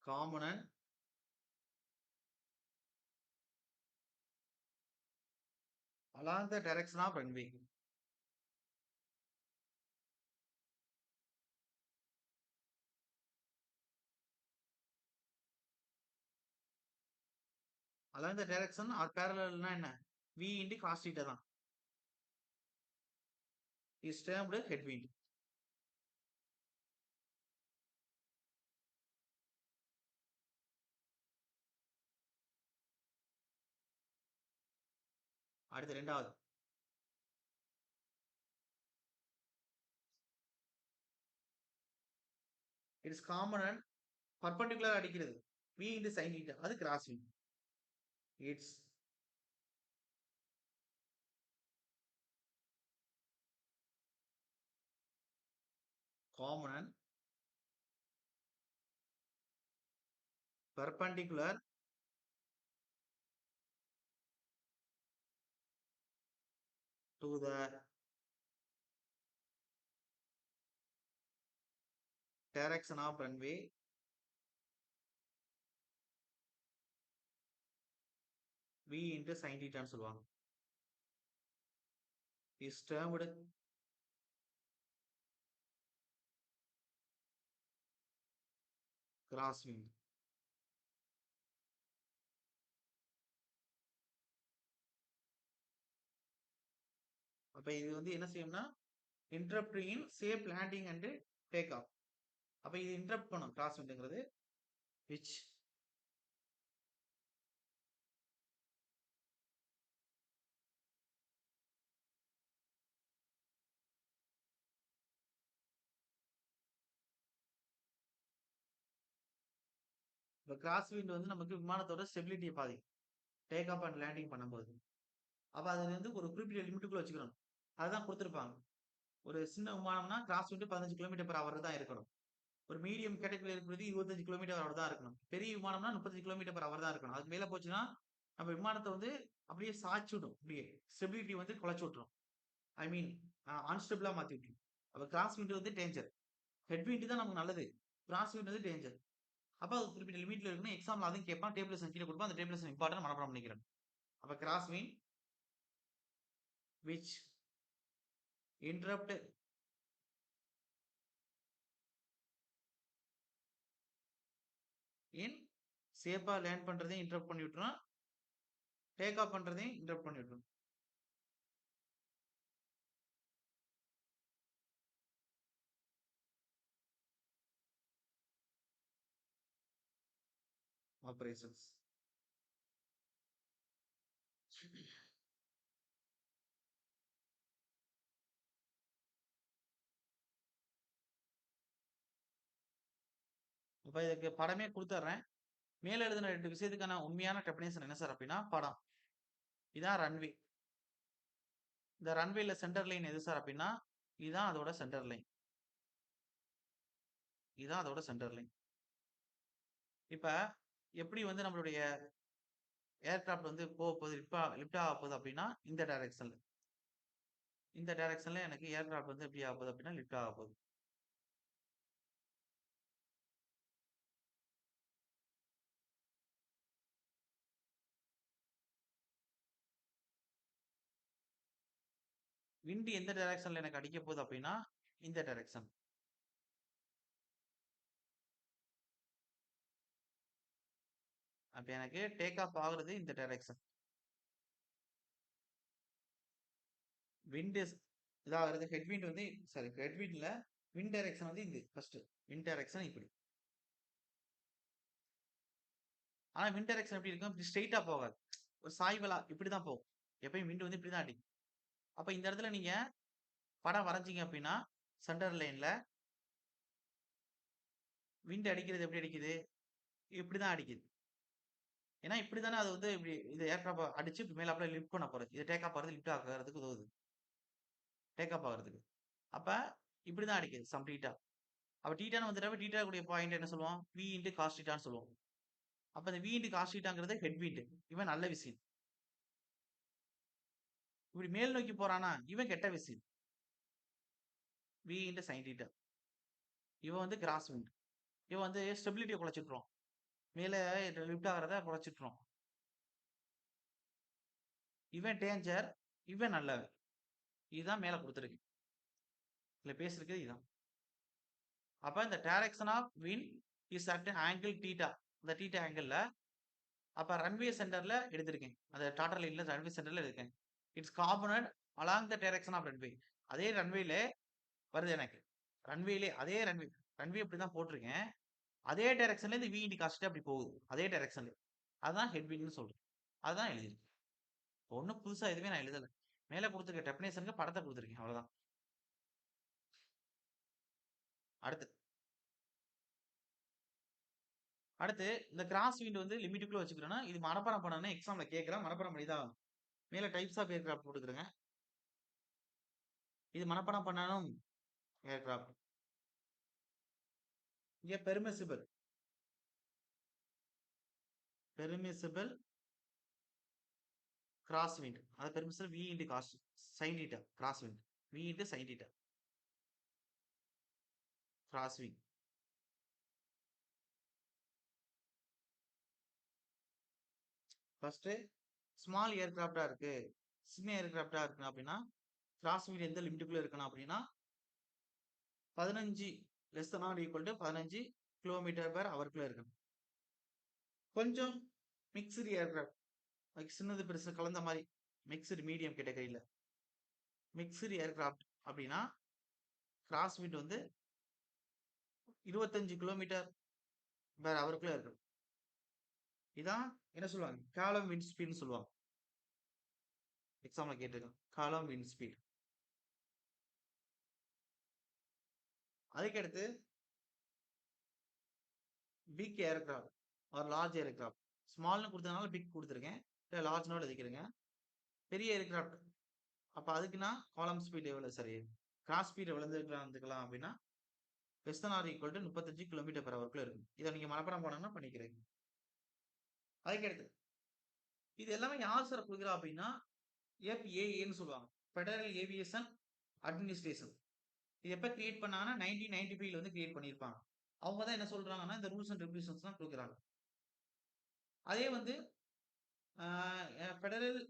component along the direction of runway. along the direction or parallel னா என்ன? v into cos theta தான். is termed headwind. அடுத்து ரெண்டாவது it is common and perpendicular அடிக்கிறது v into sin theta அது cross wind. it's common and perpendicular to the direction of runway v into sin theta ன்னு சொல்லுவாங்க. is termed cross wind. அப்ப இது வந்து என்ன செய்யும்னா interrupt in safe landing and take off. அப்ப இது interrupt பண்ணும் cross windங்கிறது which இப்ப கிராஸ் விண்ட் வந்து நமக்கு விமானத்தோட ஸ்டெபிலிட்டியை பாதிக்கும் டேக் ஆஃப் அண்ட் லேண்டிங் பண்ணும்போது. அப்ப அது வந்து ஒரு குறிப்பிட்ட லிமிட்டுக்குள்ள வச்சுக்கணும். அதுதான் கொடுத்துருப்பாங்க. ஒரு சின்ன விமானம்னா கிராஸ் விண்ட் 15 km/h தான் இருக்கணும். ஒரு மீடியம் கேட்டகரியில் இருக்கிறது 25 km/h தான் இருக்கணும். பெரிய விமானம்னா 35 km/h தான் இருக்கணும். அதுக்கு மேல போச்சுன்னா நம்ம விமானத்தை வந்து அப்படியே சாய்ச்சி விடும். அப்படியே ஸ்டெபிலிட்டி வந்து குலைச்சு விட்டுரும். ஐ மீன் அன்ஸ்டெபிளா மாத்தி விட்டுரும். அப்ப கிராஸ் விண்ட் வந்து டேஞ்சர். ஹெட் விண்ட் தான் நமக்கு நல்லது. கிராஸ் விண்ட் வந்து டேஞ்சர். அப்ப அது குறிப்பிட்ட லிமிட்ல இருக்குன்னு எக்ஸாம்ல அதையும் கேட்பான். டேபிள் கீழே கொடுப்பான். அந்த டேபிள் இம்பார்ட்டன் மனப்பாடம் பண்ணிக்கிறேன். அப்ப cross wind which interrupt in சேஃபா லேண்ட் பண்றதையும் இன்டரப்ட் பண்ணி விட்டுரும். டேக் ஆஃப் பண்றதையும் இன்டரப்ட் பண்ணி விட்டுரும். ஆபரேஷன்ஸ் இப்ப இதுக்கு படமே கொடுத்துட்றேன். மேல எழுதின 2 விஷயத்துக்கான உண்மையான டெபினேஷன் என்ன சார் அப்படின்னா படம். இதான் ரன்வே. இந்த ரன்வேல சென்டர் லைன் எது சார் அப்படின்னா இதுதான் அதோட சென்டர் லைன். இதுதான் அதோட சென்டர் லைன். இப்ப எப்படி வந்து நம்மளுடைய ஏர்கிராஃப்ட் வந்து போக போகுது லிப்ட் ஆக போகுது அப்படின்னா இந்த டைரக்ஷன்ல. இந்த டைரக்ஷன்ல எனக்கு ஏர்கிராஃப்ட் வந்து எப்படி ஆக போகுது அப்படின்னா லிப்ட் ஆக போகுது. விண்ட் எந்த டைரக்ஷன்ல எனக்கு அடிக்க போகுது அப்படின்னா இந்த டைரக்ஷன். அப்ப எனக்கு டேக் ஆஃப் ஆகுறது இந்த டைரக்ஷன். விண்ட் இதாகிறது ஹெட் விண்ட் வந்து சாரி ஹெட் விண்ட்ல விண்ட் டைரக்ஷன் வந்து இது ஃபர்ஸ்ட் விண்ட் டைரக்ஷன் இப்படி. ஆனா விண்ட் டைரக்ஷன் எப்படி இருக்கும்? இப்படி ஸ்ட்ரெயிட்டா போகாது. ஒரு சாய்வலா இப்படிதான் போகும். எப்பயும் விண்ட் வந்து இப்படிதான் அடிக்கும். அப்ப இந்த இடத்துல நீங்க படம் வரைஞ்சீங்க அப்படின்னா சென்டர் லைன்ல விண்ட் அடிக்கிறது எப்படி அடிக்குது? இப்படிதான் அடிக்குது. ஏன்னா இப்படித்தானே அது வந்து இப்படி இது ஏர்கிராஃப்ட் அடிச்சு இப்படி மேல அப்படியே லிஃப்ட் பண்ண போறது. இது டேக் ஆஃப் ஆகுறது, லிஃப்ட் ஆகுறதுக்கு உதவுது. டேக் ஆஃப் ஆகுறதுக்கு. அப்ப இப்படிதான் அடிக்குது சம் தீட்டா. அப்ப தீட்டான்னு வந்துட்டாவே தீட்டா கூடிய பாயிண்ட் என்ன சொல்லுவோம்? V இன்டு காஸ் தீட்டான்னு சொல்லுவோம். அப்ப இந்த V இன்டு காஸ் தீட்டாங்கிறது ஹெட் விண்ட். இவன் நல்ல விசில். இப்படி மேல் நோக்கி போறானா? இவன் கெட்ட விசில். V into sine theta. இவன் வந்து கிராஸ் விண்ட். இவன் வந்து ஸ்டெபிலிட்டியை குறைச்சிட்டுரும். மேல லிஃப்ட் ஆகிறத குறைச்சிட்டுரும். இவன் டேஞ்சர். இவன் நல்லவன். இதுதான் மேல கொடுத்துருக்கு. இதுல பேசிருக்கிறது இதுதான். அப்ப இந்த direction of wind is at angle theta. இந்த தீட்டா ஆங்கிள் அப்ப ரன்வே சென்டர்ல எடுத்திருக்கேன். அந்த டாட்டர் லைன்ல ரன்வே சென்டர்ல இருக்கேன். It's component along the direction of runway. அதே ரன்வேல வருது எனக்கு. ரன்வேலே அதே ரன்வே ரன்வே இப்படிதான் போட்டிருக்கேன். அதே டைரக்ஷன்ல இந்த வி இன்டி காஸ்ட் அப்படி போகுது. அதே டைரக்ஷன்ல. அதான் ஹெட் விண்ட்னு சொல்றேன். அதுதான் எழுதிருக்கு. ஒன்றும் புதுசா எதுவுமே நான் எழுதல. மேல கொடுத்துருக்க டெபினேஷனுக்கு படத்தை கொடுத்துருக்கேன். அவ்வளவுதான். அடுத்து அடுத்து இந்த கிராஸ் விண்ட் வந்து லிமிட்டுக்குள்ள வச்சுக்கிறோம்னா இது மனப்பாடம் பண்ணணும் எக்ஸாம்ல கேட்கலாம். மனப்பாடம் பண்ணி தான் மேல டைப்ஸ் ஆஃப் ஏர்கிராஃப்ட் போட்டுக்கிறேங்க. இது மனப்பாடம் பண்ணணும் ஏர்கிராஃப்ட். இங்க பெர்மிசிபிள் பெர்மிசிபிள் கிராஸ் விண்ட். அது permissible V into cos sine theta cross wind. V into sine theta cross wind. First small ஏர்கிராஃப்டா இருக்கு, சின்ன ஏர்கிராஃப்டா இருக்கு அப்படின்னா கிராஸ் விண்ட் எந்த லிமிட்டுக்குள்ள இருக்கணும் அப்படின்னா 15 less than or equal to 15 kilometre per ஹவருக்குள்ள இருக்கணும். கொஞ்சம் மிக்ஸ்டு ஏர்கிராஃப்ட் சின்னது பெருசு கலந்த மாதிரி மிக்ஸ்டு மீடியம் கேட்டகரியில மிக்ஸ்டு ஏர்கிராஃப்ட் அப்படின்னா கிராஸ் விண்ட் வந்து 25 கிலோமீட்டர் பெர் ஹவருக்குள்ள இருக்கணும். இதான் என்ன சொல்லுவாங்க? காலம் விண்ட் ஸ்பீட்னு சொல்லுவாங்க. எக்ஸாம்ல கேட்டிருக்கேன். காலம் விண்ட் ஸ்பீட். அதுக்கடுத்து big aircraft or large aircraft. ஸ்மால்னு கொடுத்ததுனால பிக் கொடுத்துருக்கேன். இல்லை லார்ஜ்னோட எழுதிக்கிறேங்க. பெரிய ஏர்கிராஃப்ட். அப்போ அதுக்குன்னா காலம் ஸ்பீட் எவ்வளோ சரி கிராஸ் ஸ்பீட் எவ்வளோ இருந்துக்கலாம் அப்படின்னா less than or equal to 35 kilometre per ஹவருக்குள்ள இருக்கும். இதை நீங்க மனப்பாடம் பண்ணணும்னா பண்ணிக்கிறீங்க. அதுக்கடுத்து இது எல்லாமே யார் சார் கொடுக்குறா அப்படின்னா FAAன்னு சொல்லுவாங்க. Federal aviation administration. இது எப்போ கிரியேட் பண்ணாங்கன்னா 1995 வந்து கிரியேட் பண்ணியிருப்பாங்க. அவங்க தான் என்ன சொல்றாங்கன்னா இந்த ரூல்ஸ் அண்ட் ரெகுலேஷன்ஸ் தான் கொடுக்குறாங்க. அதே வந்து ஃபெடரல்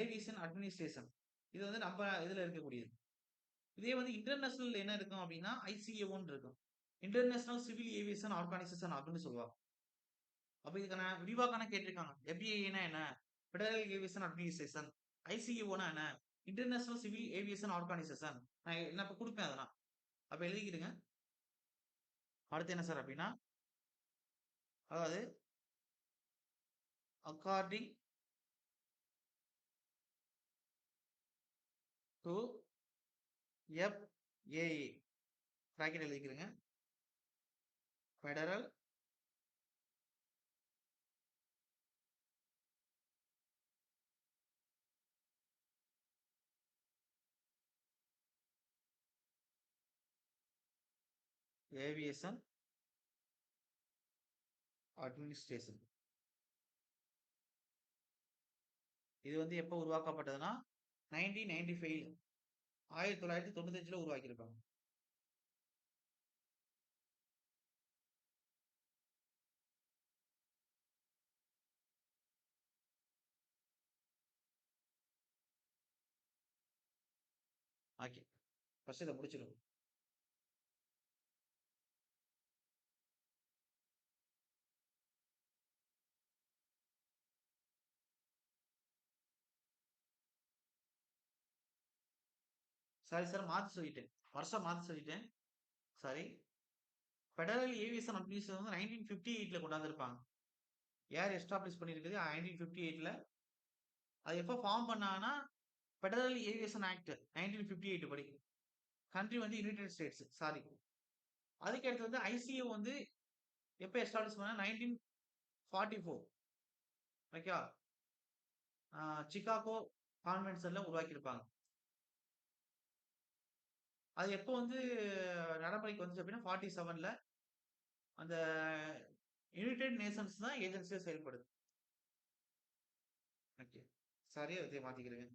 ஏவியேஷன் அட்மினிஸ்ட்ரேஷன் இது வந்து நம்ம இதுல இருக்கக்கூடியது. இதே வந்து இன்டர்நேஷனல் என்ன இருக்கும் அப்படின்னா ICAO இருக்கும். இன்டர்நேஷனல் சிவில் ஏவியேஷன் ஆர்கனைசேஷன் அப்படின்னு சொல்லுவாங்க. அப்ப இதுக்கான விரிவாக்கான கேட்டிருக்காங்க. FAA என்ன, ஃபெடரல் ஏவியேஷன் அட்மினிஸ்ட்ரேஷன். ICAO என்ன, இன்டர்நேஷனல் சிவில் ஏவியேஷன் ஆர்கனைசேஷன். நான் இப்ப கொடுப்பேன் அதெல்லாம். அப்ப எழுதிக்கிடுங்க. அடுத்து என்ன சார் அப்படின்னா அதாவது அக்கார்டிங் டு FAA பிராக்கெட் எழுதிக்கிறேங்க. Federal aviation administration. இது வந்து எப்போ உருவாக்கப்பட்டதுன்னா 1995 1995 உருவாக்கியிருக்காங்க. ஓகே, ஃபர்ஸ்ட் இதை முடிச்சிடும். சாரி சார், மாத்தி சொல்லிட்டேன். வருஷம் மாத்தி சொல்லிட்டேன். சாரி. ஃபெடரல் ஏவியேஷன் அட்மினிஸ்ட்ரேஷன் வந்து 1958 கொண்டாந்துருப்பாங்க. யார் எஸ்டாப்ளிஷ் பண்ணியிருக்குது 1958. அது எப்போ ஃபார்ம் பண்ணாங்கன்னா ஃபெடரல் ஏவியேஷன் ஆக்ட் 1958 படி. கண்ட்ரி வந்து யுனைடெட் ஸ்டேட்ஸ். சாரி, அதுக்கு அடுத்து வந்து ஐசியு வந்து எப்ப எஸ்டாப்ளிஷ் பண்ணா 1944. ஓகே. சிகாகோ கான்வென்ஷன்ல உருவாக்கியிருப்பாங்க. அது எப்போ வந்து நடைமுறைக்கு வந்துச்சு அப்படின்னா 47ல அந்த யுனைடெட் நேஷன்ஸ் தான் ஏஜென்சியா செயல்படுது. ஓகே. சரியா இதை மாத்திக்கிறேங்க.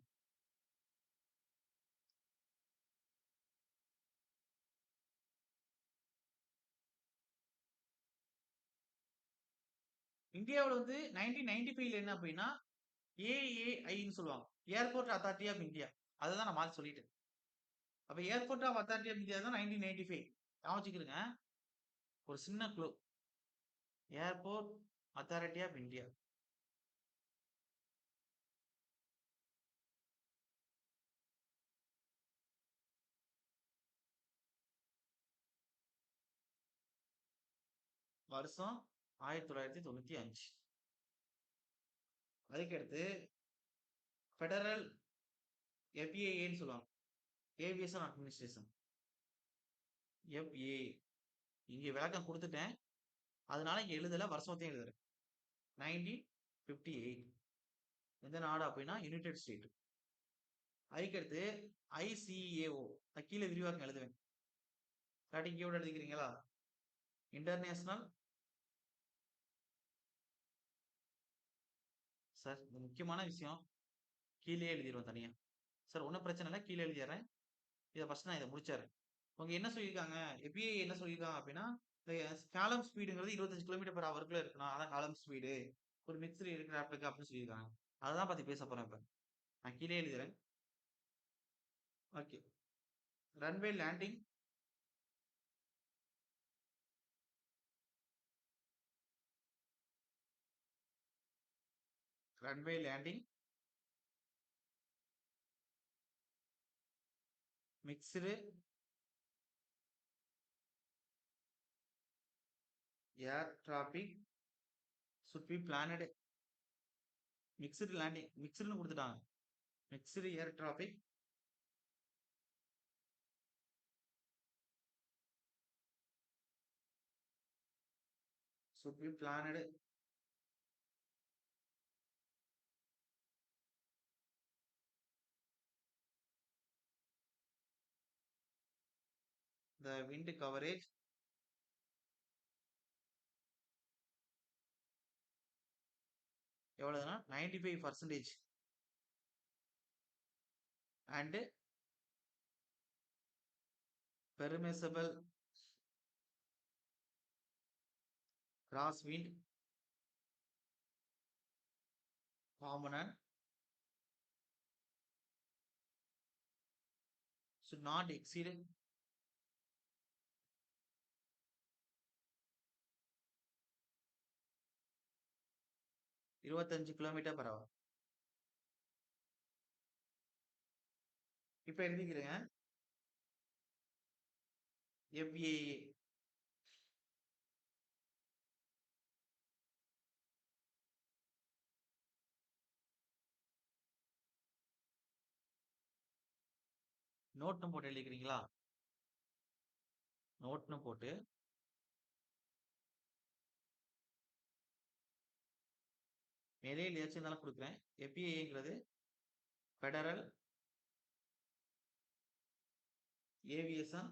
இந்தியாவுல வந்து 1995ல என்ன அப்படின்னா ஏஏஐன்னு சொல்லுவாங்க. Airport Authority of India. அததான் நான் மாத்தி சொல்லிட்டேன். அப்ப Airport of Authority of India தான் 1995. ஞாபகம் வச்சுக்கிருங்க. ஒரு சின்ன clue. Airport Authority of India. வருஷம் 1995. அதுக்கடுத்து ஃபெடரல் எஃப்ஏஏன்னு சொல்லுவாங்க. Aviation Administration. எஃப்ஏ. இங்க விளக்கம் கொடுத்துட்டேன். அதனால இங்க எழுதல, வருஷத்தையும் எழுதுறேன். 1958. எந்த நாடு அப்படின்னா யுனைடெட் ஸ்டேட். அதுக்கடுத்து ஐசிஏஓ. கீழே விரிவாக்கம் எழுதுவேன். ஸ்டார்டிங் கீயோட எழுதிக்கிறீங்களா? இன்டர்நேஷனல். சார் இது முக்கியமான விஷயம். கீழே எழுதிடுவேன் தனியா. சார் ஒன்றும் பிரச்சனை இல்லை, கீழே எழுதிடுறேன். இதை ஃபர்ஸ்ட் நான் இதை முடிச்சிடுறேன். அவங்க என்ன சொல்லியிருக்காங்க, எஃபிஐ என்ன சொல்லியிருக்காங்க அப்படின்னா, இந்த காலம் ஸ்பீடுங்கிறது 25 கிலோமீட்டர் per ஹவருக்குள்ள இருக்கணும். அதான் காலம் ஸ்பீடு. ஒரு மிக்சர் இருக்கிறாப்லுக்கு அப்படின்னு சொல்லியிருக்காங்க. அதான் பத்தி பேச போறேன் இப்ப. நான் கீழே எழுதுறேன். Okay. Runway landing. Runway landing. Mixed air traffic should be planned. Mixed landing மிக்சடுன்னு கொடுத்துட்டாங்க. Mixed air traffic should be planned. The wind coverage எவ்வளவுனா 95% and permissible cross wind component should not exceed 25 kilometre per hour. இப்ப எழுதிக்கிறேங்க. FAA. நோட்னு போட்டு எழுதிக்கிறீங்களா? நோட்னு போட்டு மேலே எழுதியாச்சும் இருந்தாலும் கொடுக்குறேன். FAAங்கிறது federal aviation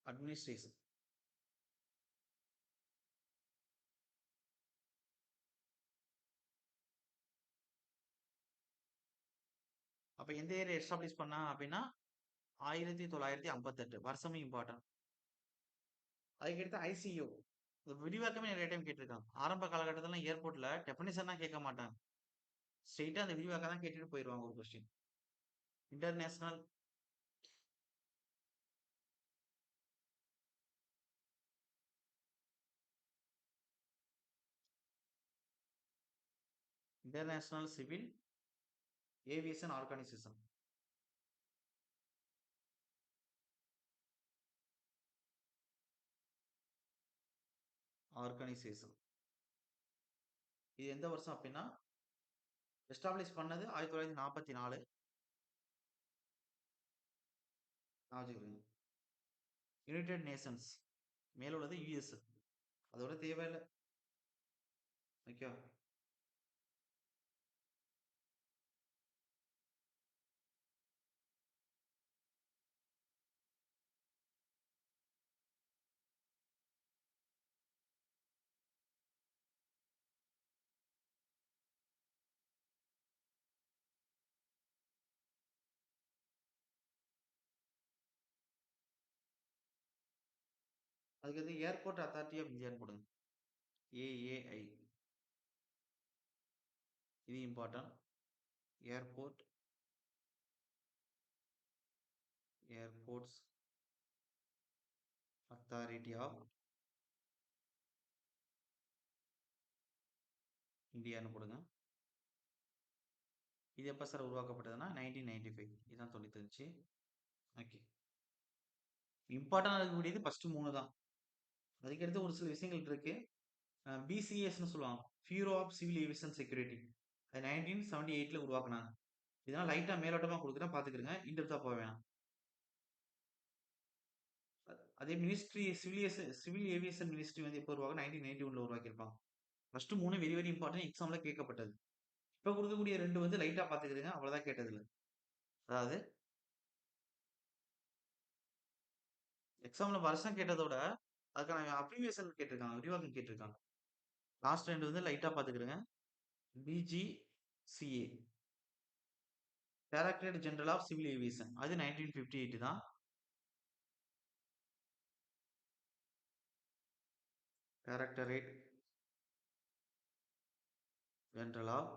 administration. அப்ப எந்த இயர் எஸ்டாப்ளிஷ் பண்ணா அப்படின்னா 1958. வருஷமும் இம்பார்ட்டன்ட். அதுக்கடுத்து ஐசியு. இந்த விரிவாக்கமே நிறைய டைம் கேட்டிருக்காங்க. ஆரம்ப காலகட்டத்துல ஏர்போர்ட்ல டெஃபினிஷனா கேட்க மாட்டாங்க. ஸ்ட்ரெயிட்டா அந்த விரிவாக்கம் தான் கேட்டுட்டு போயிடுவாங்க ஒரு question. International international civil aviation organisation. Organisation. இது எந்த வருஷம் அப்படின்னா எஸ்டாப்ளிஷ் பண்ணது 1944. வச்சுக்கிறேங்க. யுனைடெட் நேஷன்ஸ் மேல உள்ளது யுஎஸ். அதோட தேவையில்ல. ஓகே. அதுக்கு வந்து ஏர்போர்ட் அத்தாரிட்டி ஆஃப் இந்தியான்னு போடுங்க. ஏஏஐ. இது important. Airport Airports Authority of இந்தியான்னு போடுங்க. இது எப்போ சார் உருவாக்கப்பட்டதுன்னா 1995. இதுதான் தொண்ணூத்தஞ்சு. ஓகே. இம்பார்ட்டன்ட் இருக்கக்கூடியது ஃபர்ஸ்ட் 3 தான். அதுக்கடுத்து ஒரு சில விஷயங்கள் இருக்கு. பிசிஎஸ்னு சொல்லுவாங்க, Bureau of civil aviation Security. அது 1978ல உருவாக்குனாங்க. இதெல்லாம் லைட்டா மேலோட்டமா கொடுக்குறேன், பாத்துக்கிறேங்க. இன்டெப்தா போக வேணாம். அதே மினிஸ்ட்ரி சிவில் ஏவியேஷன் மினிஸ்ட்ரி வந்து எப்போ உருவாங்க 1991ல உருவாக்கியிருப்பாங்க. ஃபர்ஸ்ட் 3 வெரி வெரி இம்பார்ட்டன்ட், எக்ஸாம்ல கேட்கப்பட்டது. இப்ப கொடுக்கக்கூடிய 2 வந்து லைட்டா பாத்துக்கிறேங்க, அவ்வளவுதான் கேட்டதுல. அதாவது எக்ஸாம்ல வருஷம் கேட்டதோட அதுக்கான அப்ரிவியேஷன் கேட்டிருக்காங்க, விரிவாக்கம் கேட்டிருக்காங்க. லாஸ்ட் 2 வந்து லைட்டா பாத்துக்கிறேங்க. DGCA, directorate general of civil aviation, அது 1958 தான். Directorate general of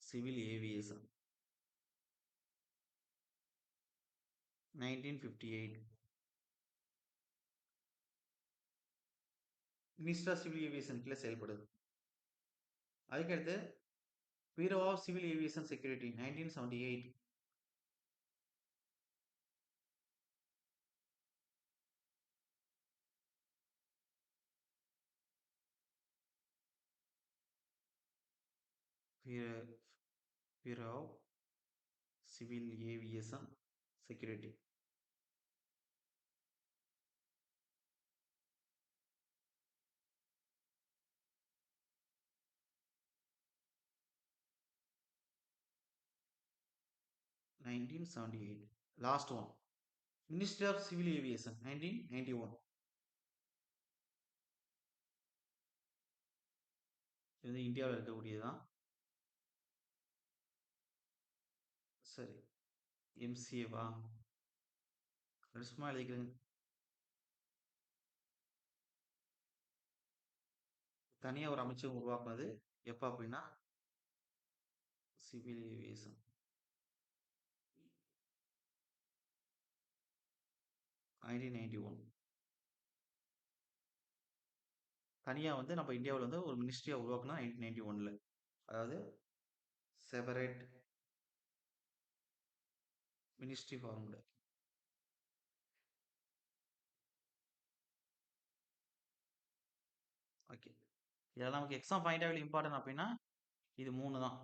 civil aviation 1958. Minister of civil aviation கீழே செயல்படுது. அதுக்கடுத்து bureau of civil aviation security 1978. Bureau of civil aviation security. (1978). Last one ministry of civil aviation 1991. இது வந்து இந்தியாவில் இருக்கக்கூடியதுதான். சரி, எம்சிஏவா சும்மா எழுதிக்கிறேங்க. தனியா ஒரு அமைச்சகம் உருவாக்குனது எப்ப அப்படின்னா சிவில் ஏவியேஷன் 1991. தனியா வந்து நம்ம இந்தியாவில் வந்து ஒரு மினிஸ்ட்ரியா உருவாக்குனா 1991ல. அதாவது செப்பரேட் மினிஸ்ட்ரி ஃபார்ம்டு. ஓகே. இதெல்லாம் நமக்கு எக்ஸாம் பாயிண்ட் ஆஃப் இம்பார்ட்டன்ட் அப்படின்னா இது 3 தான்.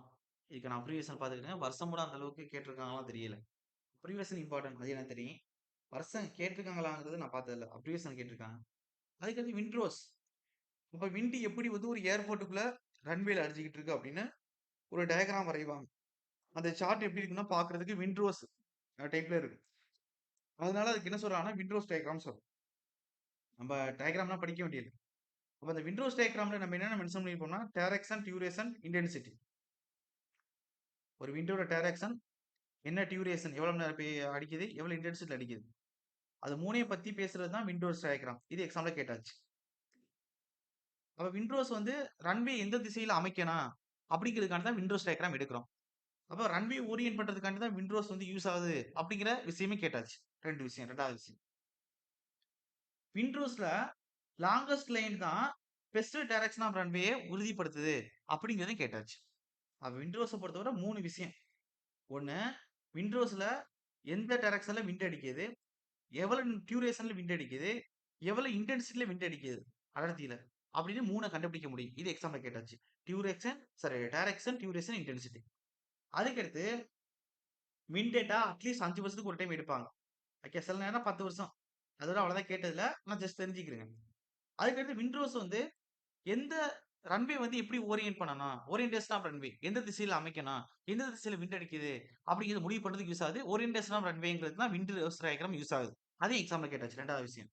இதுக்கு நான் அப்ரிவியேஷன் பார்த்துக்கிட்டேன். வருஷம் கூட அந்த அளவுக்கு கேட்டிருக்காங்களா தெரியல. அப்ரிவியேஷன் இம்பார்ட்டன்ட், அது எனக்கு தெரியும். வருஷம் கேட்டிருக்காங்களாங்கிறது நான் பார்த்ததில்ல. அப்ரிவியேஷன் கேட்டிருக்காங்க. அதுக்கடுத்து விண்ட்ரோஸ். இப்ப விண்ட் எப்படி வந்து ஒரு ஏர்போர்ட்டுக்குள்ள ரன்வேல அடிச்சுக்கிட்டு இருக்கு அப்படின்னு ஒரு டயகிராம் வரைவாங்க. அந்த சார்ட் எப்படி இருக்குன்னா பார்க்கிறதுக்கு விண்ட்ரோஸ் டைப்ல இருக்கு. அதனால அதுக்கு என்ன சொல்றாங்கன்னா விண்ட்ரோஸ் டயகிராம் சொல்றோம். நம்ம டயகிராம்லாம் படிக்க வேண்டியது. அப்ப அந்த விண்ட்ரோஸ் டயகிராம்ல நம்ம என்னென்ன மென்ஷன் பண்ணிருப்போம்னா டைரக்ஷன், டியூரேஷன், இன்டென்சிட்டி. ஒரு விண்டோட டைரக்ஷன் என்ன, டியூரேஷன் எவ்வளவு நேரம் அடிக்குது, எவ்வளவு இன்டென்சிட்டில அடிக்குது, அது மூணையும் பத்தி பேசுறது தான் விண்டோஸ் டயகிராம். இது எக்ஸாம்ல கேட்டாச்சு. அப்ப விண்டோஸ் வந்து ரன்வே எந்த திசையில அமைக்கணும் அப்படிங்கிறதுக்காண்டி தான் விண்டோஸ் டயகிராம் எடுக்கிறோம். அப்ப ரன்வே ஓரியன்ட் பண்றதுக்காண்டி தான் விண்டோஸ் வந்து யூஸ் ஆகுது அப்படிங்கிற விஷயமே கேட்டாச்சு. 2 விஷயம். 2வது விஷயம், விண்டோஸ்ல லாங்கஸ்ட் லைன் தான் பெஸ்ட் டைரக்ஷன் ஆஃப் ரன்வே உறுதிப்படுத்துது அப்படிங்கிறதையும் கேட்டாச்சு. அப்ப விண்டோஸை பொறுத்தவரை 3 விஷயம். ஒண்ணு, விண்டோஸ்ல எந்த டைரக்ஷன்ல விண்ட் அடிக்குது, எவ்வளவு டியூரேஷன்ல விண்ட் அடிக்குது, எவ்வளவு இன்டென்சிட்டில விண்ட் அடிக்குது அடர்த்தியில அப்படின்னு 3 கண்டுபிடிக்க முடியும். இது எக்ஸாம்ல கேட்டாச்சு. Duration, sorry, direction, duration, intensity. அதுக்கடுத்து வின் டேட்டா அட்லீஸ்ட் 5 வருஷத்துக்கு ஒரு டைம் எடுப்பாங்க. ஓகே. சில நேரம் 10 வருஷம். அதோட அவ்வளோதான் கேட்டதில்ல. ஆனா ஜஸ்ட் தெரிஞ்சுக்கிறங்க. அதுக்கடுத்து விண்ட்ரோஸ் வந்து எந்த ரன்வே வந்து எப்படி ஓரியன்ட் பண்ணணும்? Orientation of runway. எந்த திசையில அமைக்கணும்? எந்த திசையில விண்ட் அடிக்குது? அப்படிங்கிறத முடிவு பண்றதுக்கு யூஸ் ஆகுது. ஓரியன்டேஷன் ஆஃப் ரன்வேங்கிறது தான் விண்ட் டயகிராம் யூஸ் ஆகுது. அதையும் எக்ஸாம்ல கேட்டாச்சு 2வது விஷயம்.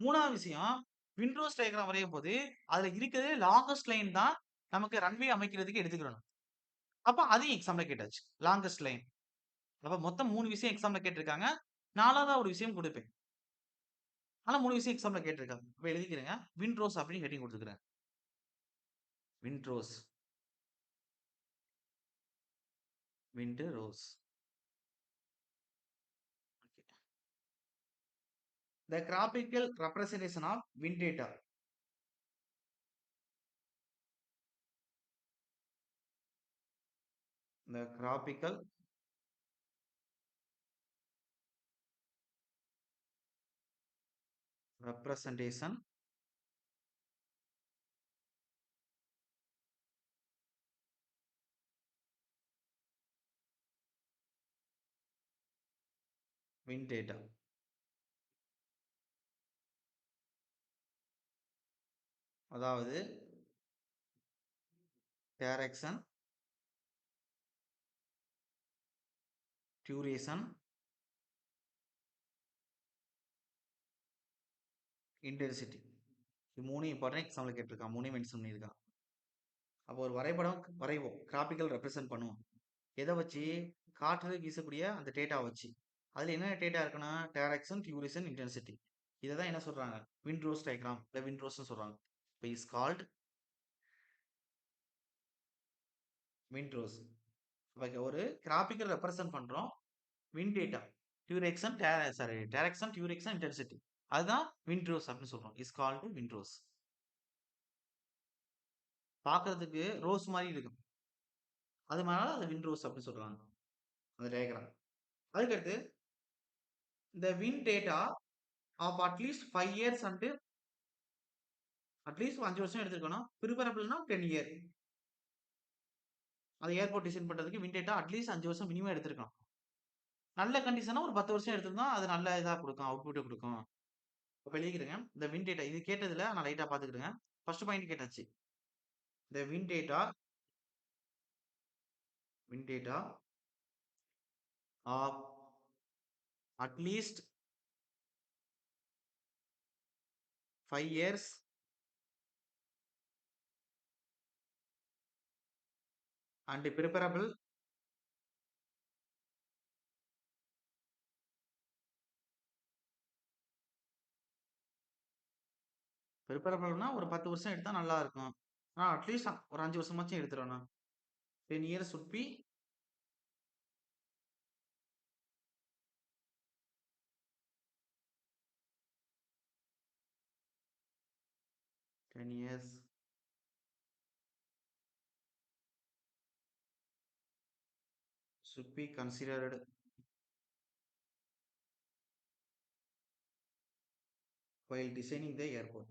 3வது விஷயம் விண்ட்ரோஸ் டயகிராம் வரையும்போது, அதுல இருக்கிறதுலே லாங்கஸ்ட் லைன் தான் நமக்கு ரன்வே அமைக்கிறதுக்கு எடுத்துக்கிடணும். அப்ப அதையும் எக்ஸாம்ல கேட்டாச்சு. Longest line. அப்ப மொத்தம் 3 விஷயம் எக்ஸாம்ல கேட்டிருக்காங்க. 4வதா ஒரு விஷயம் குடுப்பேன். ஆனா 3 விஷயம் எக்ஸாம்ல கேட்டிருக்காங்க. அப்ப எழுதிக்கிறங்க. விண்ட்ரோஸ் அப்படின்னு ஹெட்டிங் குடுத்துக்கிறேன். Wind rose. Wind rose. The graphical representation of wind data. The graphical representation wind data. அதாவது direction, duration, intensity. இது 3 இம்பார்ட்டன்ட் எக்ஸாம்ல கேட்டிருக்கான். 3 மென்ஷன் பண்ணியிருக்கான். அப்போ ஒரு வரைபடம் வரைவோம். கிராபிக்கல் ரெப்ரசென்ட் பண்ணுவோம். எதை வச்சு? காற்று வீசக்கூடிய அந்த டேட்டா வச்சு. அதுல என்ன டேட்டா இருக்குன்னா டைரக்ஷன், டியூரேஷன், இன்டென்சிட்டி. இதை தான் என்ன சொல்றாங்க? விண்ட்ரோஸ் டயக்ராம் இல்லை விண்ட்ரோஸ்னு சொல்றாங்க. இப்போ இஸ் கால்ட் விண்ட்ரோஸ். ஒரு கிராபிக்கல் ரெப்ரசென்ட் பண்றோம். Wind data duration sorry direction, duration, intensity. அதுதான் விண்ட்ரோஸ் அப்படின்னு சொல்றோம். Is called wind rose. பார்க்கிறதுக்கு ரோஸ் மாதிரி இருக்கும். அதனால அது விண்ட்ரோஸ் அப்படின்னு சொல்றாங்க அந்த டயக்ராம். அதுக்கடுத்து இந்த விண்ட் டேட்டா ஆஃப் அட்லீஸ்ட் 5 இயர்ஸ் அண்ட் அட்லீஸ்ட் 5 வருஷம் எடுத்துருக்கணும். ப்ரிஃபரபிள்னா 10 இயர். அந்த ஏர்போர்ட் டிசைன் பண்றதுக்கு விண்ட் டேட்டா அட்லீஸ்ட் 5 வருஷம் மினிமம் எடுத்திருக்கணும். நல்ல கண்டிஷனா ஒரு 10 வருஷம் எடுத்திருந்தா அது நல்ல இதா கொடுக்கும், அவுட்புட் கொடுக்கும். இப்ப எழுதிக்கிறேங்க. இந்த விண்ட் டேட்டா இது கேட்டதுல நான் லைட்டா பாத்துக்கிறேங்க. ஃபர்ஸ்ட் பாயிண்ட் கேட்டாச்சு. The wind data of at least 5 years and preferable ப்ரிஃபரபிள்னா ஒரு 10 வருஷம் எடுத்தா நல்லா இருக்கும். ஆனா அட்லீஸ்ட் ஒரு 5 வருஷமாச்சும் எடுத்துறணும். 10 years should be 10 years should be considered while designing the airport.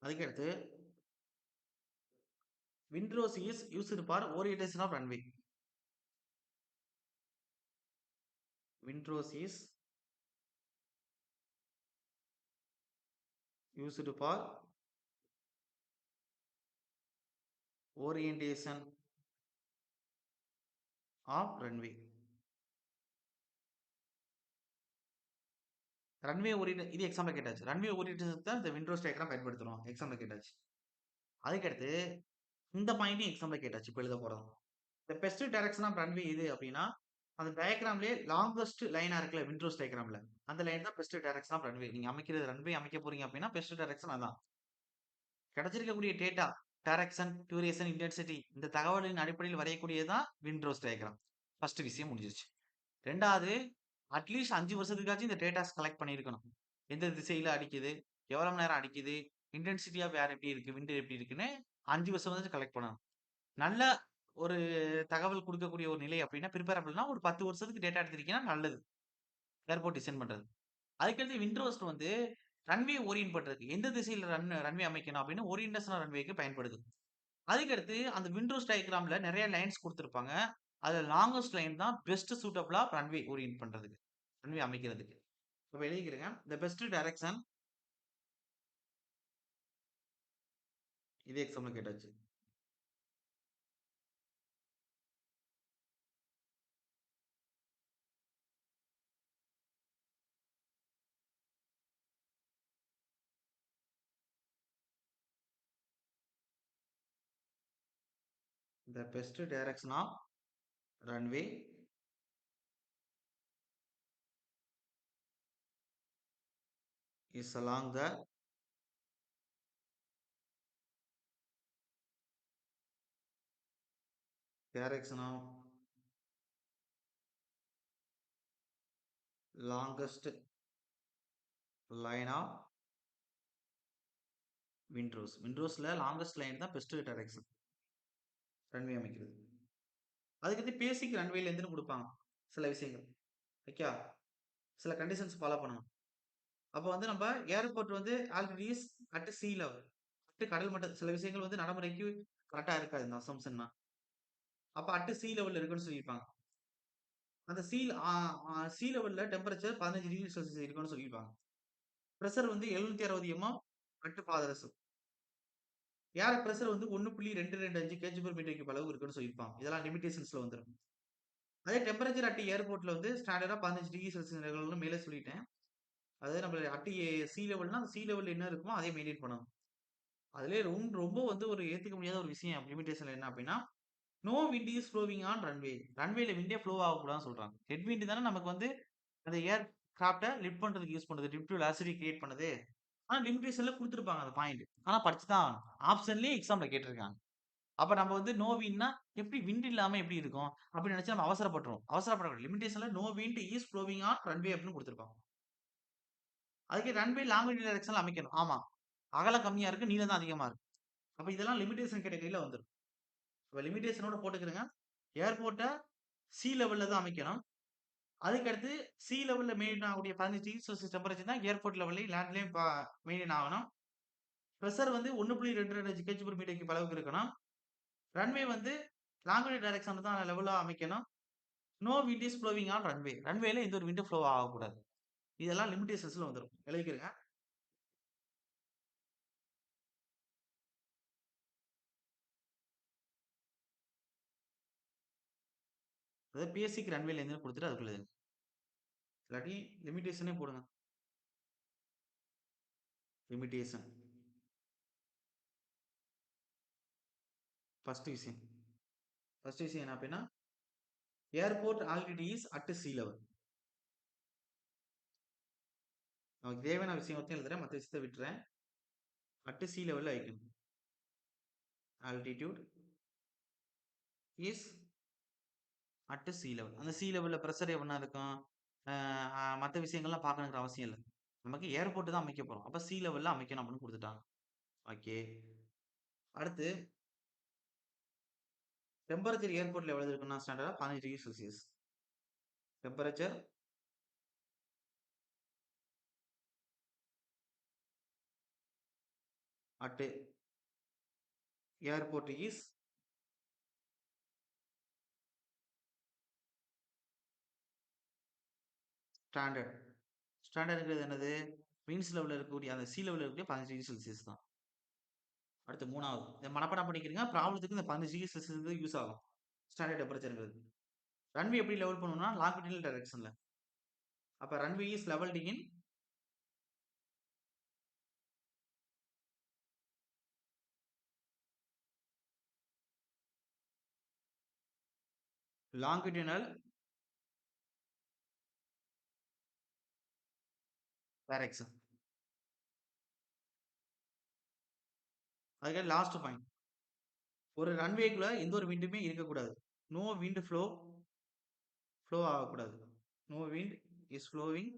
அதுக்கடுத்து windrows is used for orientation of runway. Windrows is used for orientation of runway. Runway orient இது எக்ஸாம்ல கேட்டாச்சு. ரன்வே ஓரியன்டேஷன் தான் இந்த விண்ட்ரோஸ் டயக்ராம் பயன்படுத்துறோம். எக்ஸாம்ல கேட்டாச்சு. அதுக்கடுத்து இந்த பாயிண்ட்டும் எக்ஸாம்ல கேட்டாச்சு. இப்ப எழுத போறோம். இந்த பெஸ்ட் டைரக்ஷன் ஆஃப் ரன்வே எது அப்படின்னா அந்த டயக்ராம்லயே லாங்கஸ்ட் லைனா இருக்குல்ல விண்ட்ரோஸ் டயக்ராம்ல அந்த லைன் தான் பெஸ்ட் டைரக்ஷன் ஆஃப் ரன்வே. நீங்க அமைக்கிறது ரன்வே அமைக்க போறீங்க அப்படின்னா பெஸ்ட் டைரக்ஷன் அதான். கிடைச்சிருக்கக்கூடிய டேட்டா டைரக்ஷன், டியூரேஷன், இன்டென்சிட்டி இந்த தகவலின் அடிப்படையில் வரையக்கூடியதுதான் விண்ட்ரோஸ் டயக்ராம். ஃபர்ஸ்ட் விஷயம் முடிஞ்சிருச்சு. 2வது அட்லீஸ்ட் 5 வருஷத்துக்காச்சும் இந்த டேட்டாஸ் கலெக்ட் பண்ணியிருக்கணும். எந்த திசையில அடிக்குது, எவ்வளவு நேரம் அடிக்குது, இன்டென்சிட்டி ஆஃப் ஏர் எப்படி இருக்கு, விண்ட் எப்படி இருக்குன்னு 5 வருஷம் வந்து கலெக்ட் பண்ணணும். நல்ல ஒரு தகவல் குடுக்கக்கூடிய ஒரு நிலை அப்டின்னா, ப்ரிப்பேரபிள்னா ஒரு 10 வருஷத்துக்கு டேட்டா எடுத்திருக்கீங்கன்னா நல்லது. ஏர்போர்ட் டிசைன் பண்றது. அதுக்கடுத்து விண்ட்ரோஸ்ட் வந்து ரன்வே ஓரியன்ட் பண்றதுக்கு. எந்த திசையில ரன்வே அமைக்கணும் அப்டின்னு ஓரியன்டேஷன் ரன்வேக்கு பயன்படுது. அதுக்கடுத்து அந்த விண்டோஸ் டயகிராம்ல நெறைய லைன்ஸ் குடுத்திருப்பாங்க. அதுல லாங்கஸ்ட் லைன் தான் பெஸ்ட் சூட்டபிளா ரன்வே ஓரியன்ட் பண்றதுக்கு. ரன்வே அமைக்கிறதுக்கு. இப்ப எழுதிக்கிறேங்க. தி பெஸ்ட் டைரக்ஷன் இது எக்ஸாம்ல கேட்டாச்சு. The best direction of runway is along the direction of longest line of wind rose. விண்ட்ரோஸ்ல லாங்கஸ்ட் லைன் தான் பெஸ்ட் டைரக்ஷன். ரன்வே அமைக்கிறது. அதுக்கடுத்து பேசிக் ரன்வேல இருந்துன்னு குடுப்பாங்க. சில விஷயங்கள். ஓகே. சில கண்டிஷன்ஸ் ஃபாலோ பண்ணணும். அப்ப வந்து நம்ம ஏர்போர்ட் வந்து ஆல்ரெடிஸ் அட் சீ லெவல். அட் கடல் மட்டம் சில விஷயங்கள் வந்து நடைமுறைக்கு கரெக்ட்டா இருக்காது இந்த அசம்ப்ஷன்லாம். அப்ப அட் சீ லெவல்ல இருக்குன்னு சொல்லியிருப்பாங்க. அந்த சீ லெவல்ல டெம்பரேச்சர் 15 டிகிரி செல்சியஸ் இருக்குன்னு சொல்லியிருப்பாங்க. பிரஷர் வந்து 760 அட் பாதரசம். ஏர் பிரஷர் வந்து 1.225 kg/m³ அளவு இருக்குன்னு சொல்லியிருப்பாங்க. இதெல்லாம் லிமிட்டேஷன்ஸ்ல வந்துரும். அதே டெம்பரேச்சர் அட் ஏர்போர்ட்ல வந்து ஸ்டாண்டர்டா 15 டிகிரி செல்சியஸ் மேலே சொல்லிட்டேன். அதாவது நம்ம அட் சீ லெவல்னா, அந்த சீ லெவல்ல என்ன இருக்குமோ அதே மெயின்டெயின் பண்ணணும். அதிலே ரொம்ப வந்து ஒரு ஏத்துக்க முடியாத ஒரு விஷயம் லிமிட்டேஷன்ல என்ன அப்டின்னா, no wind is flowing on runway. ரன்வேல விண்டே ஃப்ளோ ஆகக்கூடாதுன்னு சொல்றாங்க. ஹெட் விண்ட் தானே நமக்கு வந்து அந்த ஏர் கிராஃப்ட்ட லிஃப்ட் பண்றதுக்கு யூஸ் பண்ணுது. லிஃப்ட் வெலாசிட்டி கிரியேட் பண்ணுது. ஆனா லிமிட்டேஷன்ல குடுத்துருப்பாங்க அந்த பாயிண்ட். ஆனா படிச்சு தான் ஆகணும். ஆப்ஷன்லயே எக்ஸாம்ல கேட்டிருக்காங்க. அப்ப நம்ம வந்து நோ விண்ட்னா எப்படி விண்ட் இல்லாம எப்படி இருக்கும்? அப்படின்னு நினைச்சு நம்ம அவசரப்பட்டுருவோம். அவசரப்படக்கூடாது. லிமிட்டேஷன்ல no wind is flowing on runway அப்படின்னு குடுத்துருப்பாங்க. அதுக்கு ரன்வே லாங்கிடியூட் டைரக்ஷன்ல அமைக்கணும். ஆமா. அகலம் கம்மியா இருக்கு. நீளம் தான் அதிகமா இருக்கு. அப்ப இதெல்லாம் லிமிட்டேஷன் கேட்டகரில வந்துரும். அப்ப லிமிட்டேஷனோட போட்டுக்கிறங்க. ஏர்போர்ட்ட சி லெவல்ல தான் அமைக்கணும். அதுக்கடுத்து சி லெவல்ல மெயின்டெயின் ஆகக்கூடிய 15 டிகிரி செல்சியஸ் டெம்பரேச்சர் தான் ஏர்போர்ட் லெவல்லயும், லேண்ட்லயும் மெயின்டெயின் ஆகணும். பிரஷர் வந்து 1.225 kg/m³ அளவுக்கு இருக்கணும். ரன்வே வந்து லாங்கிடியூட் டைரக்ஷன்ல தான் லெவலா அமைக்கணும். No wind is flowing on runway. ரன்வேல எந்த ஒரு விண்டும் ஃப்ளோ ஆகக்கூடாது. இதெல்லாம் லிமிட்டேஷன்ஸ்ல வந்துரும். எழுதிக்கிறங்க. அதாவது பேசிக் ரன்வேல இருந்துன்னு குடுத்துட்டு அதுக்குள்ள எழுதுங்க. இல்லாட்டி லிமிட்டேஷனே போடுங்க. லிமிட்டேஷன். ஃபர்ஸ்ட் விஷயம். ஃபர்ஸ்ட் விஷயம் என்ன அப்டின்னா, airport already is at C level. நமக்கு தேவையான விஷயம் மட்டும் எழுதுறேன். மத்த விஷயத்த விட்டுறேன். அட் சி லெவல்ல வைக்கணும். ஆல்டிட்யூட் இஸ் அட் சி லெவல். அந்த சி லெவல்ல பிரஷர் எவ்வளவு இருக்கும்? அ மத்த விஷயங்கள்லாம் பார்க்கணுங்கிற அவசியம் இல்ல. நமக்கு ஏர்போர்ட் தான் அமைக்க போறோம். அப்ப சி லெவல்ல அமைக்கணும் அப்படின்னு குடுத்துட்டாங்க. ஓகே. அடுத்து டெம்பரேச்சர் ஏர்போர்ட்ல எவ்வளவு இருக்குன்னா ஸ்டாண்டர்டா 15 degree Celsius. Temperature at airport is standard. ஸ்டாண்டர்ட்ங்கிறது என்னது? மீன்ஸ் லெவல்ல இருக்கக்கூடிய அந்த சி லெவல்ல இருக்கக்கூடிய 15 டிகிரி செல்சியஸ் தான். அடுத்து 3வது. இத மனப்பாடம் பண்ணிக்கிறீங்க. ப்ராப்ளத்துக்கு இந்த 15 டிகிரி செல்சியஸ் யூஸ் ஆகும். ஸ்டாண்டர்ட் டெம்பரேச்சர்ங்கிறது. ரன்வே எப்படி லெவல் பண்ணணும்னா லாங்கிடியூடல் டைரக்ஷன்ல. அப்ப runway is levelled in longitudinal direction. அதுக்கு லாஸ்ட் பாயிண்ட். ஒரு ரன்வேக்குள்ள எந்த ஒரு விண்டுமே இருக்கக்கூடாது. நோ விண்ட் ஃப்ளோ ஆகக்கூடாது. No wind is flowing.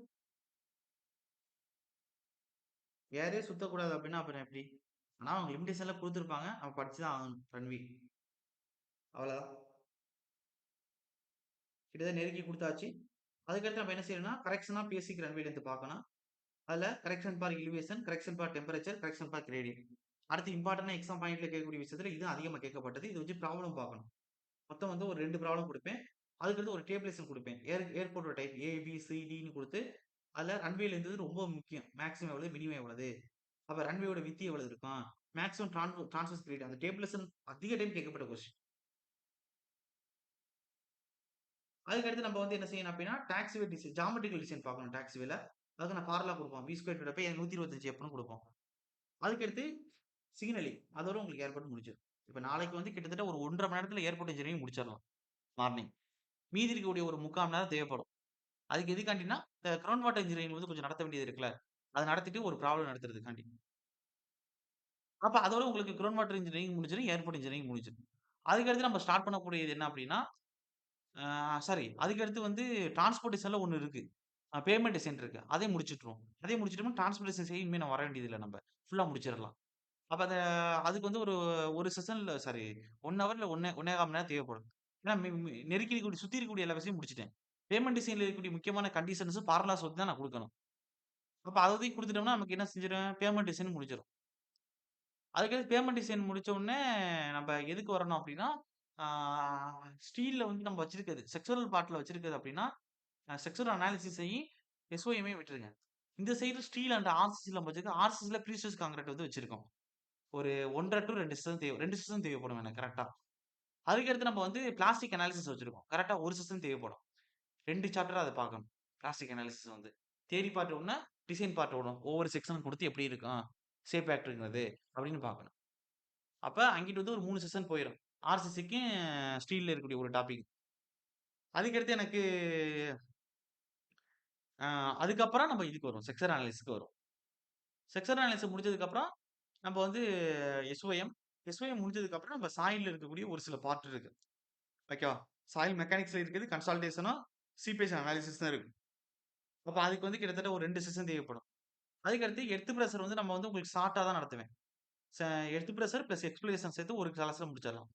ஏரே சுத்தக்கூடாது அப்படின்னா அப்புறம் எப்படி? ஆனா அவங்க லிமிடேஷன்ல குடுத்துருப்பாங்க. நம்ம படிச்சு தான் ஆகணும் ரன்வே. அவ்வளோதான். கிட்டத்தட்ட நெருக்கி குடுத்தாச்சு. அதுக்கடுத்து நம்ம என்ன செய்யணும்னா, correction of basic runway length பார்க்கணும். அதுல correction for elevation, correction for temperature, correction for gradient. அடுத்து இம்பார்ட்டன்ட்டா எக்ஸாம் பாயிண்ட்ல கேட்கக்கூடிய விஷயத்துல இது அதிகமா கேட்கப்பட்டது. இத வச்சு ப்ராப்ளம் பார்க்கணும். மொத்தம் வந்து ஒரு 2 ப்ராப்ளம் குடுப்பேன். அதுக்கடுத்து ஒரு டேபிளேஷன் குடுப்பேன். ஏர்போர்ட்டோட டைப் ஏ, பி, சி, டின்னு குடுத்து, அதுல ரன்வே லென்த் ரொம்ப முக்கியம். மேக்ஸிமம் எவ்வளவு, மினிமம் எவ்வளவு? அப்ப ரன்வேயோட விட்த் எவ்வளவு இருக்கும்? மேக்ஸிமம் டிரான்ஸ்வர்ஸ் கிரேட் அந்த டேபிளேஷன் அதிக டைம் கேட்கப்பட்ட கொஸ்டின். அதுக்கடுத்து நம்ம வந்து என்ன செய்யணும் அப்படின்னா, டாக்ஸிவே டிசைன் ஜியோமெட்ரிக்கல் டிசைன் பார்க்கணும் டாக்ஸிவேல. அதுக்கு நான் ஃபார்முலா குடுப்போம். வி ஸ்கொயர் டிவைடட் பை 125 எஃப்ன்னு குடுப்போம். அதுக்கடுத்து சிக்னலிங். அதோட உங்களுக்கு ஏர்போர்ட் முடிஞ்சிரும். இப்ப நாளைக்கு வந்து கிட்டத்தட்ட ஒரு 1 1/2 மணி நேரத்துல ஏர்போர்ட் இன்ஜினியரிங் முடிச்சிடலாம். மார்னிங். மீதி இருக்கக்கூடிய ஒரு 3/4 மணி நேரம் தேவைப்படும். அதுக்கு எதுக்காண்டின்னா, இந்த கிரவுண்ட் வாட்டர் இன்ஜினியரிங் வந்து கொஞ்சம் நடத்த வேண்டியது இருக்குல்ல. அத நடத்திட்டு ஒரு ப்ராப்ளம் நடத்துறதுக்காண்டி. அப்ப அதோட உங்களுக்கு கிரவுண்ட் வாட்டர் இன்ஜினியரிங் முடிஞ்சிரும். ஏர்போர்ட் இன்ஜினியரிங் முடிஞ்சிரும். அதுக்கடுத்து நம்ம ஸ்டார்ட் பண்ணக்கூடியது என்ன அப்படின்னா, சாரி அதுக்கடுத்து வந்து டிரான்ஸ்போர்டேஷன்ல ஒண்ணு இருக்கு. பேமெண்ட் டிசைன் இருக்கு. அதையும் முடிச்சுட்டுருவோம். அதையும் முடிச்சுட்டோம்னா டிரான்ஸ்போர்டேஷன் சைடு இனிமே நான் வர வேண்டியதில்ல நம்ப. ஃபுல்லா முடிச்சிடலாம். அப்ப அதுக்கு வந்து ஒரு செஷன்ல சாரி 1 ஹவர்ல 1 1/4 மணி நேரம் தேவைப்படும். ஏன்னா நெருக்கி இருக்கக்கூடிய சுத்தி இருக்கக்கூடிய எல்லா விஷயமும் முடிச்சுட்டேன். பேமெண்ட் டிசைன்ல இருக்கக்கூடிய முக்கியமான கண்டிஷன்ஸ், ஃபார்முலாஸ் வந்து தான் நான் குடுக்கணும். அப்ப அததையும் குடுத்துட்டோம்னா, நமக்கு என்ன செஞ்சிரும், பேமெண்ட் டிசைன் முடிஞ்சிரும். அதுக்கடுத்து பேமெண்ட் டிசைன் முடிச்ச உடனே நம்ப எதுக்கு வரணும் அப்டின்னா, ஆ ஸ்டீல்ல வந்து நம்ம வச்சிருக்கிறது, செக்சுரல் பார்ட்ல வச்சிருக்கிறது அப்டின்னா, செக்சுரல் அனாலிசிஸையும், எஸ்ஓஎம்மையும் விட்டுருங்க. இந்த சைடு ஸ்டீல் அண்ட் ஆர்சிசில நம்ம வச்சிருக்கோம். ஆர்சிசில ப்ரீசியஸ் கான்கிரீட் வந்து வச்சிருக்கோம். ஒரு 1 1/2 டூ 2 செஷன் 2 செஷன் தேவைப்படும் எனக்கு கரெக்ட்டா. அதுக்கடுத்து நம்ம வந்து பிளாஸ்டிக் அனாலிசிஸ் வச்சிருக்கோம். கரெக்ட்டா 1 செஷன் தேவைப்படும். 2 சாப்டரா அத பார்க்கணும். பிளாஸ்டிக் அனாலிசிஸ் வந்து. தியரி பார்ட் 1, டிசைன் பார்ட் 1 ஒவ்வொரு செக்ஷன் குடுத்து எப்படி இருக்கும்? ஷேப் ஃபேக்டர்ங்கிறது அப்படின்னு பார்க்கணும். அப்ப அங்கிட்டு வந்து ஒரு 3 செஷன் போயிரும். ஆர்சிசிக்கு ஸ்டீல்ல இருக்கக்கூடிய ஒரு டாபிக். அதுக்கடுத்து எனக்கு அ அதுக்கப்புறம் நம்ம இதுக்கு வருவோம். செக்ஷன் அனாலிசிஸ்க்கு வருவோம். செக்ஷன் அனாலிசிஸ் முடிச்சதுக்கப்புறம் நம்ம வந்து எஸ்ஓஎம். எஸ்ஓஎம் முடிஞ்சதுக்கப்புறம் நம்ம சாயில்ல இருக்கக்கூடிய ஒரு சில பார்ட் இருக்கு. ஓகேவா? சாயில் மெக்கானிக்ஸ்ல இருக்குது கன்சால்டேஷனும், சிபிஎஸ் அனாலிசிஸ் தான் இருக்கு. அப்ப அதுக்கு வந்து கிட்டத்தட்ட ஒரு 2 செஷன் தேவைப்படும். அதுக்கடுத்து எர்த் பிரஷர் வந்து நம்ம வந்து உங்களுக்கு ஷார்ட்டா தான் நடத்துவேன். ச எர்த் பிரஷர் பிளஸ் எக்ஸ்பிளனேஷன் சேர்த்து ஒரு கிளாஸ்ல முடிச்சிடலாம்.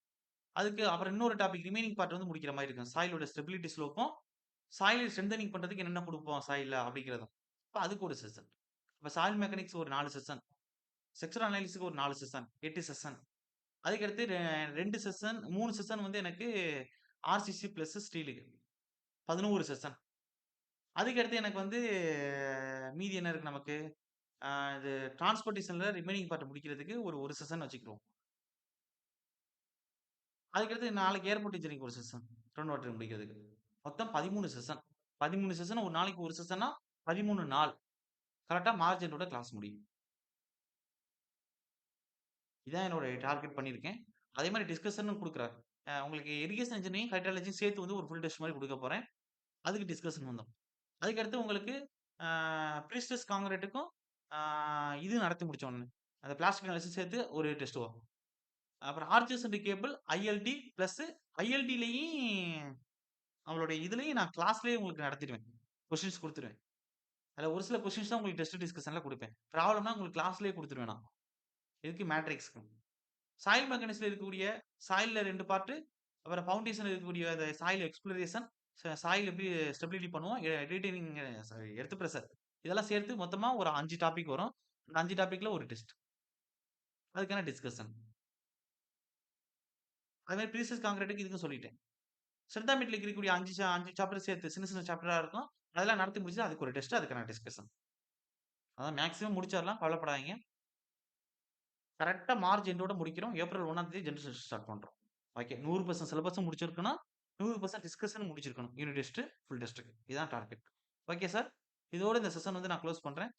அதுக்கு அப்புறம் இன்னொரு டாபிக் ரிமைனிங் பார்ட் வந்து முடிக்கிற மாரி இருக்கும். சாயிலோட ஸ்டெபிலிட்டி ஸ்லோப்பும், சாயில ஸ்ட்ரெங்தனிங் பண்றதுக்கு என்னென்ன குடுப்போம் சாயில்ல அப்படிங்கிறதும். அப்ப அதுக்கு ஒரு செஷன். அப்ப சாயில் மெக்கானிக்ஸ் ஒரு 4 செஷன். செக்ஷன் அனாலிசிஸ்க்கு ஒரு 4 செஷன். 8 செஷன். அதுக்கடுத்து 2 செஷன் 3 செஷன் வந்து எனக்கு ஆர்சிசி பிளஸ் ஸ்டீலுக்கு. 11 செஷன். அதுக்கடுத்து எனக்கு வந்து மீதி என்ன இருக்கு நமக்கு? ஆ இது டிரான்ஸ்போர்டேஷன்ல ரிமைனிங் பார்ட் முடிக்கிறதுக்கு ஒரு செஷன் வச்சுக்கிருவோம். அதுக்கடுத்து நாளைக்கு ஏர்போர்ட் இன்ஜினியரிங் ஒரு செஷன். கிரவுண்ட் வாட்டர் முடிக்கிறதுக்கு. மொத்தம் 13 செஷன். 13 செஷன் ஒரு நாளைக்கு ஒரு செஷன்னா 13 நாள். கரெக்ட்டா மார்ச் எண்டோட கிளாஸ் முடியும். இதான் என்னோட டார்கெட் பண்ணியிருக்கேன். அதே மாரி டிஸ்கஷனும் குடுக்குறேன். உங்களுக்கு இரிகேஷன் இன்ஜினியரிங், ஹைட்ராலஜியும் சேர்த்து வந்து ஒரு ஃபுல் டெஸ்ட் மாரி குடுக்கப் போறேன். அதுக்கு டிஸ்கஷன் வந்துரும். அதுக்கடுத்து உங்களுக்கு ஆ ப்ரீஸ்ட்லெஸ் கான்கிரீட்டுக்கும் ஆ இது நடத்தி முடிச்சோனே. அந்த பிளாஸ்டிக் அனாலிசிஸ் சேர்த்து ஒரு டெஸ்ட் வரும். அப்புறம் arches and cable, ILT plus ஐஎல்டிலயும் அவங்களுடைய இதுலயும் நான் கிளாஸ்லயே உங்களுக்கு நடத்திடுவேன். கொஸ்டின்ஸ் குடுத்துருவேன். அதுல ஒரு சில கொஸ்டின்ஸ் தான் உங்களுக்கு டெஸ்ட் டிஸ்கஷன்ல குடுப்பேன். ப்ராப்ளம்னா உங்களுக்கு கிளாஸ்லயே குடுத்துருவேன் நான். எதுக்கு மேட்ரிக்ஸ்க்கு. சாயில் மெக்கானிக்ஸ்ல இருக்கக்கூடிய சாயில்ல 2 பார்ட், அப்புறம் ஃபவுண்டேஷன்ல இருக்கக்கூடிய அந்த சாயில் எக்ஸ்ப்ளோரேஷன், சாயில் எப்படி ஸ்டெபிலிட்டி பண்ணுவோம், ரீட்டெய்னிங் சாரி எர்த் பிரஷர் இதெல்லாம் சேர்த்து மொத்தமா ஒரு 5 டாபிக் வரும். அந்த 5 டாபிக்ல ஒரு டெஸ்ட். அதுக்கான டிஸ்கஷன். அதே மாரி ப்ரீசியஸ் கான்கிரீட்க்கு இதுக்கும் சொல்லிட்டேன். சென்டாமீட்டர்ல இருக்கக்கூடிய 5 சாப்டர் சேர்த்து சின்ன சின்ன சாப்டரா இருக்கும். அதெல்லாம் நடத்தி முடிச்சு அதுக்கு ஒரு டெஸ்ட் அதுக்கான டிஸ்கஷன். அதான் மேக்ஸிமம் முடிச்சிரலாம். கவலைப்படாதீங்க. கரெக்ட்டா மார்ச் எண்டோட முடிக்கிறோம். ஏப்ரல் 1ஆம் தேதி ஜெனரல் டெஸ்ட் ஸ்டார்ட் பண்றோம். ஓகே. 100% சிலபஸும் முடிச்சிருக்கணும். 100% டிஸ்கஷனும் முடிச்சிருக்கணும். யூனிட் டெஸ்ட், ஃபுல் டெஸ்ட்க்கு. இதான் டார்கெட். Okay sir. இதோட இந்த செஷன் வந்து நான் குளோஸ் பண்றேன்.